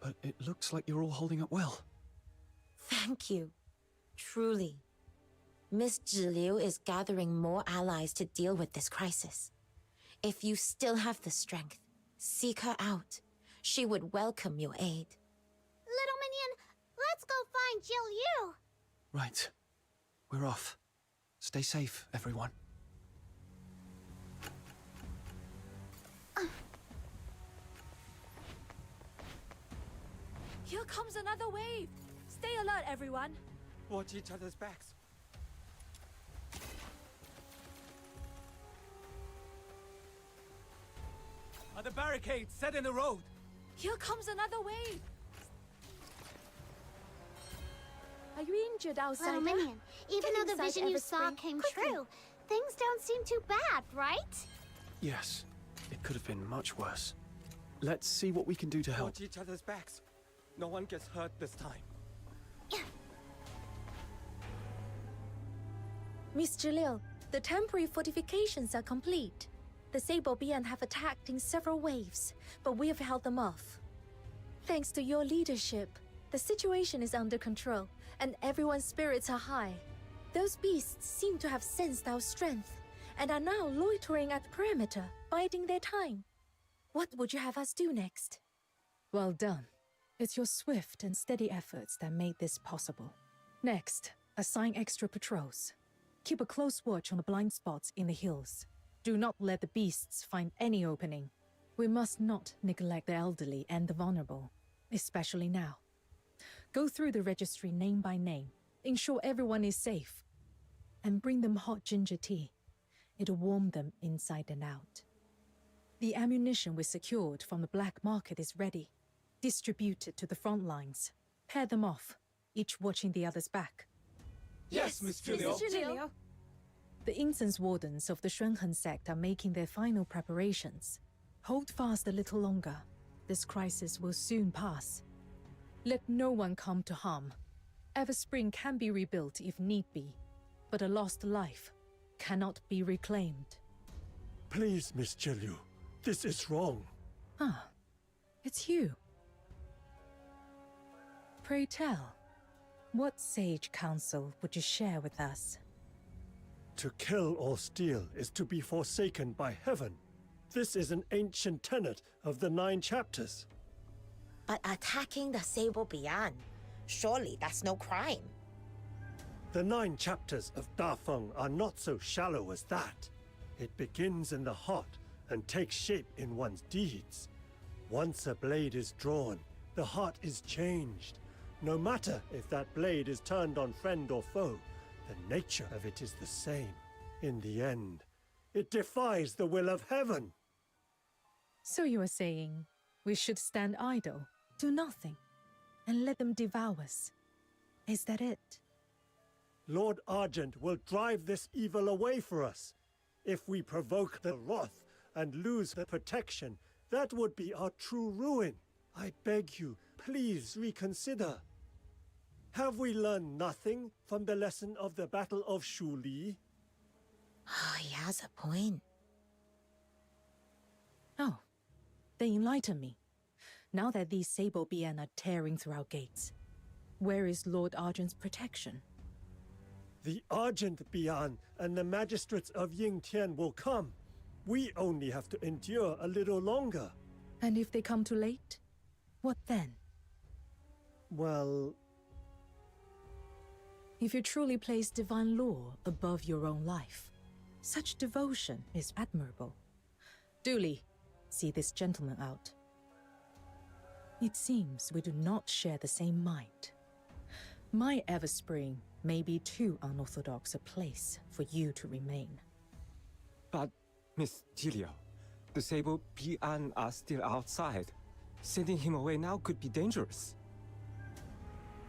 But it looks like you're all holding up well. Thank you. Truly. Miss Zhiliu is gathering more allies to deal with this crisis. If you still have the strength, seek her out. She would welcome your aid. Little minion, let's go find Zhiliu. Right. We're off. Stay safe, everyone. Here comes another wave! Stay alert, everyone! Watch each other's backs. Are the barricades set in the road? Here comes another wave! Are you injured, outsider? Little minion, even Get though the inside vision you saw Everspring, came quickly. true, things don't seem too bad, right? Yes, it could have been much worse. Let's see what we can do to help. Watch each other's backs. No one gets hurt this time. Miss Zhiliu, the temporary fortifications are complete. The Sable Bian have attacked in several waves, but we have held them off. Thanks to your leadership, the situation is under control, and everyone's spirits are high. Those beasts seem to have sensed our strength, and are now loitering at the perimeter, biding their time. What would you have us do next? Well done. It's your swift and steady efforts that made this possible. Next, assign extra patrols. Keep a close watch on the blind spots in the hills. Do not let the beasts find any opening. We must not neglect the elderly and the vulnerable, especially now. Go through the registry name by name, ensure everyone is safe, and bring them hot ginger tea. It'll warm them inside and out. The ammunition we secured from the black market is ready. Distribute it to the front lines. Pair them off, each watching the other's back. Yes, Miss Zhiliu. The incense wardens of the Shunhen sect are making their final preparations. Hold fast a little longer. This crisis will soon pass. Let no one come to harm. Everspring can be rebuilt if need be, but a lost life cannot be reclaimed. Please, Miss Zhiliu, this is wrong. Ah, it's you. Pray tell, what sage counsel would you share with us? To kill or steal is to be forsaken by heaven. This is an ancient tenet of the 9 chapters. But attacking the Sable Bian, surely that's no crime. The 9 chapters of Dafeng are not so shallow as that. It begins in the heart and takes shape in one's deeds. Once a blade is drawn, the heart is changed. No matter if that blade is turned on friend or foe, the nature of it is the same. In the end, it defies the will of heaven. So you are saying we should stand idle, do nothing, and let them devour us. Is that it? Lord Argent will drive this evil away for us. If we provoke the wrath and lose the protection, that would be our true ruin. I beg you, please reconsider. Have we learned nothing from the lesson of the Battle of Shuli? Oh, he has a point. Oh, they enlighten me. Now that these Sable Bien are tearing through our gates, where is Lord Argent's protection? The Argent Bian and the magistrates of Yingtian will come. We only have to endure a little longer. And if they come too late? What then? Well... If you truly place divine law above your own life, such devotion is admirable. Duly, see this gentleman out. It seems we do not share the same mind. My Everspring may be too unorthodox a place for you to remain. But, Miss Gilia, the Sable Bian are still outside. Sending him away now could be dangerous.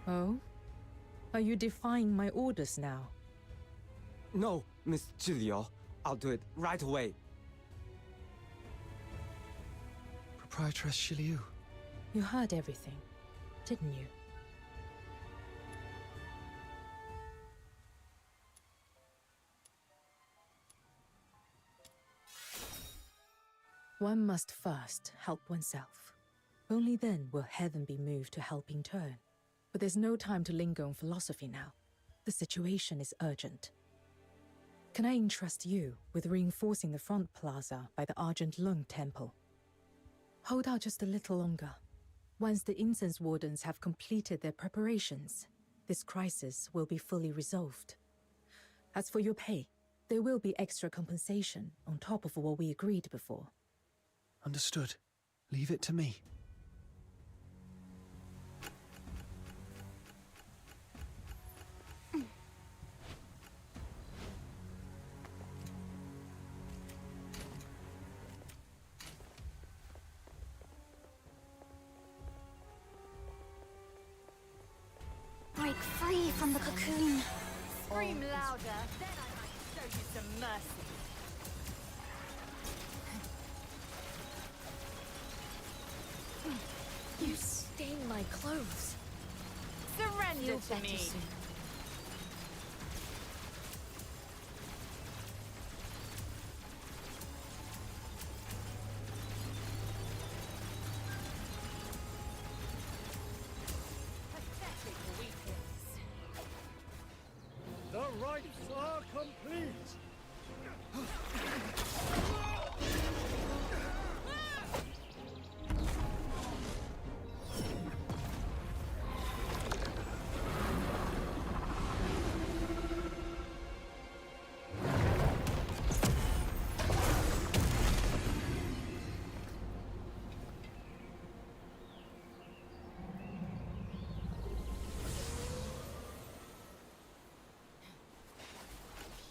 Oh? Are you defying my orders now? No, Miss Gilia. I'll do it right away. Proprietress Shiliu. You heard everything, didn't you? One must first help oneself. Only then will heaven be moved to help in turn. But there's no time to linger on philosophy now. The situation is urgent. Can I entrust you with reinforcing the front plaza by the Argent Lung Temple? Hold out just a little longer. Once the incense wardens have completed their preparations, this crisis will be fully resolved. As for your pay, there will be extra compensation on top of what we agreed before. Understood. Leave it to me. Break free from the cocoon. Scream louder, then I might show you some mercy. You stain my clothes. Surrender Feel to better me. soon. Pathetic weakness. The rites are complete!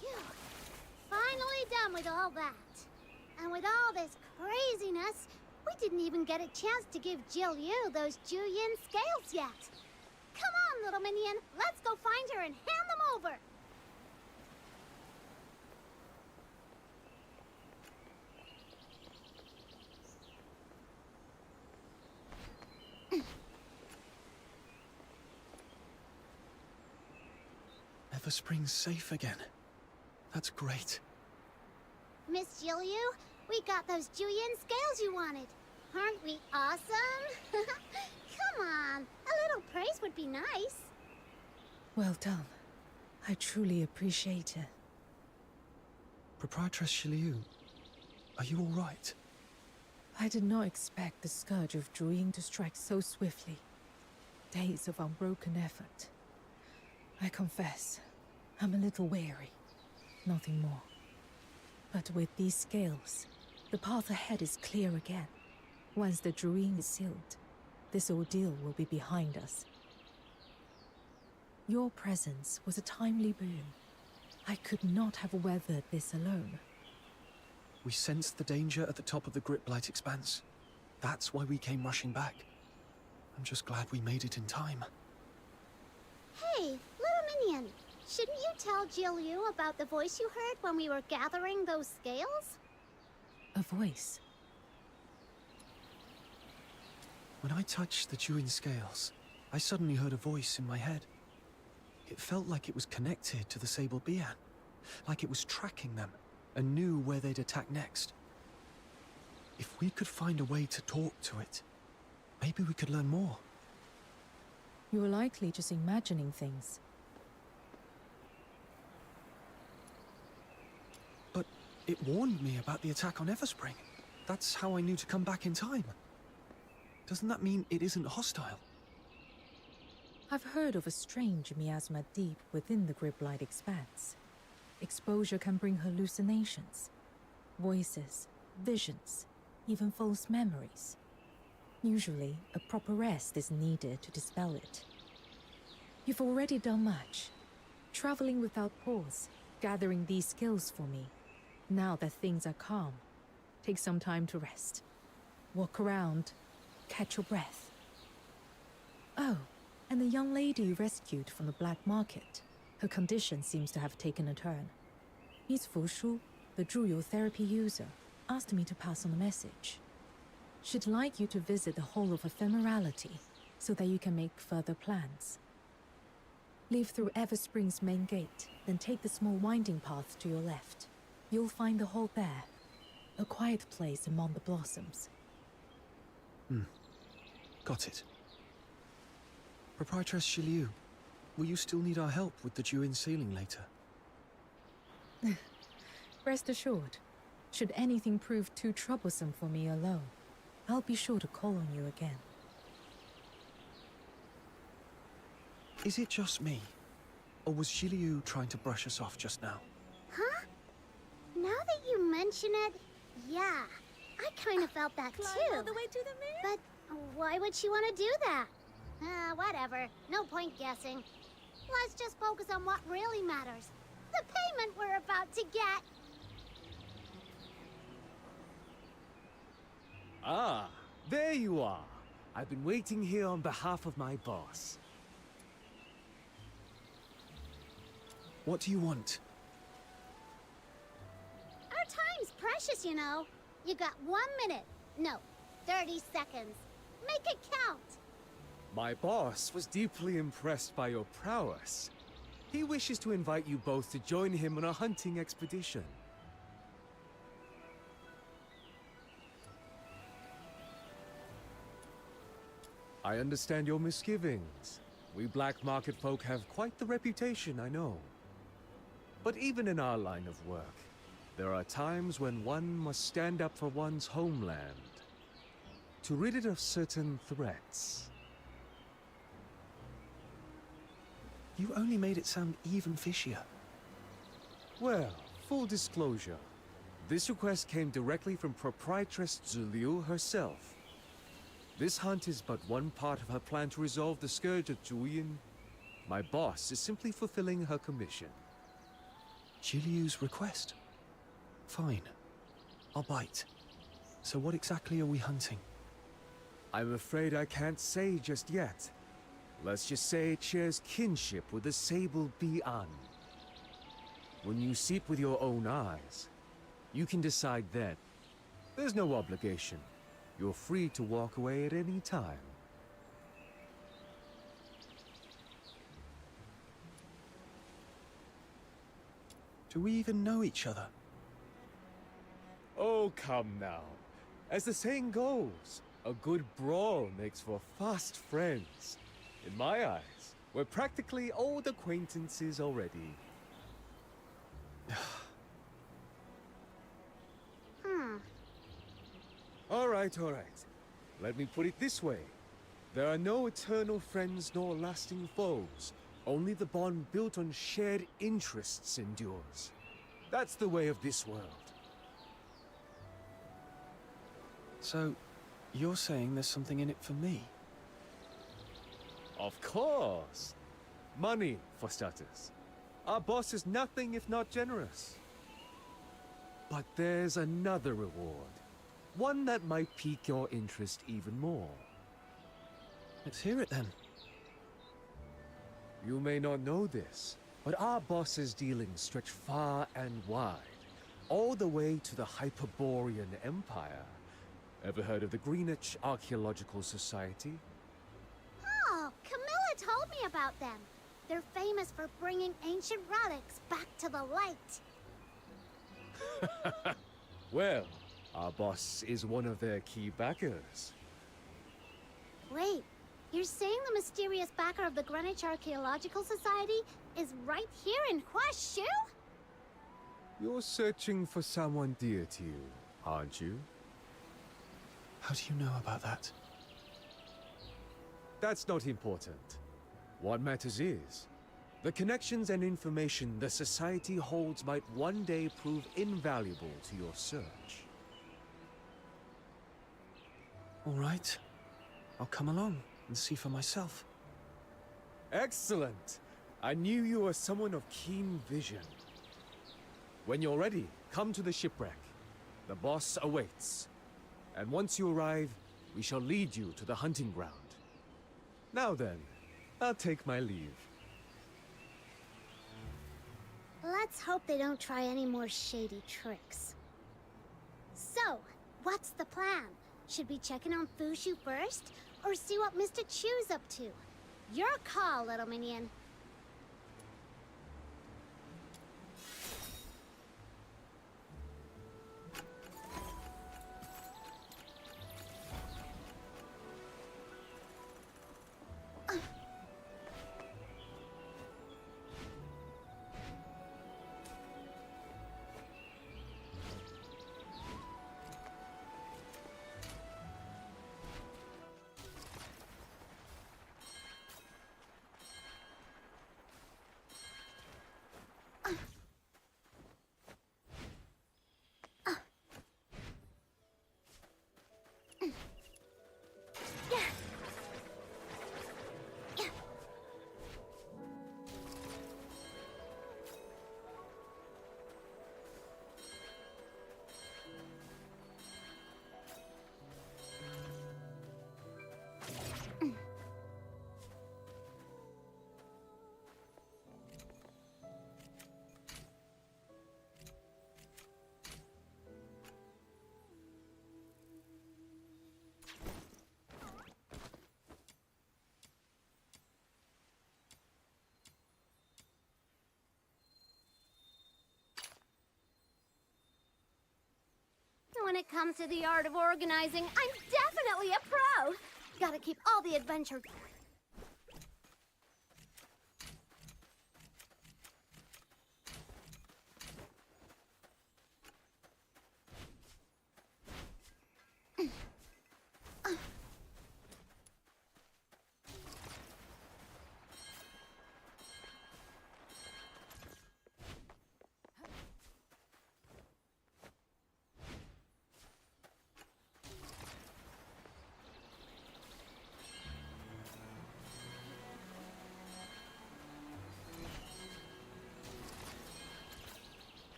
Phew. Finally done with all that. And with all this craziness, we didn't even get a chance to give Jill Yu those Juyin scales yet. Come on, little minion. Let's go find her and hand them over. Everspring's safe again. That's great. Miss Jill Yu, we got those Juyin scales you wanted. Aren't we awesome? Come on, a little praise would be nice. Well done. I truly appreciate it. Proprietress Shiliu, are you all right? I did not expect the scourge of Druin to strike so swiftly. Days of unbroken effort. I confess, I'm a little weary. Nothing more. But with these scales, the path ahead is clear again. Once the Druin is sealed, this ordeal will be behind us. Your presence was a timely boon. I could not have weathered this alone. We sensed the danger at the top of the Gripblight expanse. That's why we came rushing back. I'm just glad we made it in time. Hey, little minion, shouldn't you tell Jill Yu about the voice you heard when we were gathering those scales? A voice. When I touched the Juin scales, I suddenly heard a voice in my head. It felt like it was connected to the Sable Bian, like it was tracking them and knew where they'd attack next. If we could find a way to talk to it, maybe we could learn more. You're likely just imagining things. But it warned me about the attack on Everspring. That's how I knew to come back in time. Doesn't that mean it isn't hostile? I've heard of a strange miasma deep within the Griblight expanse. Exposure can bring hallucinations, voices, visions, even false memories. Usually, a proper rest is needed to dispel it. You've already done much, traveling without pause, gathering these skills for me. Now that things are calm, take some time to rest. Walk around, catch your breath. Oh, and the young lady you rescued from the black market. Her condition seems to have taken a turn. Miss Fushu, the Zhuyo therapy user, asked me to pass on the message. She'd like you to visit the Hall of Ephemerality so that you can make further plans. Leave through Everspring's main gate, then take the small winding path to your left. You'll find the hall there, a quiet place among the blossoms. Got it. Proprietress Shiliu, will you still need our help with the Juin sealing later? Rest assured, should anything prove too troublesome for me alone, I'll be sure to call on you again. Is it just me? Or was Shiliu trying to brush us off just now? Huh? Now that you mention it, yeah. I kind of felt that too. Climb all the way to the moon? But why would she want to do that? Whatever. No point guessing. Let's just focus on what really matters. The payment we're about to get. Ah, there you are. I've been waiting here on behalf of my boss. What do you want? Our time's precious, you know. You got 1 minute. No, 30 seconds. Make it count. My boss was deeply impressed by your prowess. He wishes to invite you both to join him on a hunting expedition. I understand your misgivings. We black market folk have quite the reputation, I know. But even in our line of work, there are times when one must stand up for one's homeland, to rid it of certain threats. You only made it sound even fishier. Well, full disclosure. This request came directly from Proprietress Zuliu herself. This hunt is but one part of her plan to resolve the scourge of Juyin. My boss is simply fulfilling her commission. Shiliu's request? Fine. I'll bite. So what exactly are we hunting? I'm afraid I can't say just yet. Let's just say it shares kinship with the Sable Bian. When you see it with your own eyes, you can decide then. There's no obligation. You're free to walk away at any time. Do we even know each other? Oh, come now. As the saying goes, a good brawl makes for fast friends. In my eyes, we're practically old acquaintances already. All right. Let me put it this way. There are no eternal friends nor lasting foes. Only the bond built on shared interests endures. That's the way of this world. So, you're saying there's something in it for me? Of course. Money, for starters. Our boss is nothing if not generous. But there's another reward. One that might pique your interest even more. Let's hear it then. You may not know this, but our boss's dealings stretch far and wide, all the way to the Hyperborean Empire. Ever heard of the Greenwich Archaeological Society? Oh, Camilla told me about them. They're famous for bringing ancient relics back to the light. Well, our boss is one of their key backers. Wait, you're saying the mysterious backer of the Greenwich Archaeological Society is right here in Huashu? You're searching for someone dear to you, aren't you? How do you know about that? That's not important. What matters is, the connections and information the Society holds might one day prove invaluable to your search. All right. I'll come along and see for myself. Excellent! I knew you were someone of keen vision. When you're ready, come to the shipwreck. The boss awaits. And once you arrive, we shall lead you to the hunting ground. Now then, I'll take my leave. Let's hope they don't try any more shady tricks. So, what's the plan? Should we check in on Fushu first, or see what Mr. Chu's up to? Your call, little minion. When it comes to the art of organizing, I'm definitely a pro! Gotta keep all the adventure...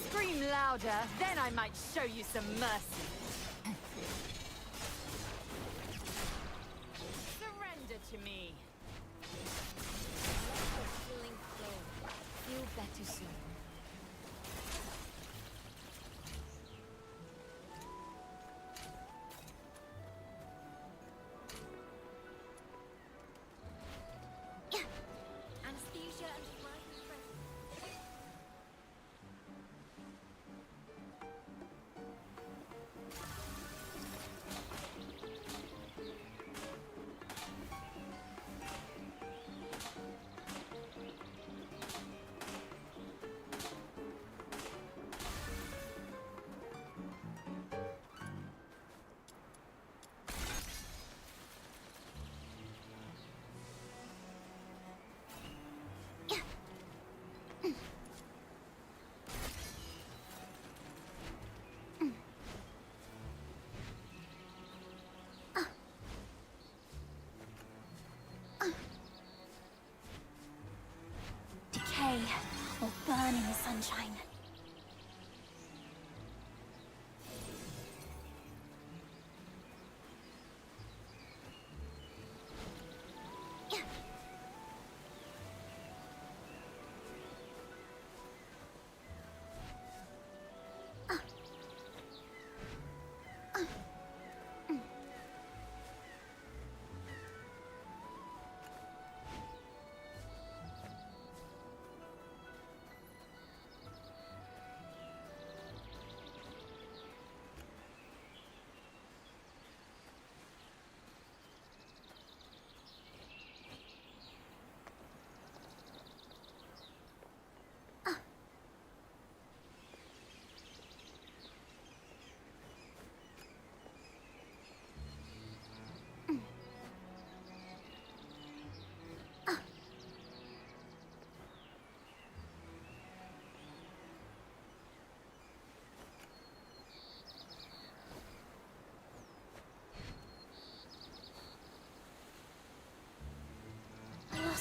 Scream louder, then I might show you some mercy. Surrender to me. Healing flow. Feel better soon. Anesthesia and Decay or burn in the sunshine.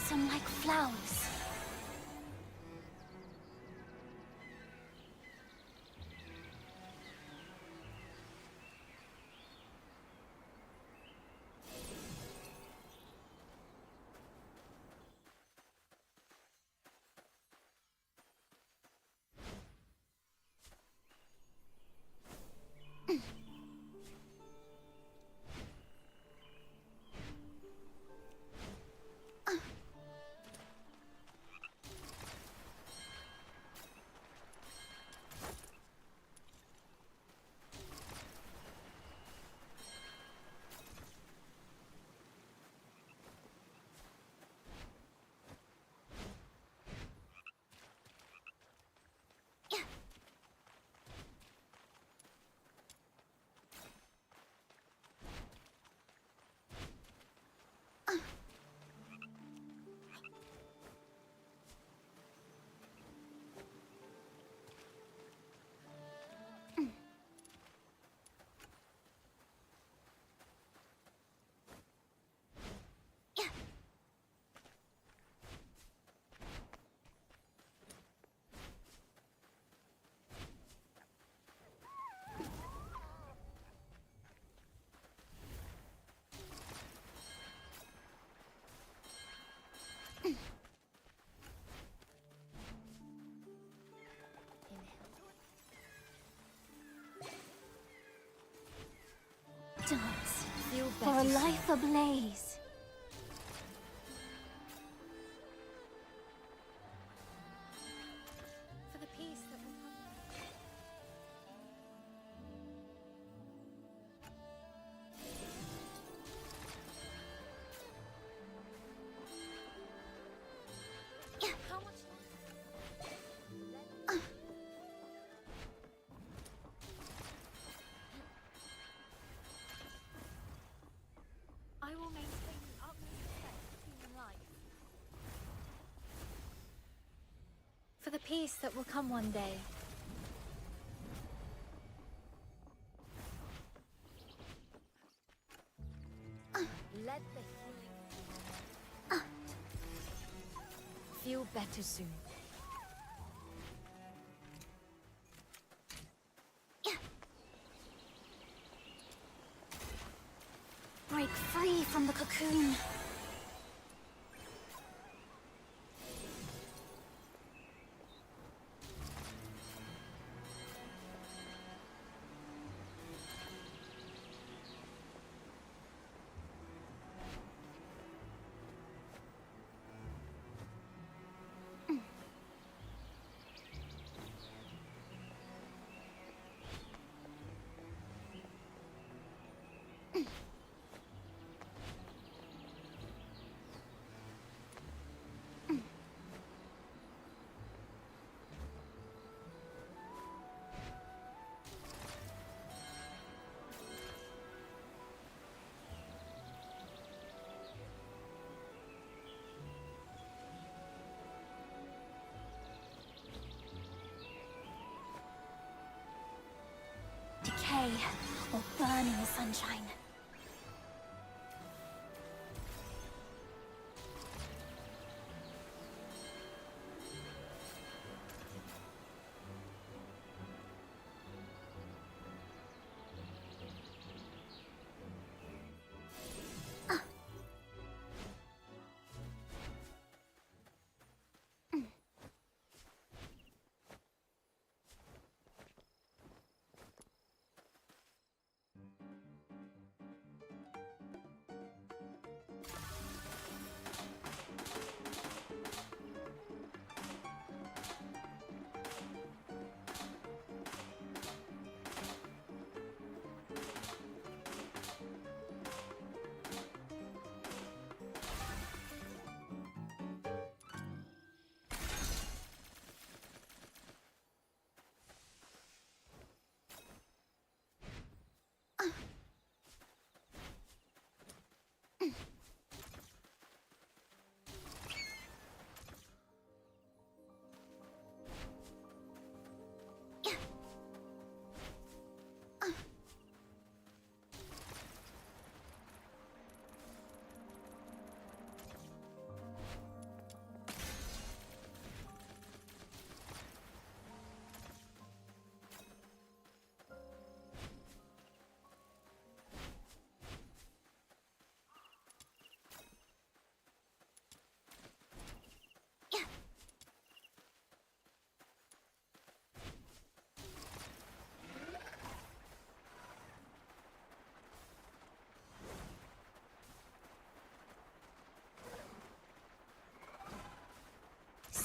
blossom like flowers. Dance for a life ablaze. For the peace that will come. How much I will maintain the utmost respect for human life. For the peace that will come one day. Let the healing feel better soon. Break free from the cocoon. Decay or burn in the sunshine.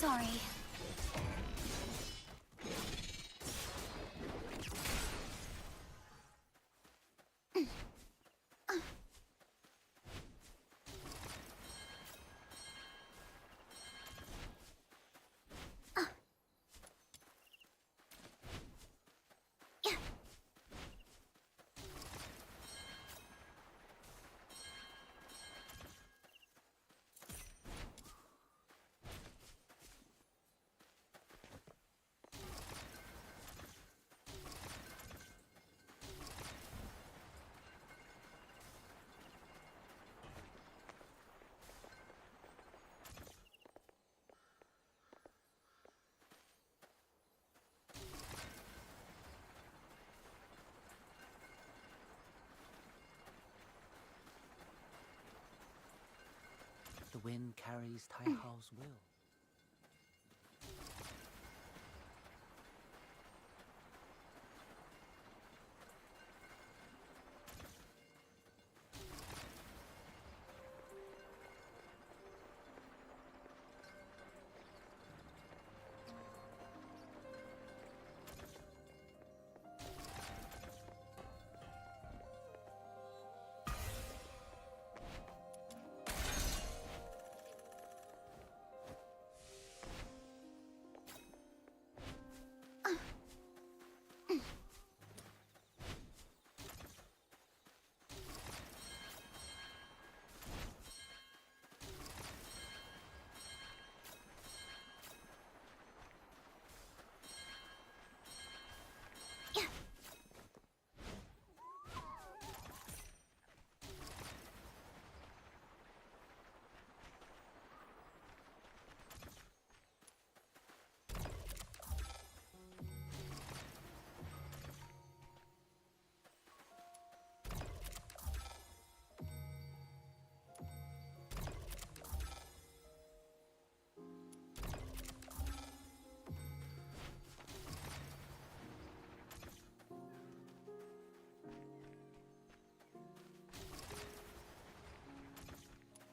Sorry. The wind carries Tai Hao's will.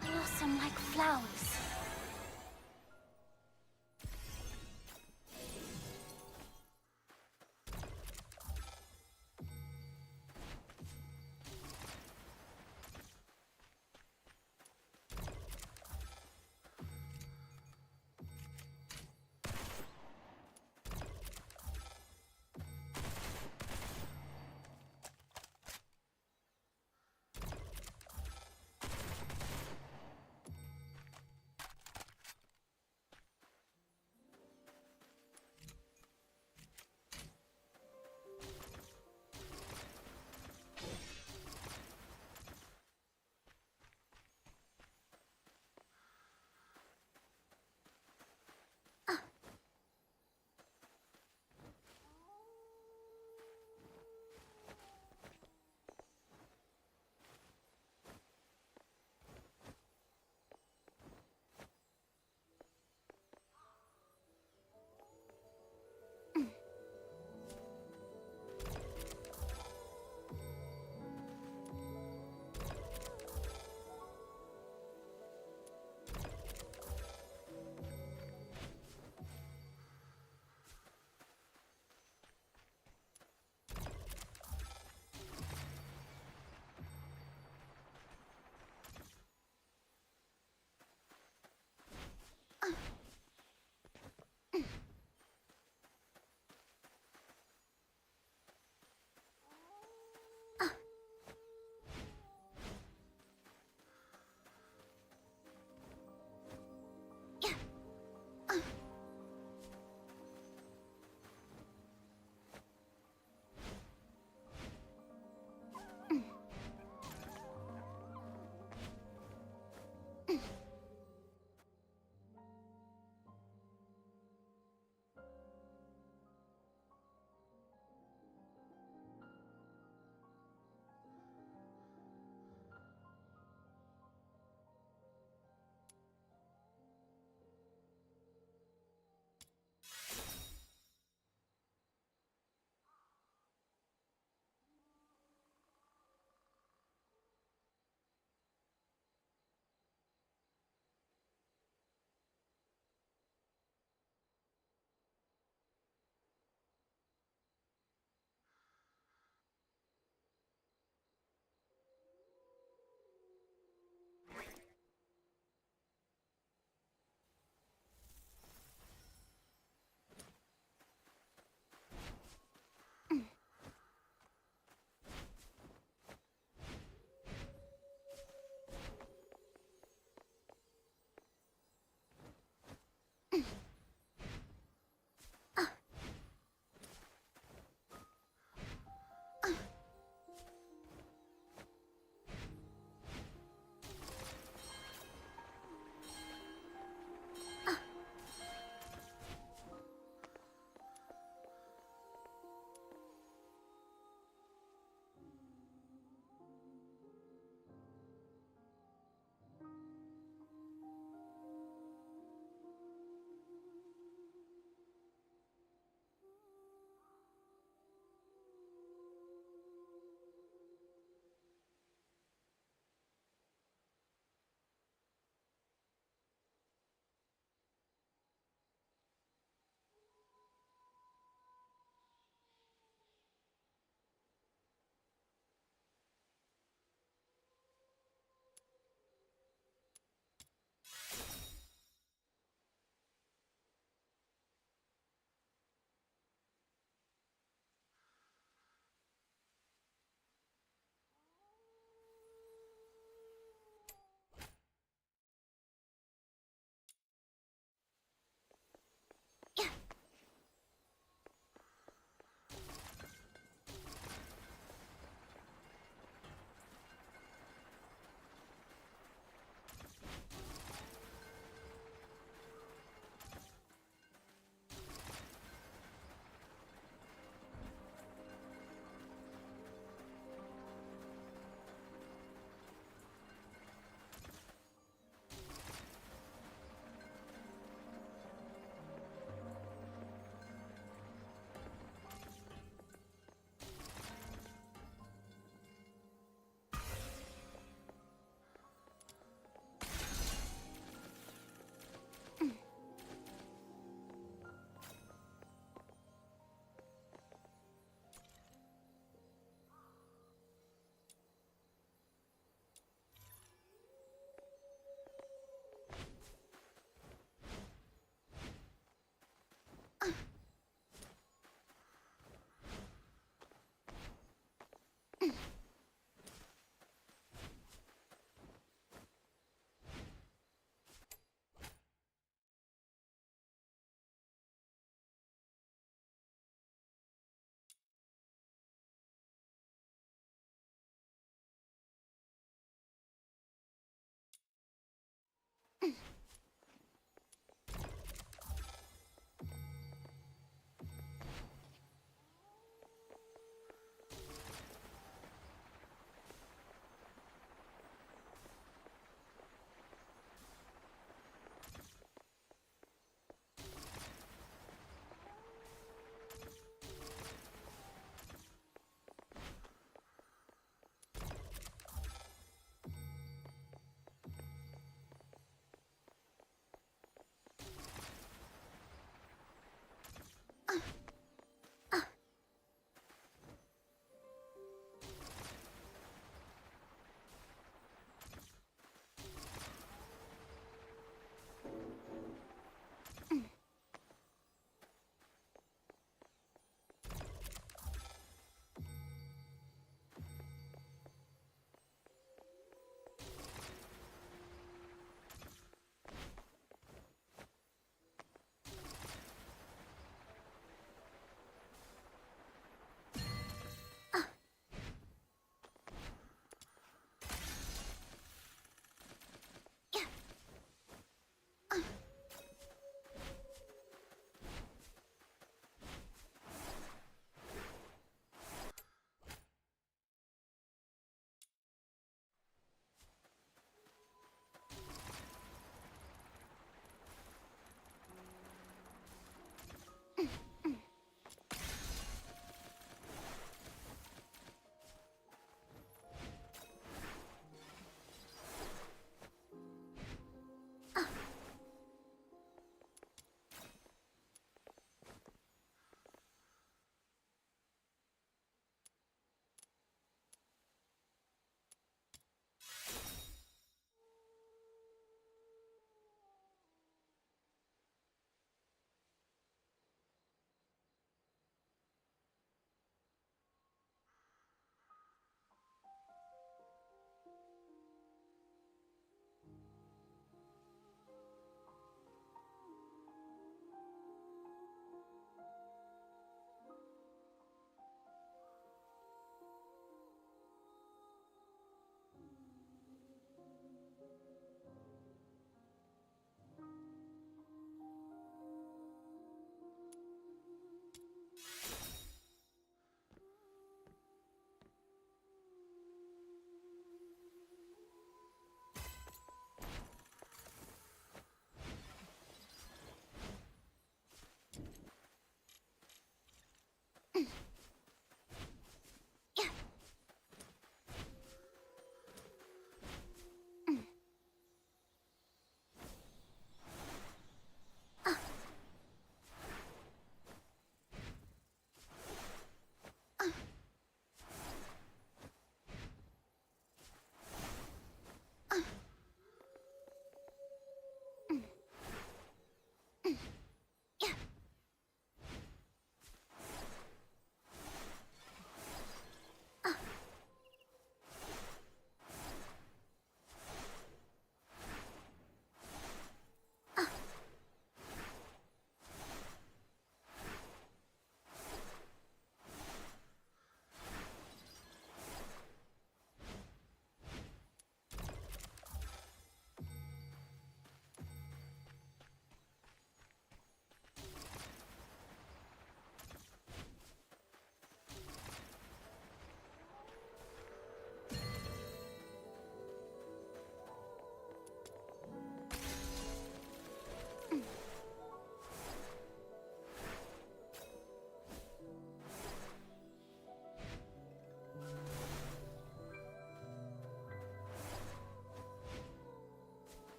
Blossom like flowers.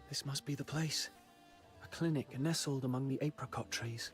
This must be the place. A clinic nestled among the apricot trees.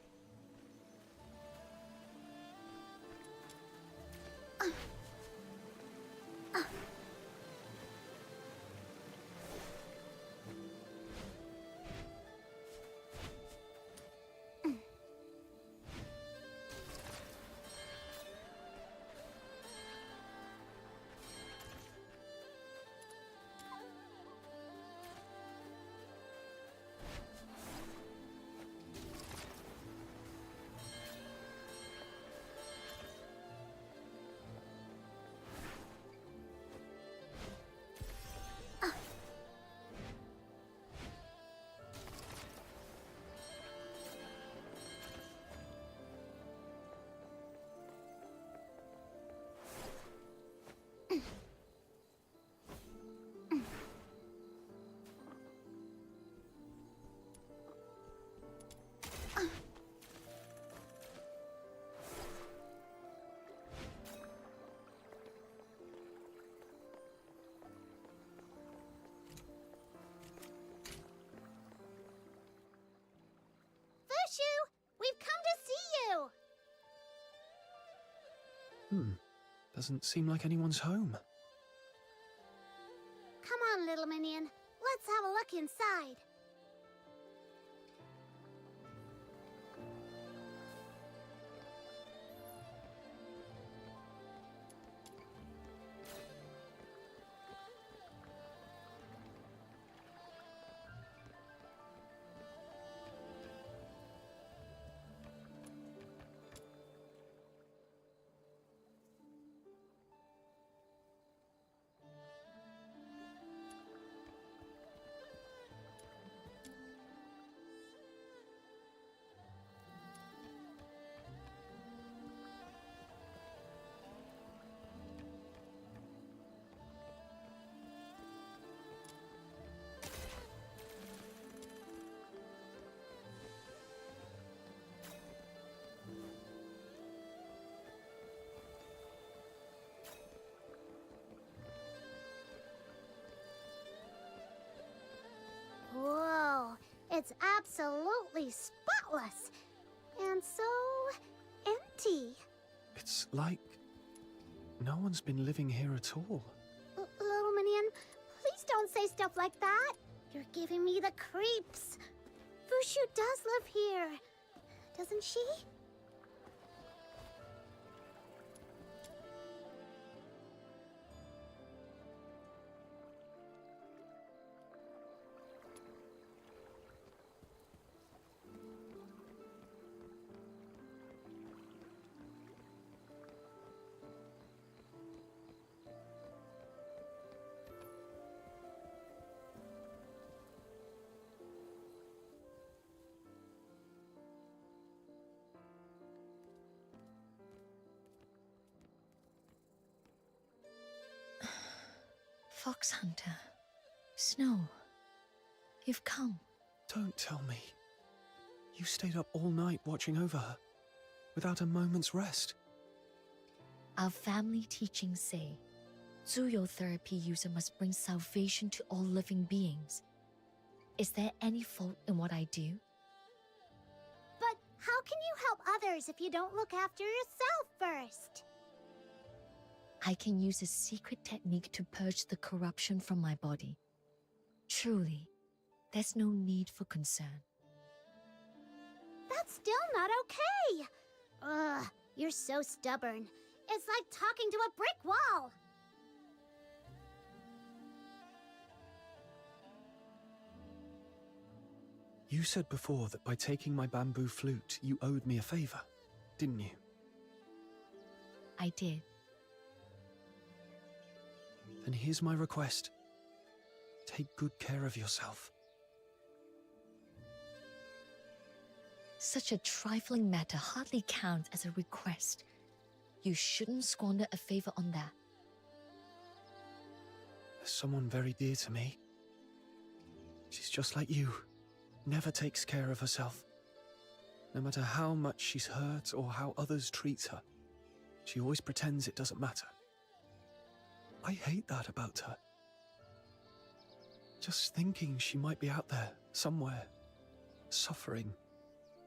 We've come to see you! Doesn't seem like anyone's home. Come on, little minion. Let's have a look inside. Whoa, it's absolutely spotless and so empty. It's like no one's been living here at all. Little minion, please don't say stuff like that. You're giving me the creeps. Fushu does live here, doesn't she? Fox Hunter, Snow, you've come. Don't tell me. You stayed up all night watching over her, without a moment's rest. Our family teachings say, zootherapy user must bring salvation to all living beings. Is there any fault in what I do? But how can you help others if you don't look after yourself first? I can use a secret technique to purge the corruption from my body. Truly, there's no need for concern. That's still not okay! Ugh, you're so stubborn. It's like talking to a brick wall! You said before that by taking my bamboo flute, you owed me a favor, didn't you? I did. Then here's my request. Take good care of yourself. Such a trifling matter hardly counts as a request. You shouldn't squander a favor on that. There's someone very dear to me. She's just like you. Never takes care of herself. No matter how much she's hurt or how others treat her, she always pretends it doesn't matter. I hate that about her. Just thinking she might be out there, somewhere, suffering,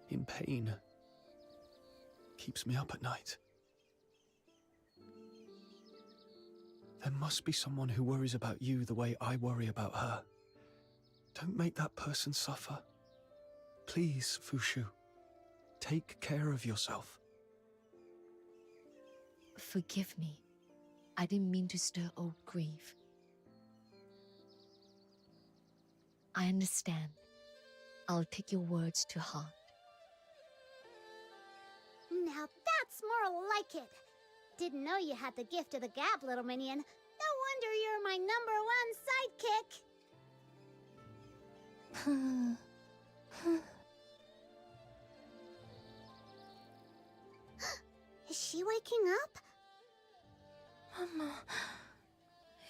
in pain, keeps me up at night. There must be someone who worries about you the way I worry about her. Don't make that person suffer. Please, Fushu, take care of yourself. Forgive me. I didn't mean to stir old grief. I understand. I'll take your words to heart. Now that's more like it. Didn't know you had the gift of the gab, little minion. No wonder you're my #1 sidekick. Is she waking up? Mama,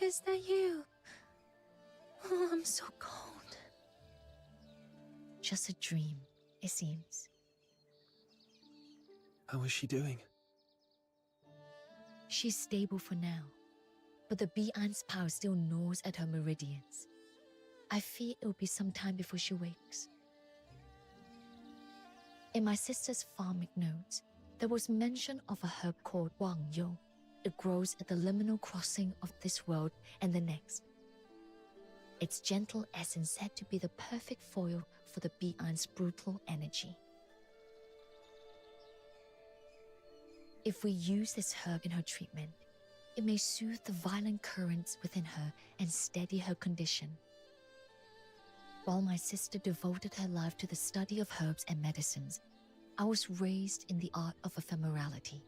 is that you? Oh, I'm so cold. Just a dream, it seems. How is she doing? She's stable for now, but the Bi'an's power still gnaws at her meridians. I fear it'll be some time before she wakes. In my sister's farming notes, there was mention of a herb called Wang Yo. It grows at the liminal crossing of this world and the next. Its gentle essence said to be the perfect foil for the Bi'an's brutal energy. If we use this herb in her treatment, it may soothe the violent currents within her and steady her condition. While my sister devoted her life to the study of herbs and medicines, I was raised in the art of ephemerality.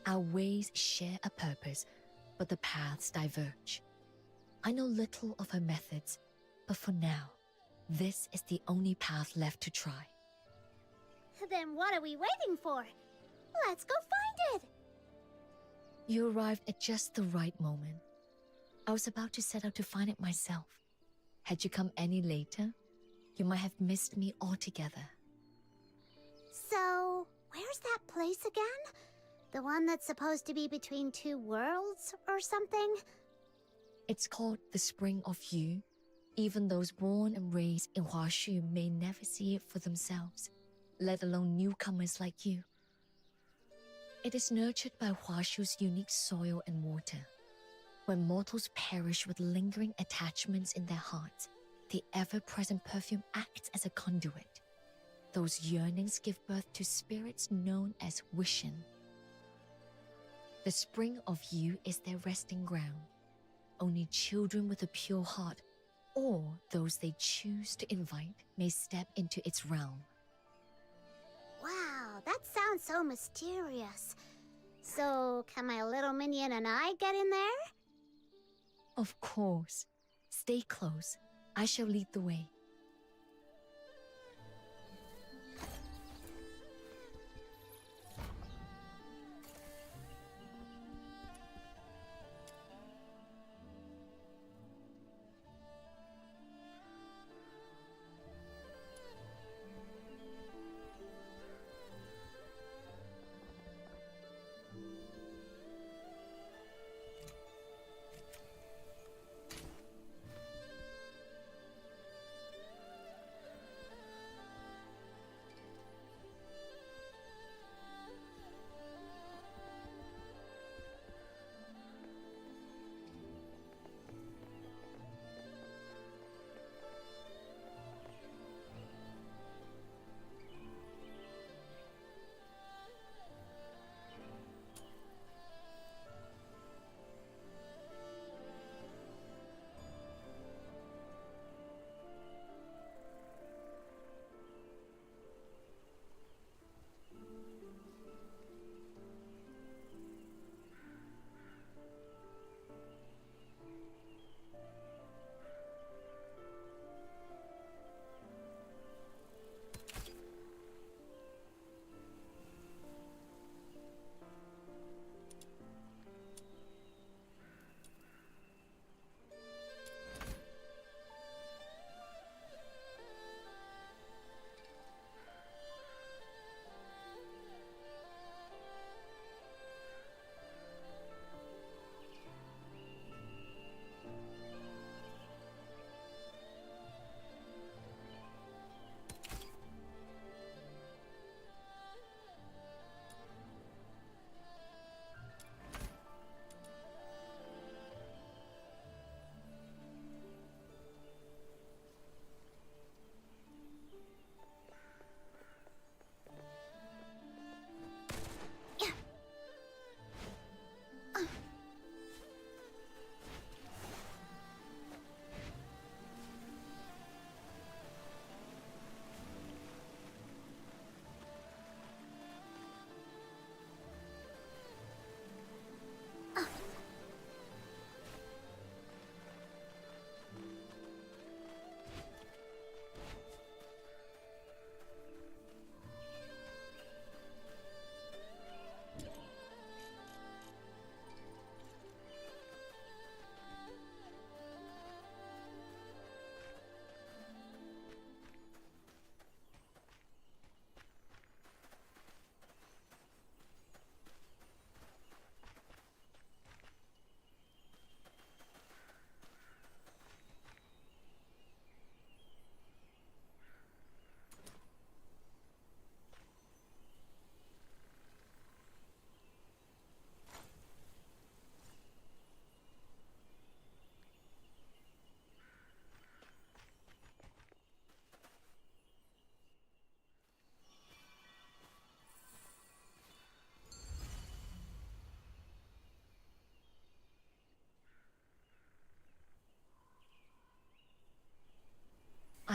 Our ways share a purpose, but the paths diverge. I know little of her methods, but for now, this is the only path left to try. Then what are we waiting for? Let's go find it! You arrived at just the right moment. I was about to set out to find it myself. Had you come any later, you might have missed me altogether. So, where's that place again? The one that's supposed to be between two worlds or something? It's called the Spring of You. Even those born and raised in Huashu may never see it for themselves, let alone newcomers like you. It is nurtured by Huashu's unique soil and water. When mortals perish with lingering attachments in their hearts, the ever-present perfume acts as a conduit. Those yearnings give birth to spirits known as Wishin. The Spring of You is their resting ground. Only children with a pure heart, or those they choose to invite, may step into its realm. Wow, that sounds so mysterious. So, can my little minion and I get in there? Of course. Stay close. I shall lead the way.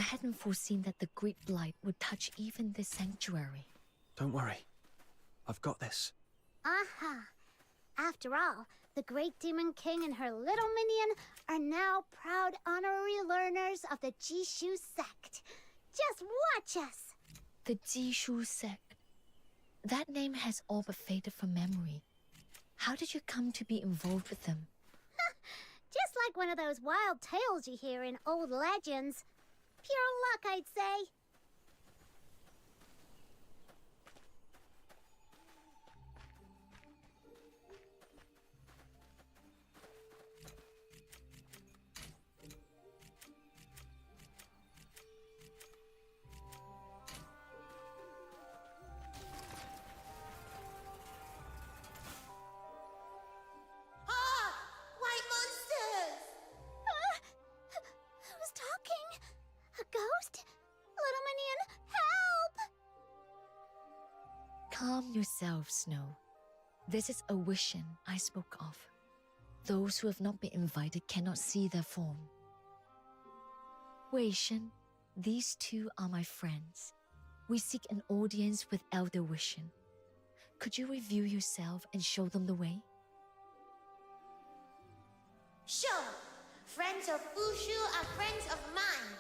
hadn't foreseen that the Great Blight would touch even this sanctuary. Don't worry. I've got this. Aha! After all, the Great Demon King and her little minion are now proud honorary learners of the Jishu sect. Just watch us! The Jishu sect. That name has all but faded from memory. How did you come to be involved with them? Just like one of those wild tales you hear in old legends. Pure luck, I'd say. White monsters! Who's talking? A ghost? Little minion, help! Calm yourself, Snow. This is a Wishin I spoke of. Those who have not been invited cannot see their form. Wishin, these two are my friends. We seek an audience with Elder Wishin. Could you review yourself and show them the way? Sure. Friends of Fushu are friends of mine.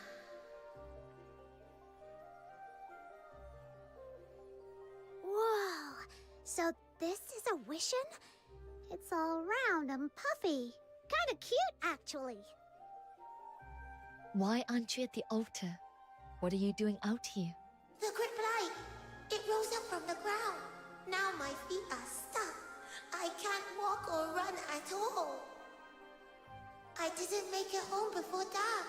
Whoa, so this is a Wishin? It's all round and puffy. Kinda cute, actually. Why aren't you at the altar? What are you doing out here? The Great Blight. It rose up from the ground. Now my feet are stuck. I can't walk or run at all. I didn't make it home before dark.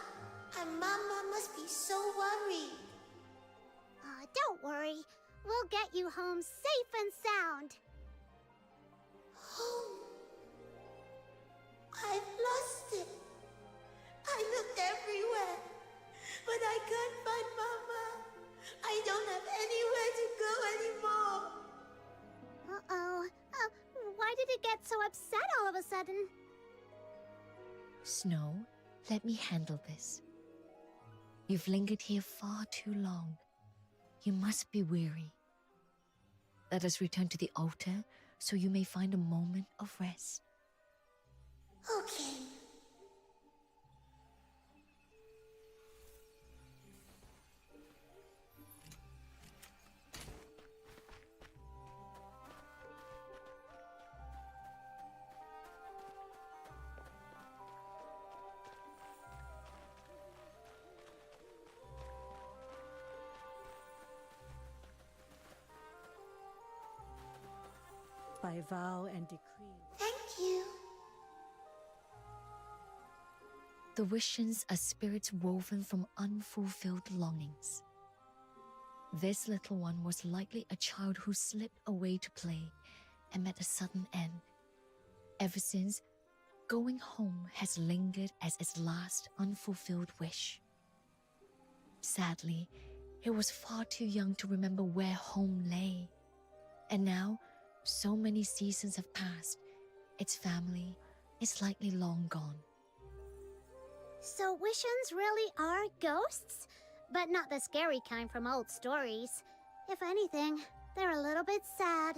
And Mama must be so worried. Don't worry. We'll get you home safe and sound. Home. I've lost it. I looked everywhere, but I can't find Mama. I don't have anywhere to go anymore. Uh-oh. Why did it get so upset all of a sudden? Snow, let me handle this. You've lingered here far too long. You must be weary. Let us return to the altar so you may find a moment of rest. Okay. By vow and decree. Thank you. The Wishins are spirits woven from unfulfilled longings. This little one was likely a child who slipped away to play and met a sudden end. Ever since, going home has lingered as its last unfulfilled wish. Sadly, it was far too young to remember where home lay. And now, so many seasons have passed, its family is likely long gone. So Wishins really are ghosts? But not the scary kind from old stories. If anything, they're a little bit sad.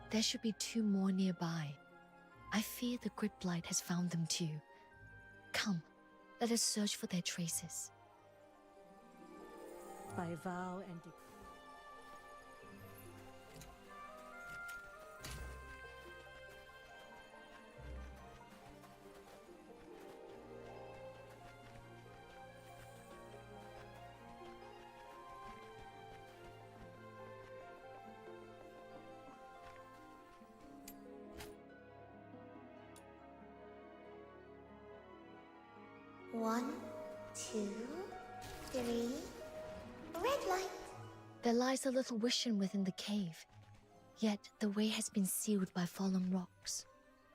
There should be 2 more nearby. I fear the Great Blight has found them too. Come, let us search for their traces. By vow and decree. One, two, three. Red light. There lies a little Wishin within the cave. Yet the way has been sealed by fallen rocks.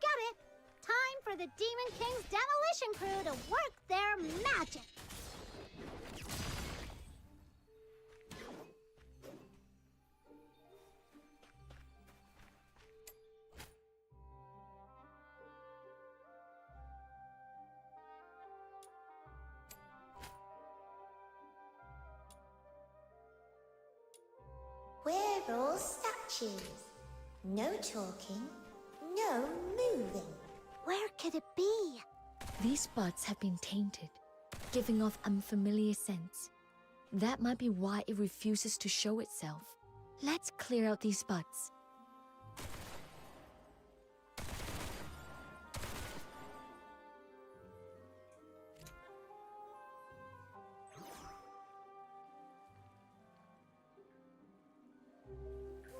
Got it! Time for the Demon King's demolition crew to work their magic! They're all statues. No talking, no moving. Where could it be? These buds have been tainted, giving off unfamiliar scents. That might be why it refuses to show itself. Let's clear out these buds.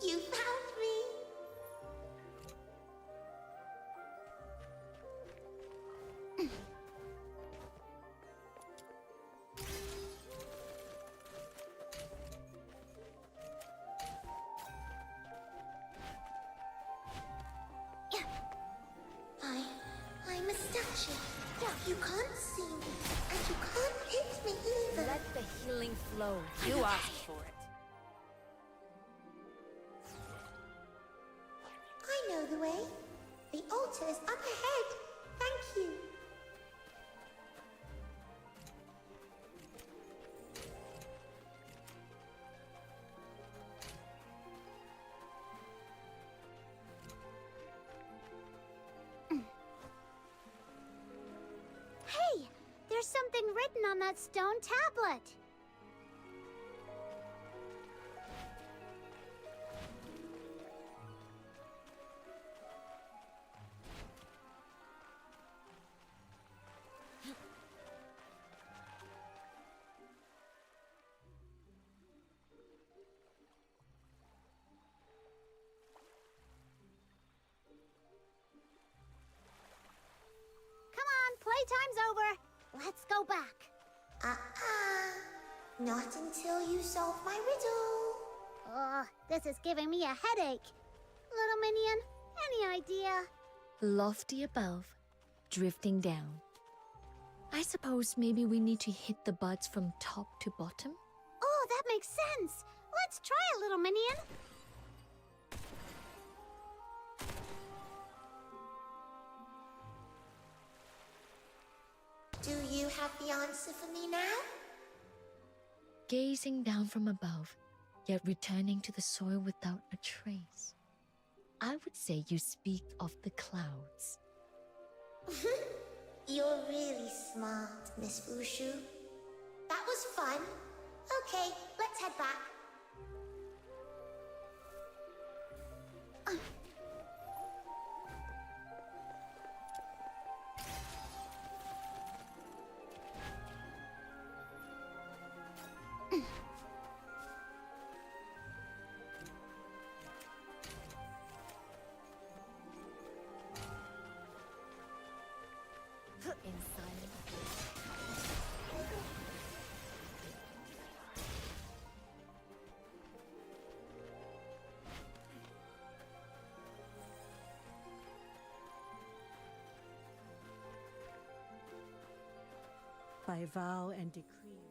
You found me. I'm a statue. You can't see me, and you can't hit me either. Let the healing flow. You asked for it. I know the way. The altar is up ahead. Thank you. Hey, there's something written on that stone tablet. Playtime's over. Let's go back. Not until you solve my riddle. This is giving me a headache. Little Minion, any idea? Lofty above, drifting down. I suppose maybe we need to hit the buds from top to bottom? Oh, that makes sense. Let's try it, Little Minion. Do you have the answer for me now? Gazing down from above, yet returning to the soil without a trace. I would say you speak of the clouds. You're really smart, Miss Wushu. That was fun. Okay, let's head back. In silence. By vow and decree.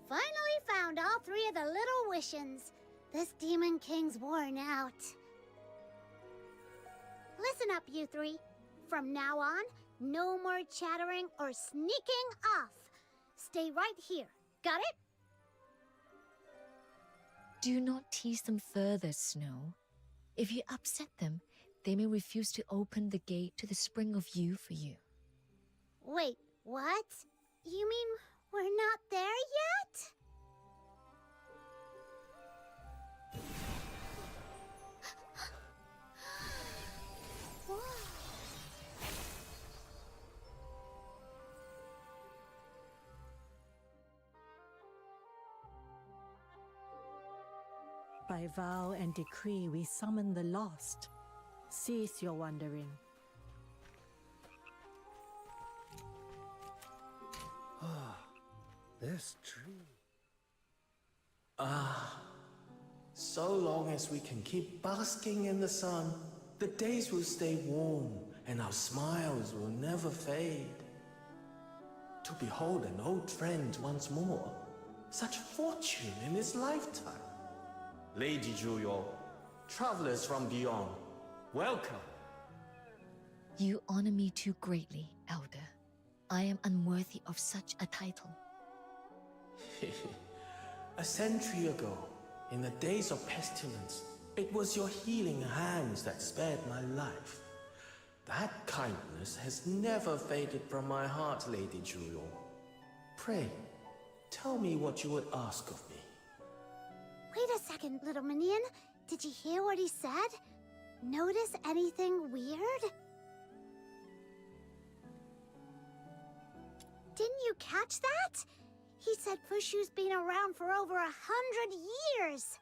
Finally found all three of the little Wishins. This Demon King's worn out. Listen up, you three. From now on, no more chattering or sneaking off. Stay right here. Got it? Do not tease them further, Snow. If you upset them, they may refuse to open the gate to the spring of you for you. Wait, what? You mean we're not there yet? Whoa. By vow and decree, we summon the lost. Cease your wandering. This tree. So long as we can keep basking in the sun, the days will stay warm and our smiles will never fade. To behold an old friend once more, such fortune in his lifetime. Lady Juyo, travelers from beyond, welcome. You honor me too greatly, Elder. I am unworthy of such a title. A century ago, in the days of pestilence, It was your healing hands that spared my life. That kindness has never faded from my heart, Lady Julian. Pray, tell me what you would ask of me. Wait a second, little minion. Did you hear what he said? Notice anything weird? Didn't you catch that? He said Fushu's been around for over 100 years.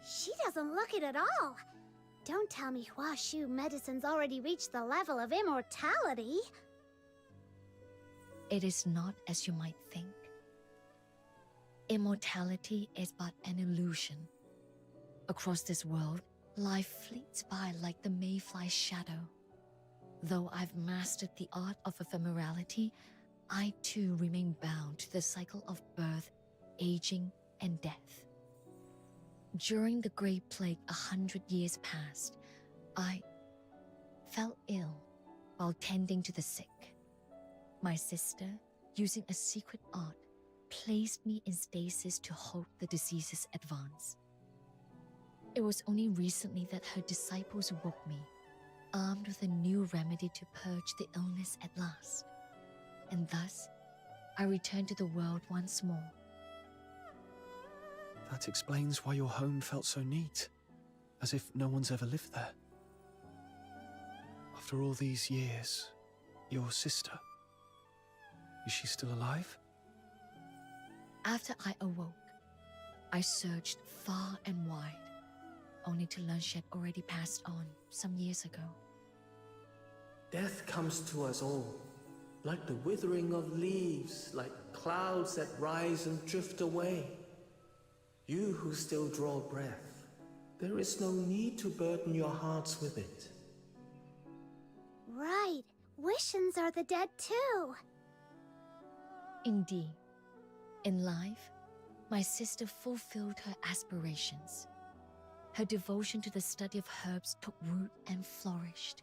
She doesn't look it at all. Don't tell me Huashu medicine's already reached the level of immortality. It is not as you might think. Immortality is but an illusion. Across this world, life fleets by like the mayfly's shadow. Though I've mastered the art of ephemerality, I too remain bound to the cycle of birth, aging, and death. During the Great Plague 100 years past, I fell ill while tending to the sick. My sister, using a secret art, placed me in stasis to halt the disease's advance. It was only recently that her disciples woke me, armed with a new remedy to purge the illness at last. And thus, I returned to the world once more. That explains why your home felt so neat, as if no one's ever lived there. After all these years, your sister, is she still alive? After I awoke, I searched far and wide, only to learn she had already passed on some years ago. Death comes to us all, like the withering of leaves, like clouds that rise and drift away. You who still draw breath, there is no need to burden your hearts with it. Right. Wishins are the dead too. Indeed. In life, my sister fulfilled her aspirations. Her devotion to the study of herbs took root and flourished,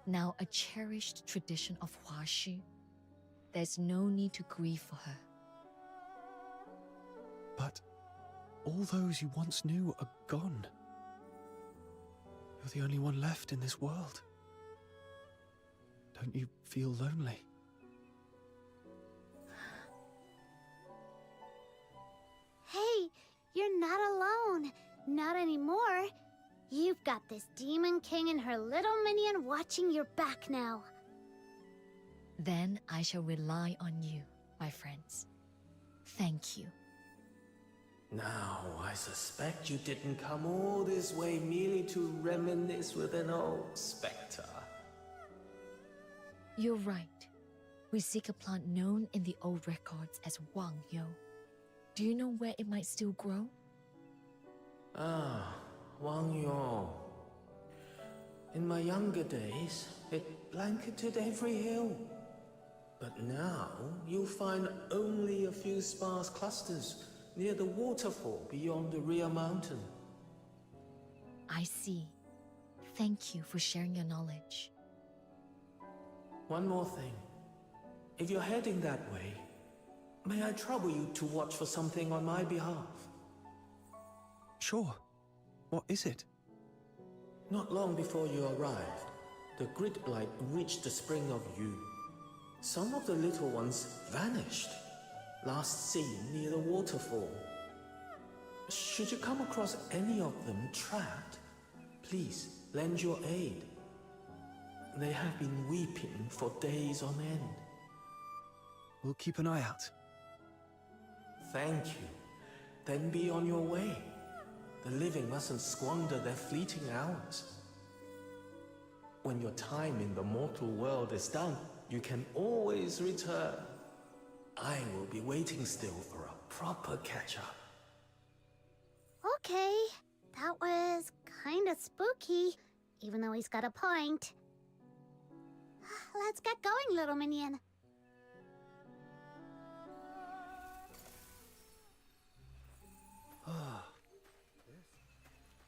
now a cherished tradition of Huashu. There's no need to grieve for her. But all those you once knew are gone. You're the only one left in this world. Don't you feel lonely? Hey, you're not alone. Not anymore. You've got this Demon King and her little minion watching your back now. Then I shall rely on you, my friends. Thank you. Now, I suspect you didn't come all this way merely to reminisce with an old spectre. You're right. We seek a plant known in the old records as Wang Yo. Do you know where it might still grow? Ah, Wang Yo. In my younger days, it blanketed every hill. But now, you'll find only a few sparse clusters near the waterfall beyond the rear mountain. I see. Thank you for sharing your knowledge. One more thing. If you're heading that way, may I trouble you to watch for something on my behalf? Sure. What is it? Not long before you arrived, the grid blight reached the spring of Yu. Some of the little ones vanished, last seen near the waterfall. Should you come across any of them trapped, please lend your aid. They have been weeping for days on end. We'll keep an eye out. Thank you. Then be on your way. The living mustn't squander their fleeting hours. When your time in the mortal world is done, you can always return. I will be waiting still for a proper catch-up. Okay, that was kinda spooky, even though he's got a point. Let's get going, little minion.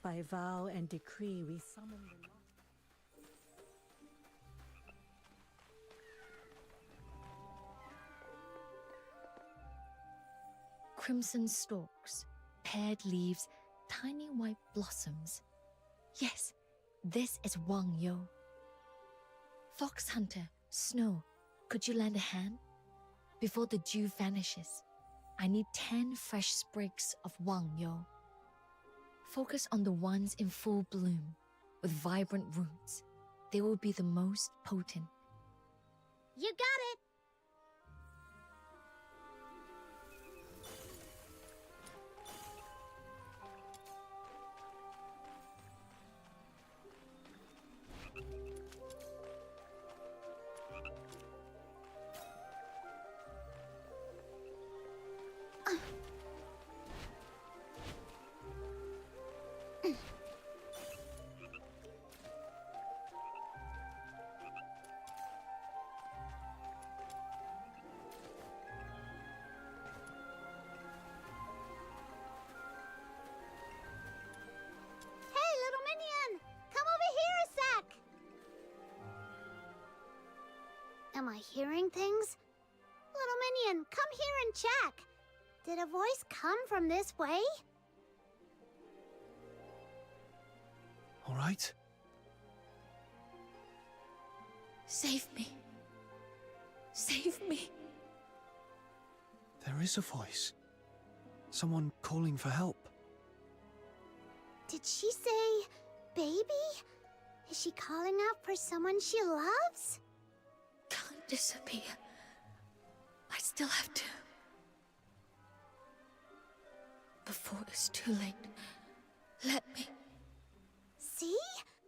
By vow and decree, we summon the Crimson stalks, paired leaves, tiny white blossoms. Yes, this is Wang Yo. Fox Hunter, Snow, could you lend a hand? Before the dew vanishes, I need 10 fresh sprigs of Wang Yo. Focus on the ones in full bloom, with vibrant roots. They will be the most potent. You got it! Hey, little minion! Come over here a sec! Am I hearing things? Little minion, come here and check. Did a voice come from this way? All right? Save me. Save me. There is a voice. Someone calling for help. Did she say baby? Is she calling out for someone she loves? Can't disappear. I still have to. Before it's too late, let me. See?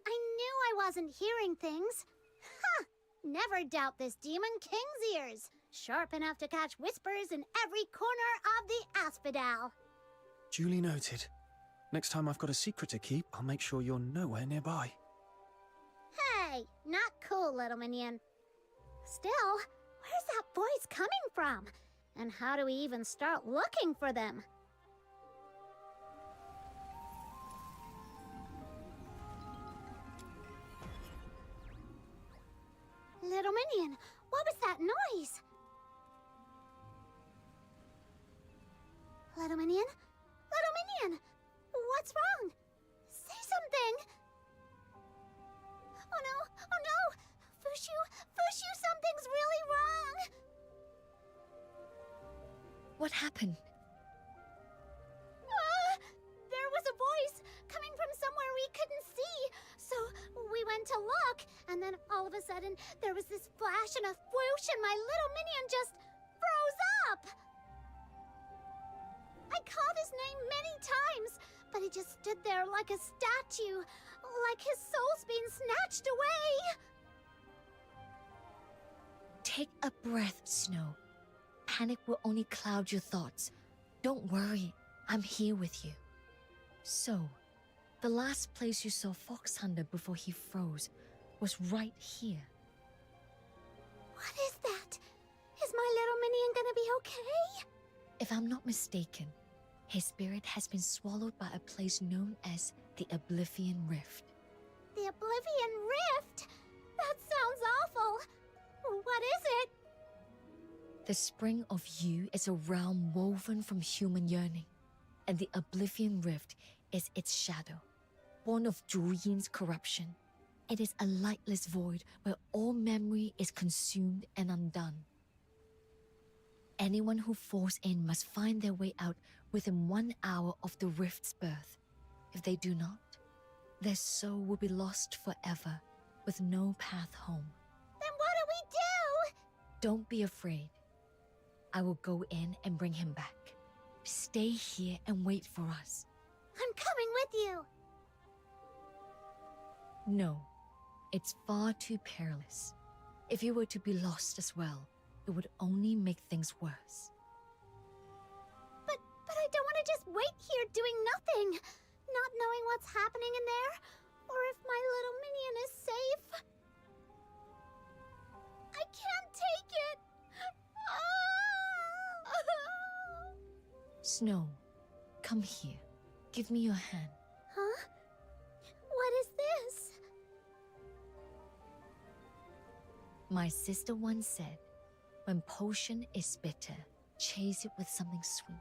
I knew I wasn't hearing things. Ha! Never doubt this demon king's ears. Sharp enough to catch whispers in every corner of the asphodel. Duly noted. Next time I've got a secret to keep, I'll make sure you're nowhere nearby. Hey, not cool, little minion. Still, where's that voice coming from? And how do we even start looking for them? Little minion, what was that noise? Little minion? Little minion! What's wrong? Say something! Oh no! Oh no! Fushu! Fushu, something's really wrong! What happened? There was a voice coming from somewhere we couldn't see. So we went to look, and then all of a sudden there was this flash and a whoosh, and my little minion just froze up! I called his name many times, but he just stood there like a statue, like his soul's being snatched away. Take a breath, Snow. Panic will only cloud your thoughts. Don't worry, I'm here with you. So, the last place you saw Fox Hunter before he froze was right here. What is that? Is my little minion gonna be okay? If I'm not mistaken, his spirit has been swallowed by a place known as the Oblivion Rift. The Oblivion Rift? That sounds awful. What is it? The spring of you is a realm woven from human yearning, and the Oblivion Rift is its shadow, born of Zhu Yin's corruption. It is a lightless void where all memory is consumed and undone. Anyone who falls in must find their way out within 1 hour of the rift's birth. If they do not, their soul will be lost forever, with no path home. Then what do we do? Don't be afraid. I will go in and bring him back. Stay here and wait for us. I'm coming with you. No, it's far too perilous. If you were to be lost as well, it would only make things worse. But I don't want to just wait here doing nothing, not knowing what's happening in there, or if my little minion is safe. I can't take it. Snow, come here. Give me your hand. Huh? What is this? My sister once said, when potion is bitter, chase it with something sweet.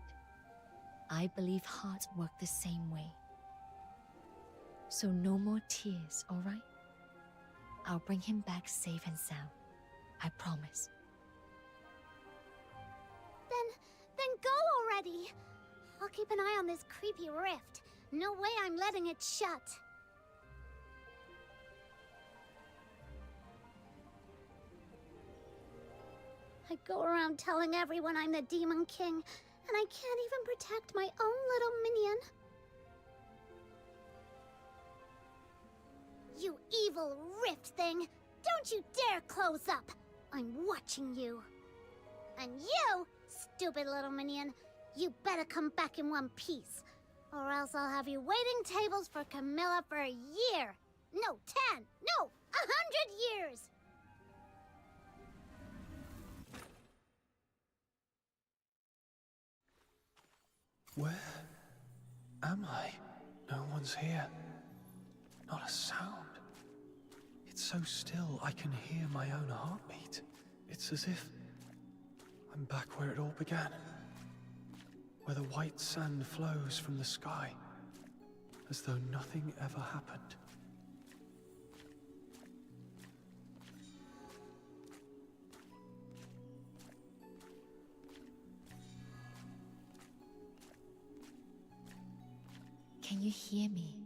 I believe hearts work the same way. So no more tears, all right? I'll bring him back safe and sound. I promise. Then go already. I'll keep an eye on this creepy rift. No way I'm letting it shut. I go around telling everyone I'm the Demon King, and I can't even protect my own little minion. You evil rift thing! Don't you dare close up! I'm watching you. And you, stupid little minion, you better come back in one piece, or else I'll have you waiting tables for Camilla for a year. No, 10, no, 100 years! Where am I? No one's here. Not a sound. It's so still I can hear my own heartbeat. It's as if I'm back where it all began. Where the white sand flows from the sky, as though nothing ever happened. Can you hear me?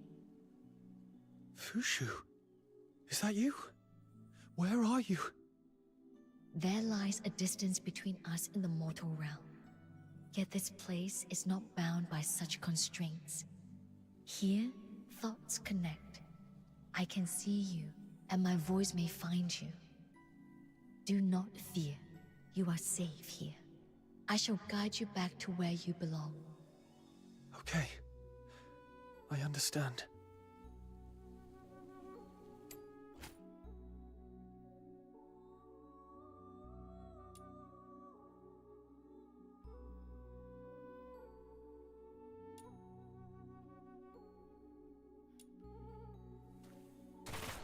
Fushu, is that you? Where are you? There lies a distance between us in the mortal realm. Yet this place is not bound by such constraints. Here, thoughts connect. I can see you, and my voice may find you. Do not fear. You are safe here. I shall guide you back to where you belong. Okay. I understand.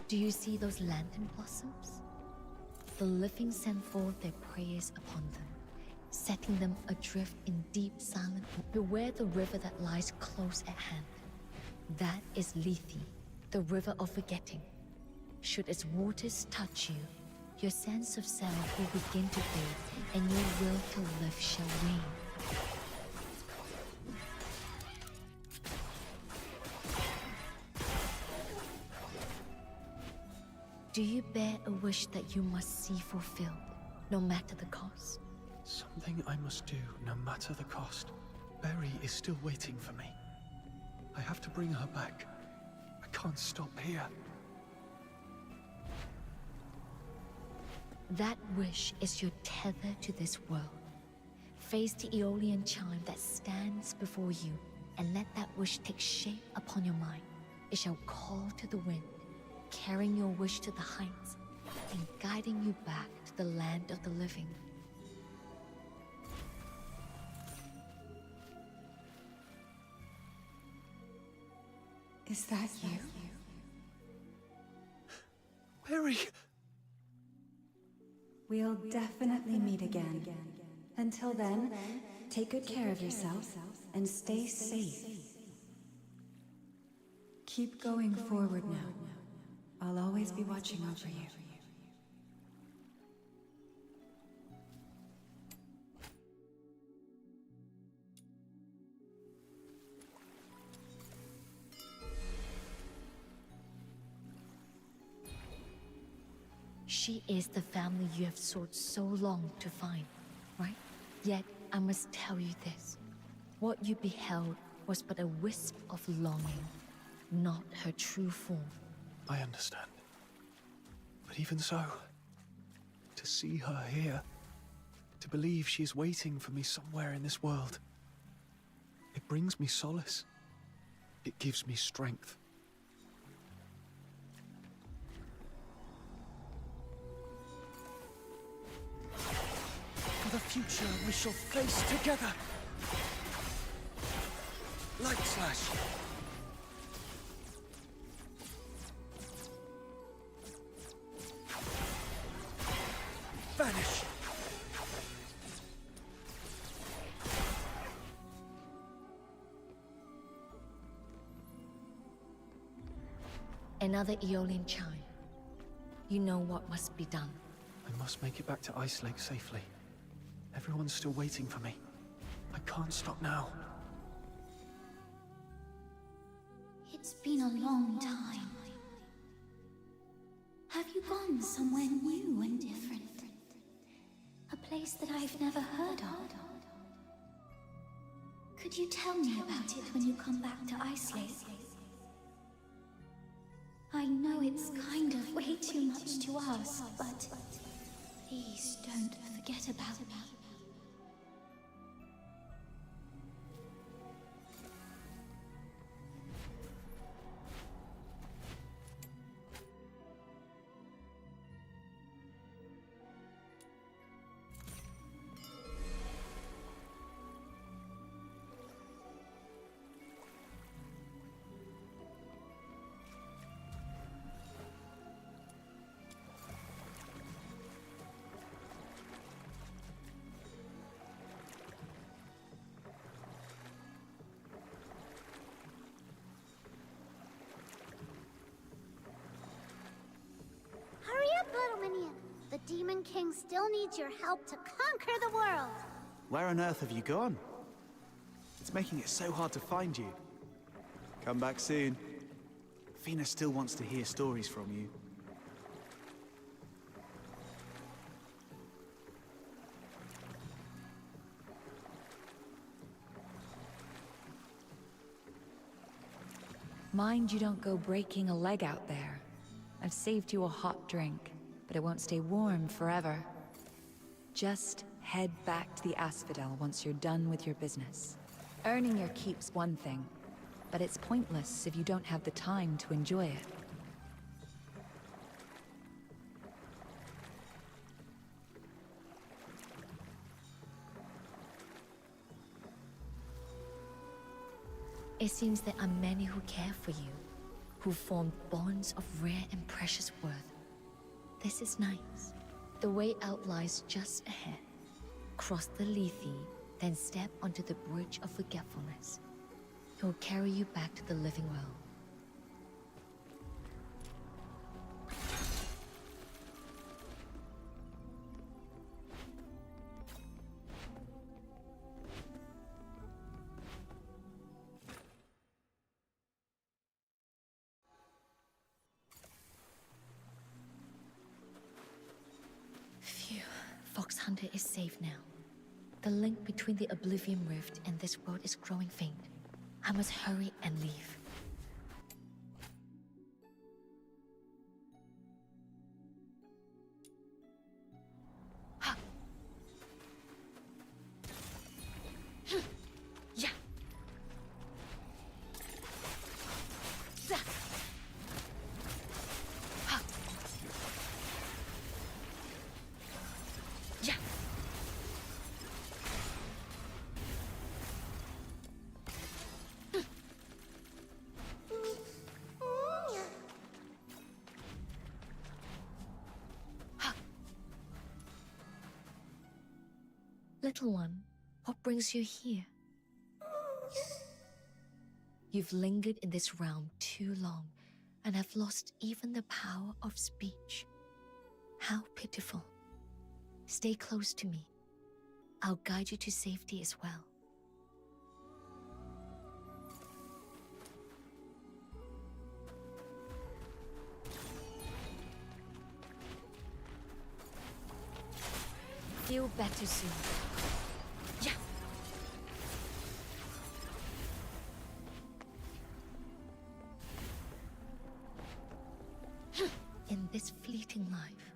Do you see those lantern blossoms? The living send forth their prayers upon them, setting them adrift in deep silent. Beware the river that lies close at hand. That is Lethe, the river of forgetting. Should its waters touch you, your sense of self will begin to fade, and your will to live shall wane. Do you bear a wish that you must see fulfilled, no matter the cost? Something I must do, no matter the cost. Berry is still waiting for me. I have to bring her back. I can't stop here. That wish is your tether to this world. Face the Aeolian chime that stands before you, and let that wish take shape upon your mind. It shall call to the wind, carrying your wish to the heights, and guiding you back to the land of the living. Is that you? Berry! We'll definitely meet again. Until then, take good care of yourself and stay safe. Keep going forward now. I'll always be watching over you. She is the family you have sought so long to find, right? Yet, I must tell you this. What you beheld was but a wisp of longing, not her true form. I understand. But even so, to see her here, to believe she is waiting for me somewhere in this world, it brings me solace. It gives me strength. For the future we shall face together. Light slash. Vanish. Another Aeolian chime. You know what must be done. I must make it back to Ice Lake safely. Everyone's still waiting for me. I can't stop now. It's been a long time. Have you gone somewhere new and different? A place that I've never heard of? Could you tell me about it when you come back to Ice Lake? I know it's kind of way too much to ask, but please don't forget about me. Hurry up, little minion. The Demon King still needs your help to conquer the world. Where on earth have you gone? It's making it so hard to find you. Come back soon. Fina still wants to hear stories from you. Mind you don't go breaking a leg out there. I've saved you a hot drink, but it won't stay warm forever. Just head back to the Asphodel once you're done with your business. Earning your keep's one thing, but it's pointless if you don't have the time to enjoy it. It seems there are many who care for you, who form bonds of rare and precious worth. This is nice. The way out lies just ahead. Cross the Lethe, then step onto the Bridge of Forgetfulness. It will carry you back to the living world. Phew, Fox Hunter is safe now. The link between the Oblivion Rift and this world is growing faint. I must hurry and leave. Yeah. Yeah. Little one, what brings you here? You've lingered in this realm too long and have lost even the power of speech. How pitiful. Stay close to me. I'll guide you to safety as well. Feel better soon. Yeah. In this fleeting life,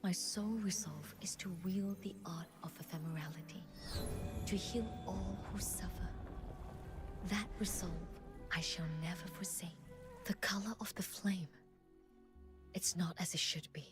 my sole resolve is to wield the art of ephemerality, to heal all who suffer. That resolve I shall never forsake. The color of the flame, it's not as it should be.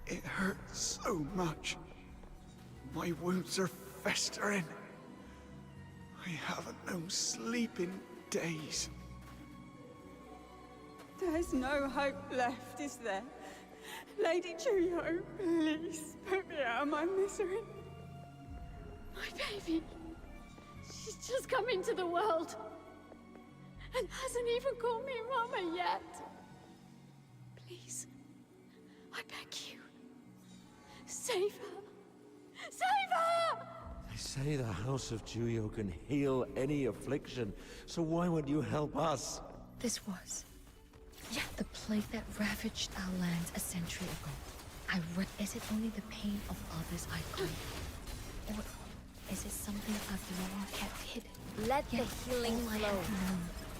It hurts so much. My wounds are festering. I haven't known sleep in days. There's no hope left, is there? Lady Julio, please put me out of my misery. My baby. She's just come into the world. And hasn't even called me Mama yet. Please, I beg you. Save her. Save her! They say the House of Julio can heal any affliction, so why would you help us? This was the plague that ravaged our lands a century ago. Is it only the pain of others I grieve? Or is it something I've long kept hidden? Let the healing flow.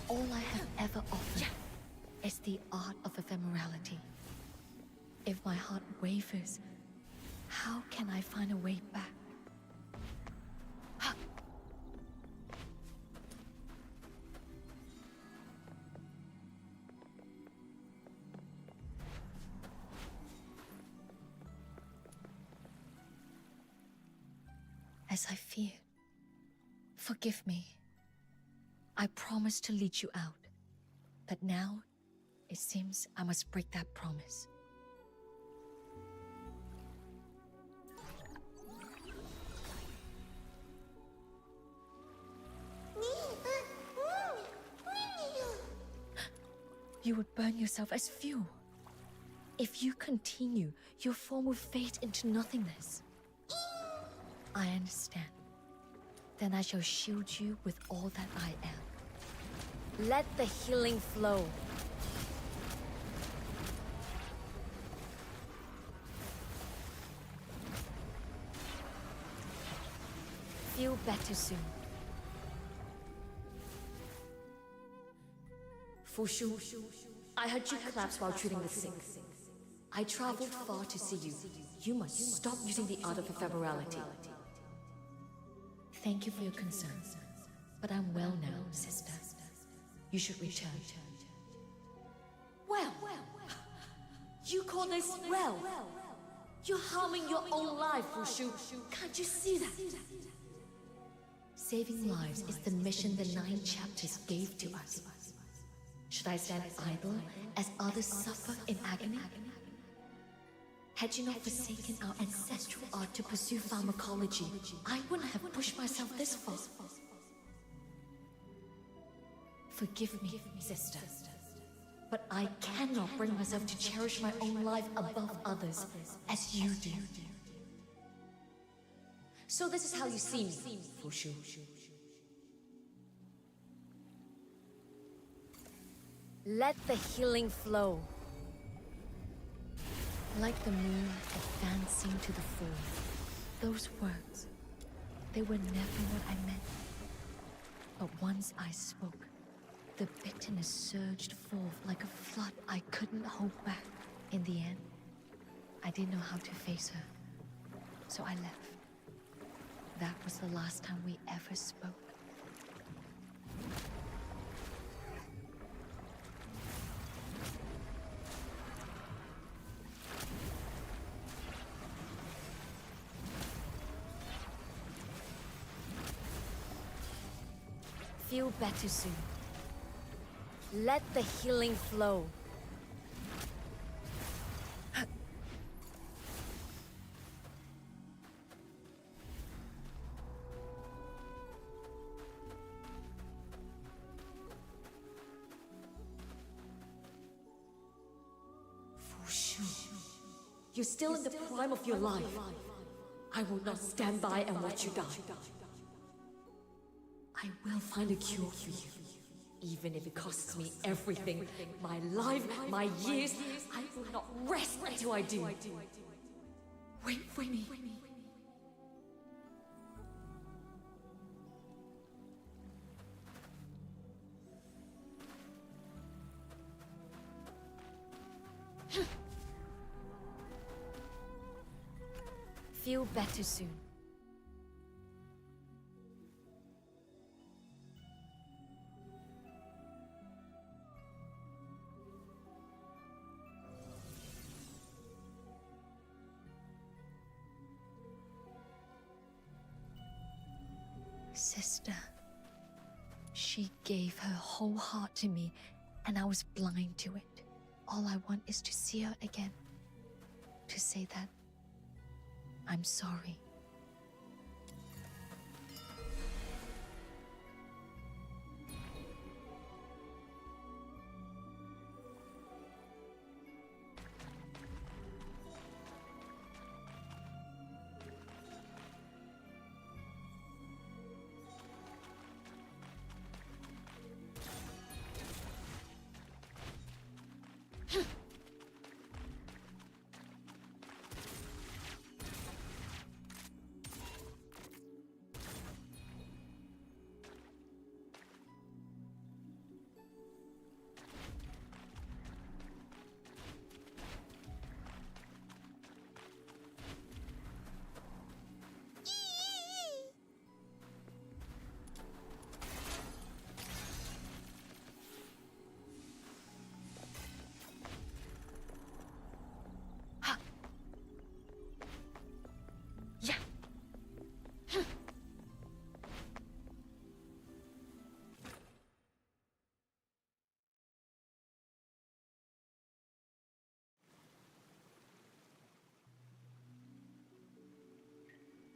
All I have ever offered is the art of ephemerality. If my heart wavers, how can I find a way back? As I feared, forgive me. I promised to lead you out, but now it seems I must break that promise. You would burn yourself as fuel. If you continue, your form will fade into nothingness. I understand. Then I shall shield you with all that I am. Let the healing flow. Feel better soon. Fushu, I heard you collapse while treating the sick. I traveled far to see you. You must stop using the art of ephemerality. Thank you for your concern, but I'm well now, sister. You should return. Well, you call this well? You're harming your own life, Fushu. Can't you see that? Saving lives is the mission the 9 chapters gave to us. Should I stand idle as others suffer in agony? Had you not forsaken our ancestral art to pursue pharmacology, I wouldn't have pushed myself this far. Forgive me, sister, but I cannot bring myself to cherish my own life above others, as you do. So this is how you see me, Fushu. Let the healing flow. Like the moon advancing to the full. Those words, they were never what I meant. But once I spoke, the bitterness surged forth like a flood I couldn't hold back. In the end, I didn't know how to face her, so I left. That was the last time we ever spoke. Feel better soon. Let the healing flow. Fushu, you're still in the prime of your life. I will not stand by and watch you die. I will find a cure for you. Even if it costs me everything, my life, my years, I will not rest until I do. Wait for me. Feel better soon. Sister. She gave her whole heart to me, and I was blind to it. All I want is to see her again. To say that I'm sorry.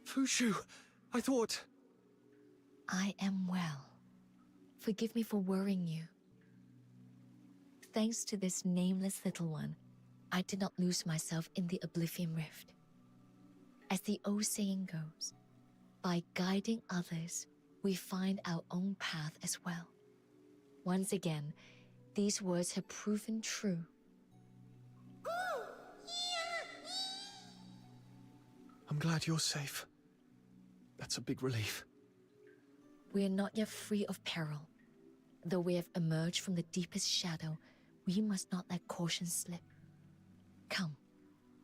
Fushu, I thought... I am well. Forgive me for worrying you. Thanks to this nameless little one, I did not lose myself in the Oblivion Rift. As the old saying goes, by guiding others, we find our own path as well. Once again, these words have proven true. I'm glad you're safe. That's a big relief. We are not yet free of peril. Though we have emerged from the deepest shadow, we must not let caution slip. Come,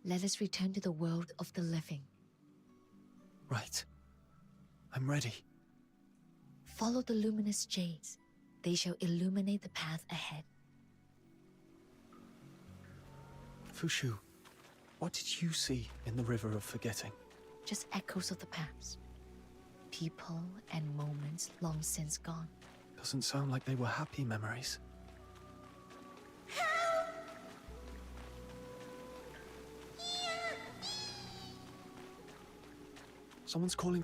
let us return to the world of the living. Right. I'm ready. Follow the luminous jades. They shall illuminate the path ahead. Fushu, what did you see in the River of Forgetting? Just echoes of the past. People and moments long since gone. Doesn't sound like they were happy memories. Someone's calling.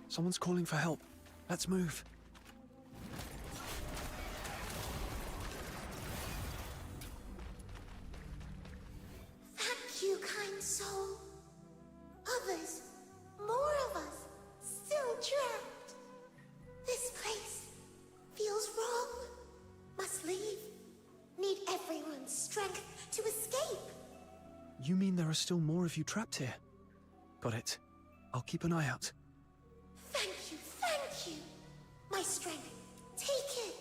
Someone's calling for help. Let's move. Thank you, kind soul. Others, more of us, still trapped. This place feels wrong. Must leave. Need everyone's strength to escape. You mean there are still more of you trapped here? Got it. I'll keep an eye out. Thank you. My strength, take it.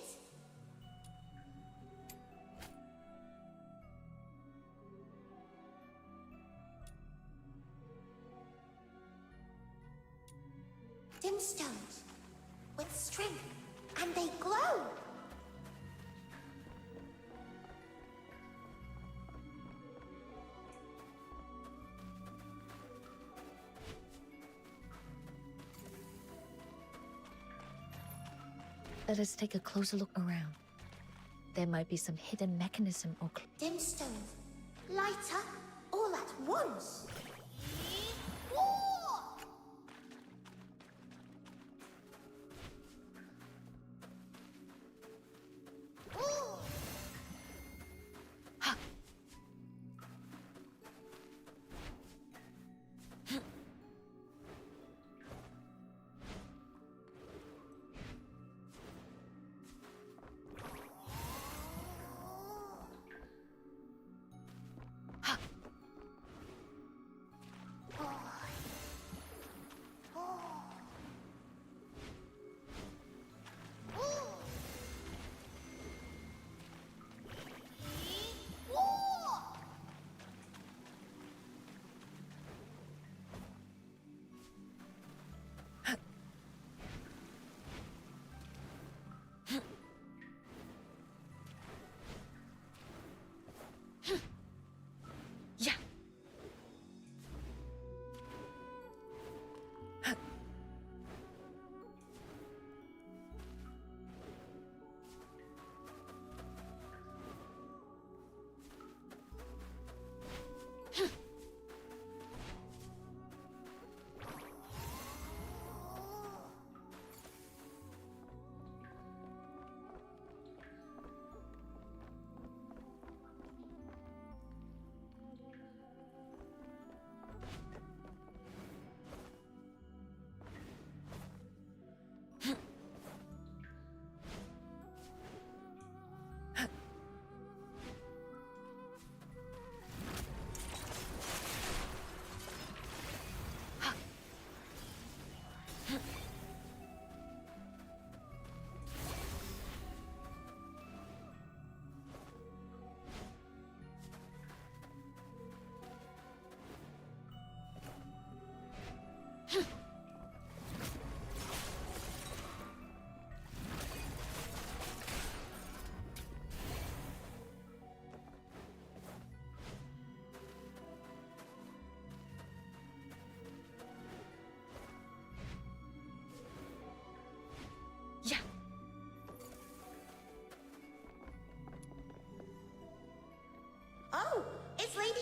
Dim stones with strength, and they glow. Let us take a closer look around. There might be some hidden mechanism or Dim stones light up all at once.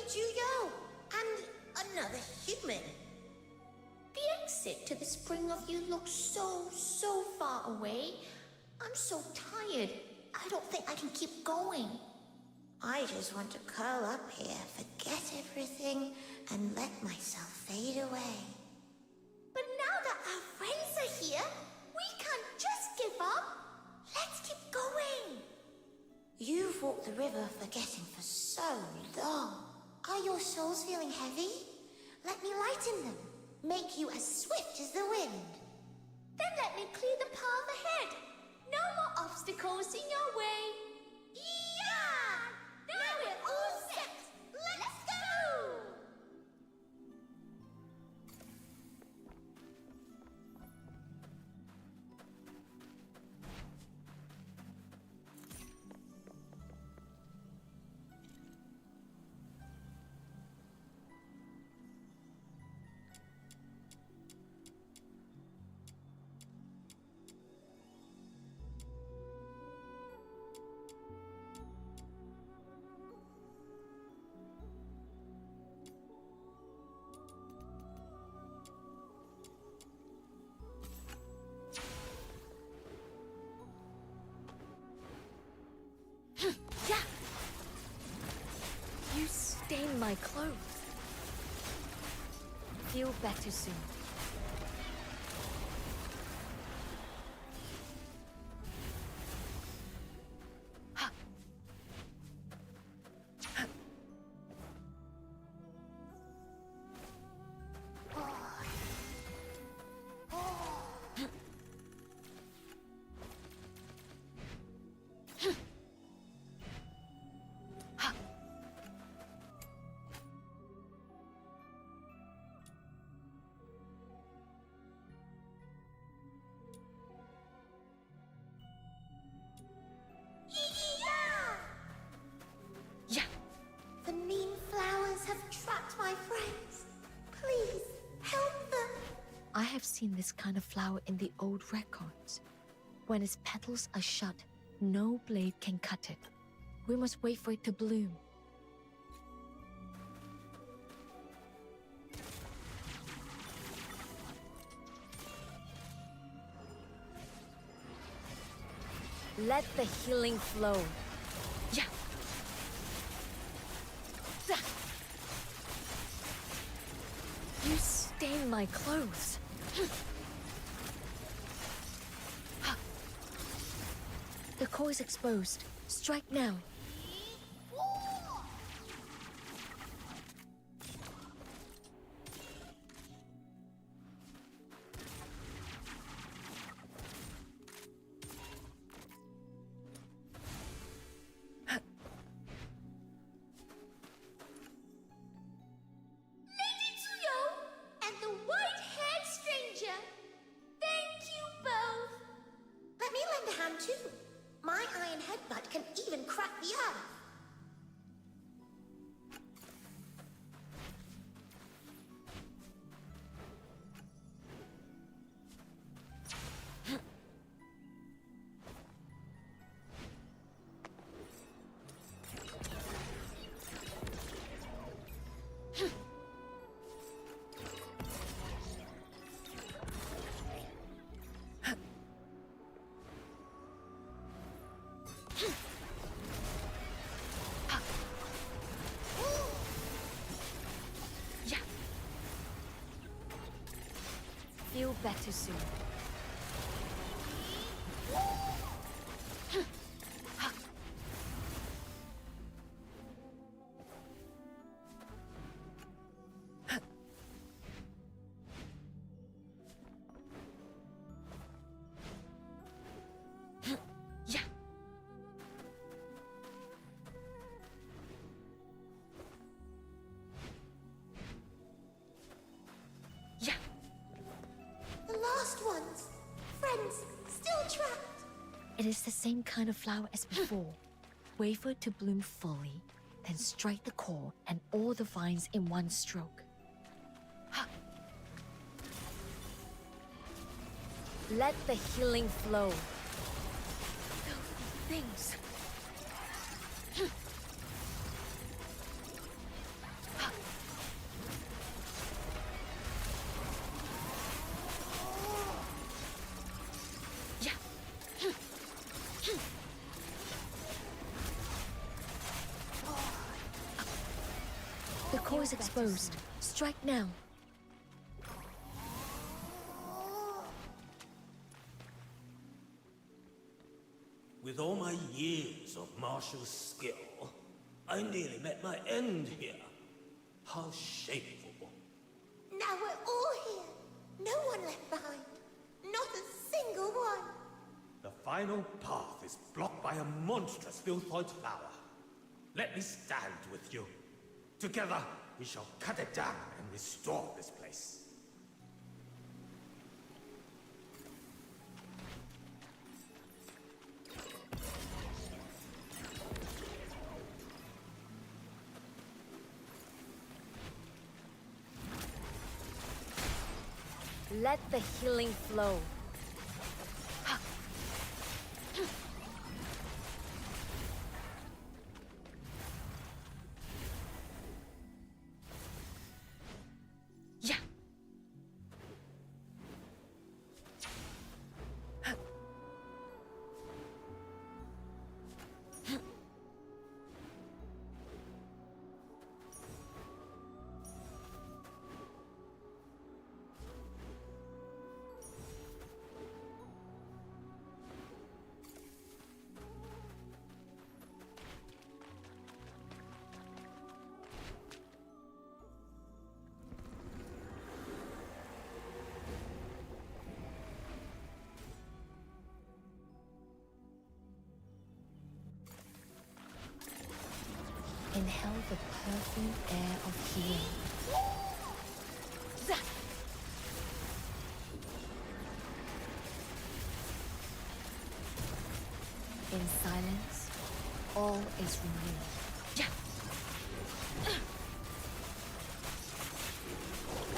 Juyo! And another human. The exit to the spring of you looks so far away. I'm so tired. I don't think I can keep going. I just want to curl up here, forget everything, and let myself fade away. But now that our friends are here, we can't just give up. Let's keep going. You've walked the river forgetting for so long. Are your souls feeling heavy? Let me lighten them. Make you as swift as the wind. Then let me clear the path ahead. No more obstacles in your way. Yeah! Now we're all set. Let's go! You stain my clothes. Feel better soon. Yeah! The mean flowers have trapped my friends. Please, help them. I have seen this kind of flower in the old records. When its petals are shut, no blade can cut it. We must wait for it to bloom. Let the healing flow. Yeah. You stain my clothes. The core is exposed. Strike now. Lady Tsuyo and the white-haired stranger. Thank you both. Let me lend a hand too. My iron headbutt can even crack the earth. Feel better soon. Yeah. Yeah. The last ones. Friends, still trapped. It is the same kind of flower as before. Wait for it to bloom fully, then strike the core and all the vines in one stroke. Let the healing flow. Things. The core is exposed. Strike now. With all my years of martial skill, I nearly met my end here. How shameful. Now we're all here. No one left behind. Not a single one. The final path is blocked by a monstrous filthoid flower. Let me stand with you. Together, we shall cut it down and restore this place. Let the healing flow. Yeah. Inhale the perfumed air of healing. Zap! In silence, all is renewed. Yeah.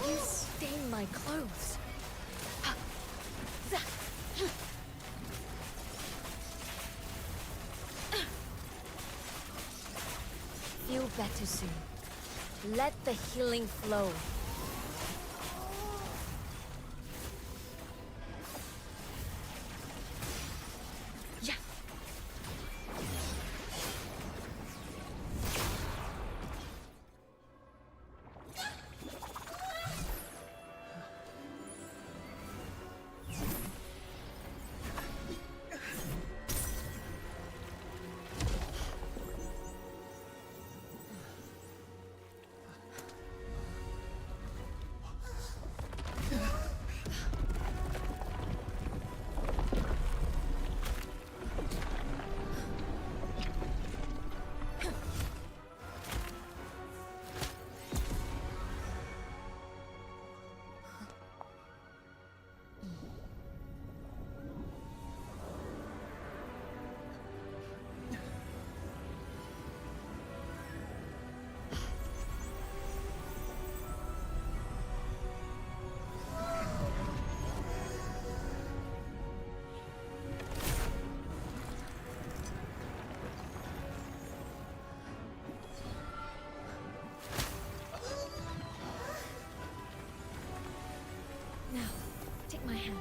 You stain my clothes. Ha. Zap. Feel better soon. Let the healing flow. Yeah. Now, take my hand.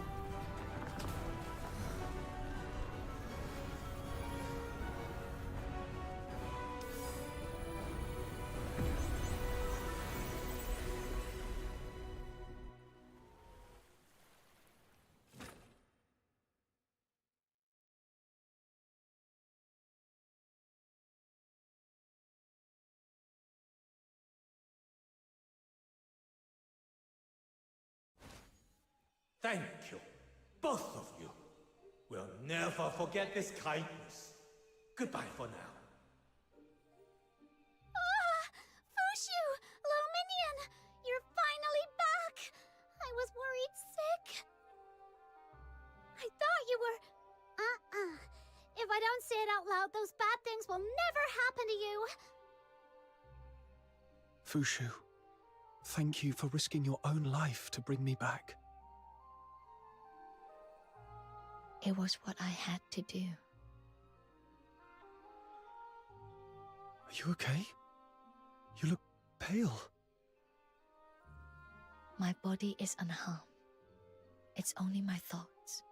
Thank you, both of you. We'll never forget this kindness. Goodbye for now. Ah! Fushu! Little Minion! You're finally back! I was worried sick. I thought you were... If I don't say it out loud, those bad things will never happen to you. Fushu, thank you for risking your own life to bring me back. It was what I had to do. Are you okay? You look pale. My body is unharmed. It's only my thoughts,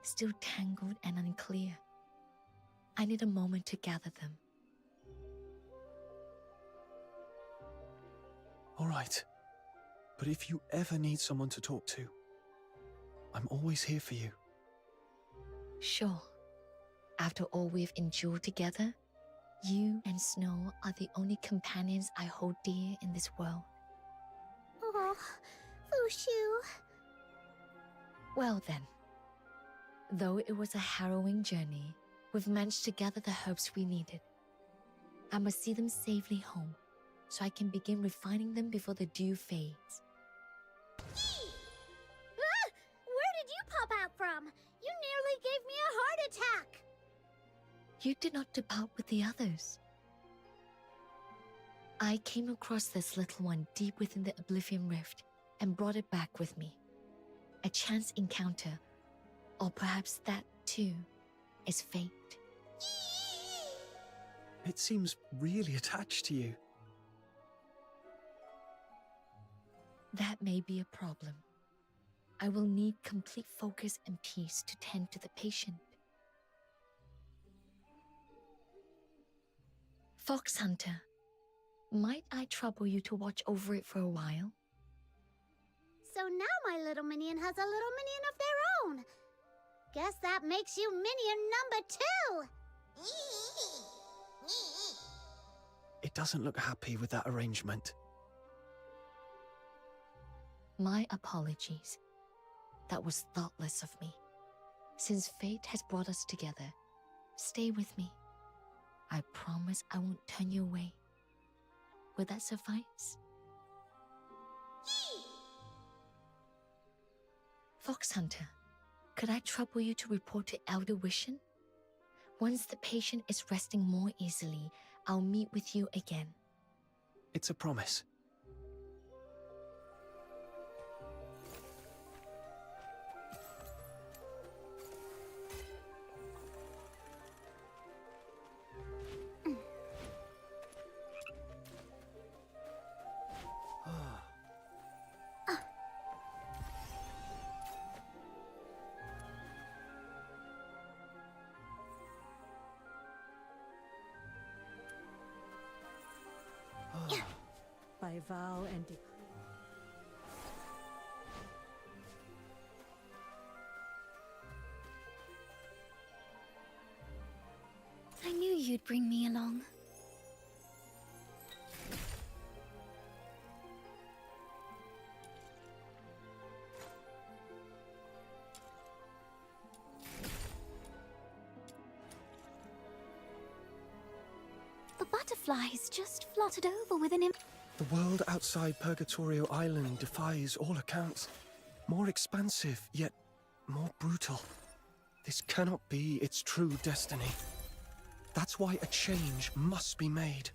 still tangled and unclear. I need a moment to gather them. right. But if you ever need someone to talk to, I'm always here for you. Sure. After all we've endured together, you and Snow are the only companions I hold dear in this world. Oh, Fushu. Well then. Though it was a harrowing journey, we've managed to gather the herbs we needed. I must see them safely home, so I can begin refining them before the dew fades. Ah! Where did you pop out from? You nearly gave me a heart attack. You did not depart with the others. I came across this little one deep within the Oblivion Rift and brought it back with me. A chance encounter, or perhaps that, too, is fate. It seems really attached to you. That may be a problem. I will need complete focus and peace to tend to the patient. Fox Hunter, might I trouble you to watch over it for a while? So now my little minion has a little minion of their own. Guess that makes you minion number 2. It doesn't look happy with that arrangement. My apologies. That was thoughtless of me. Since fate has brought us together, stay with me. I promise I won't turn you away. Would that suffice? Fox Hunter, could I trouble you to report to Elder Wishen? Once the patient is resting more easily, I'll meet with you again. It's a promise. By vow and decree. I knew you'd bring me along. The butterflies just fluttered over with an The world outside Purgatorio Island defies all accounts. More expansive, yet more brutal. This cannot be its true destiny. That's why a change must be made.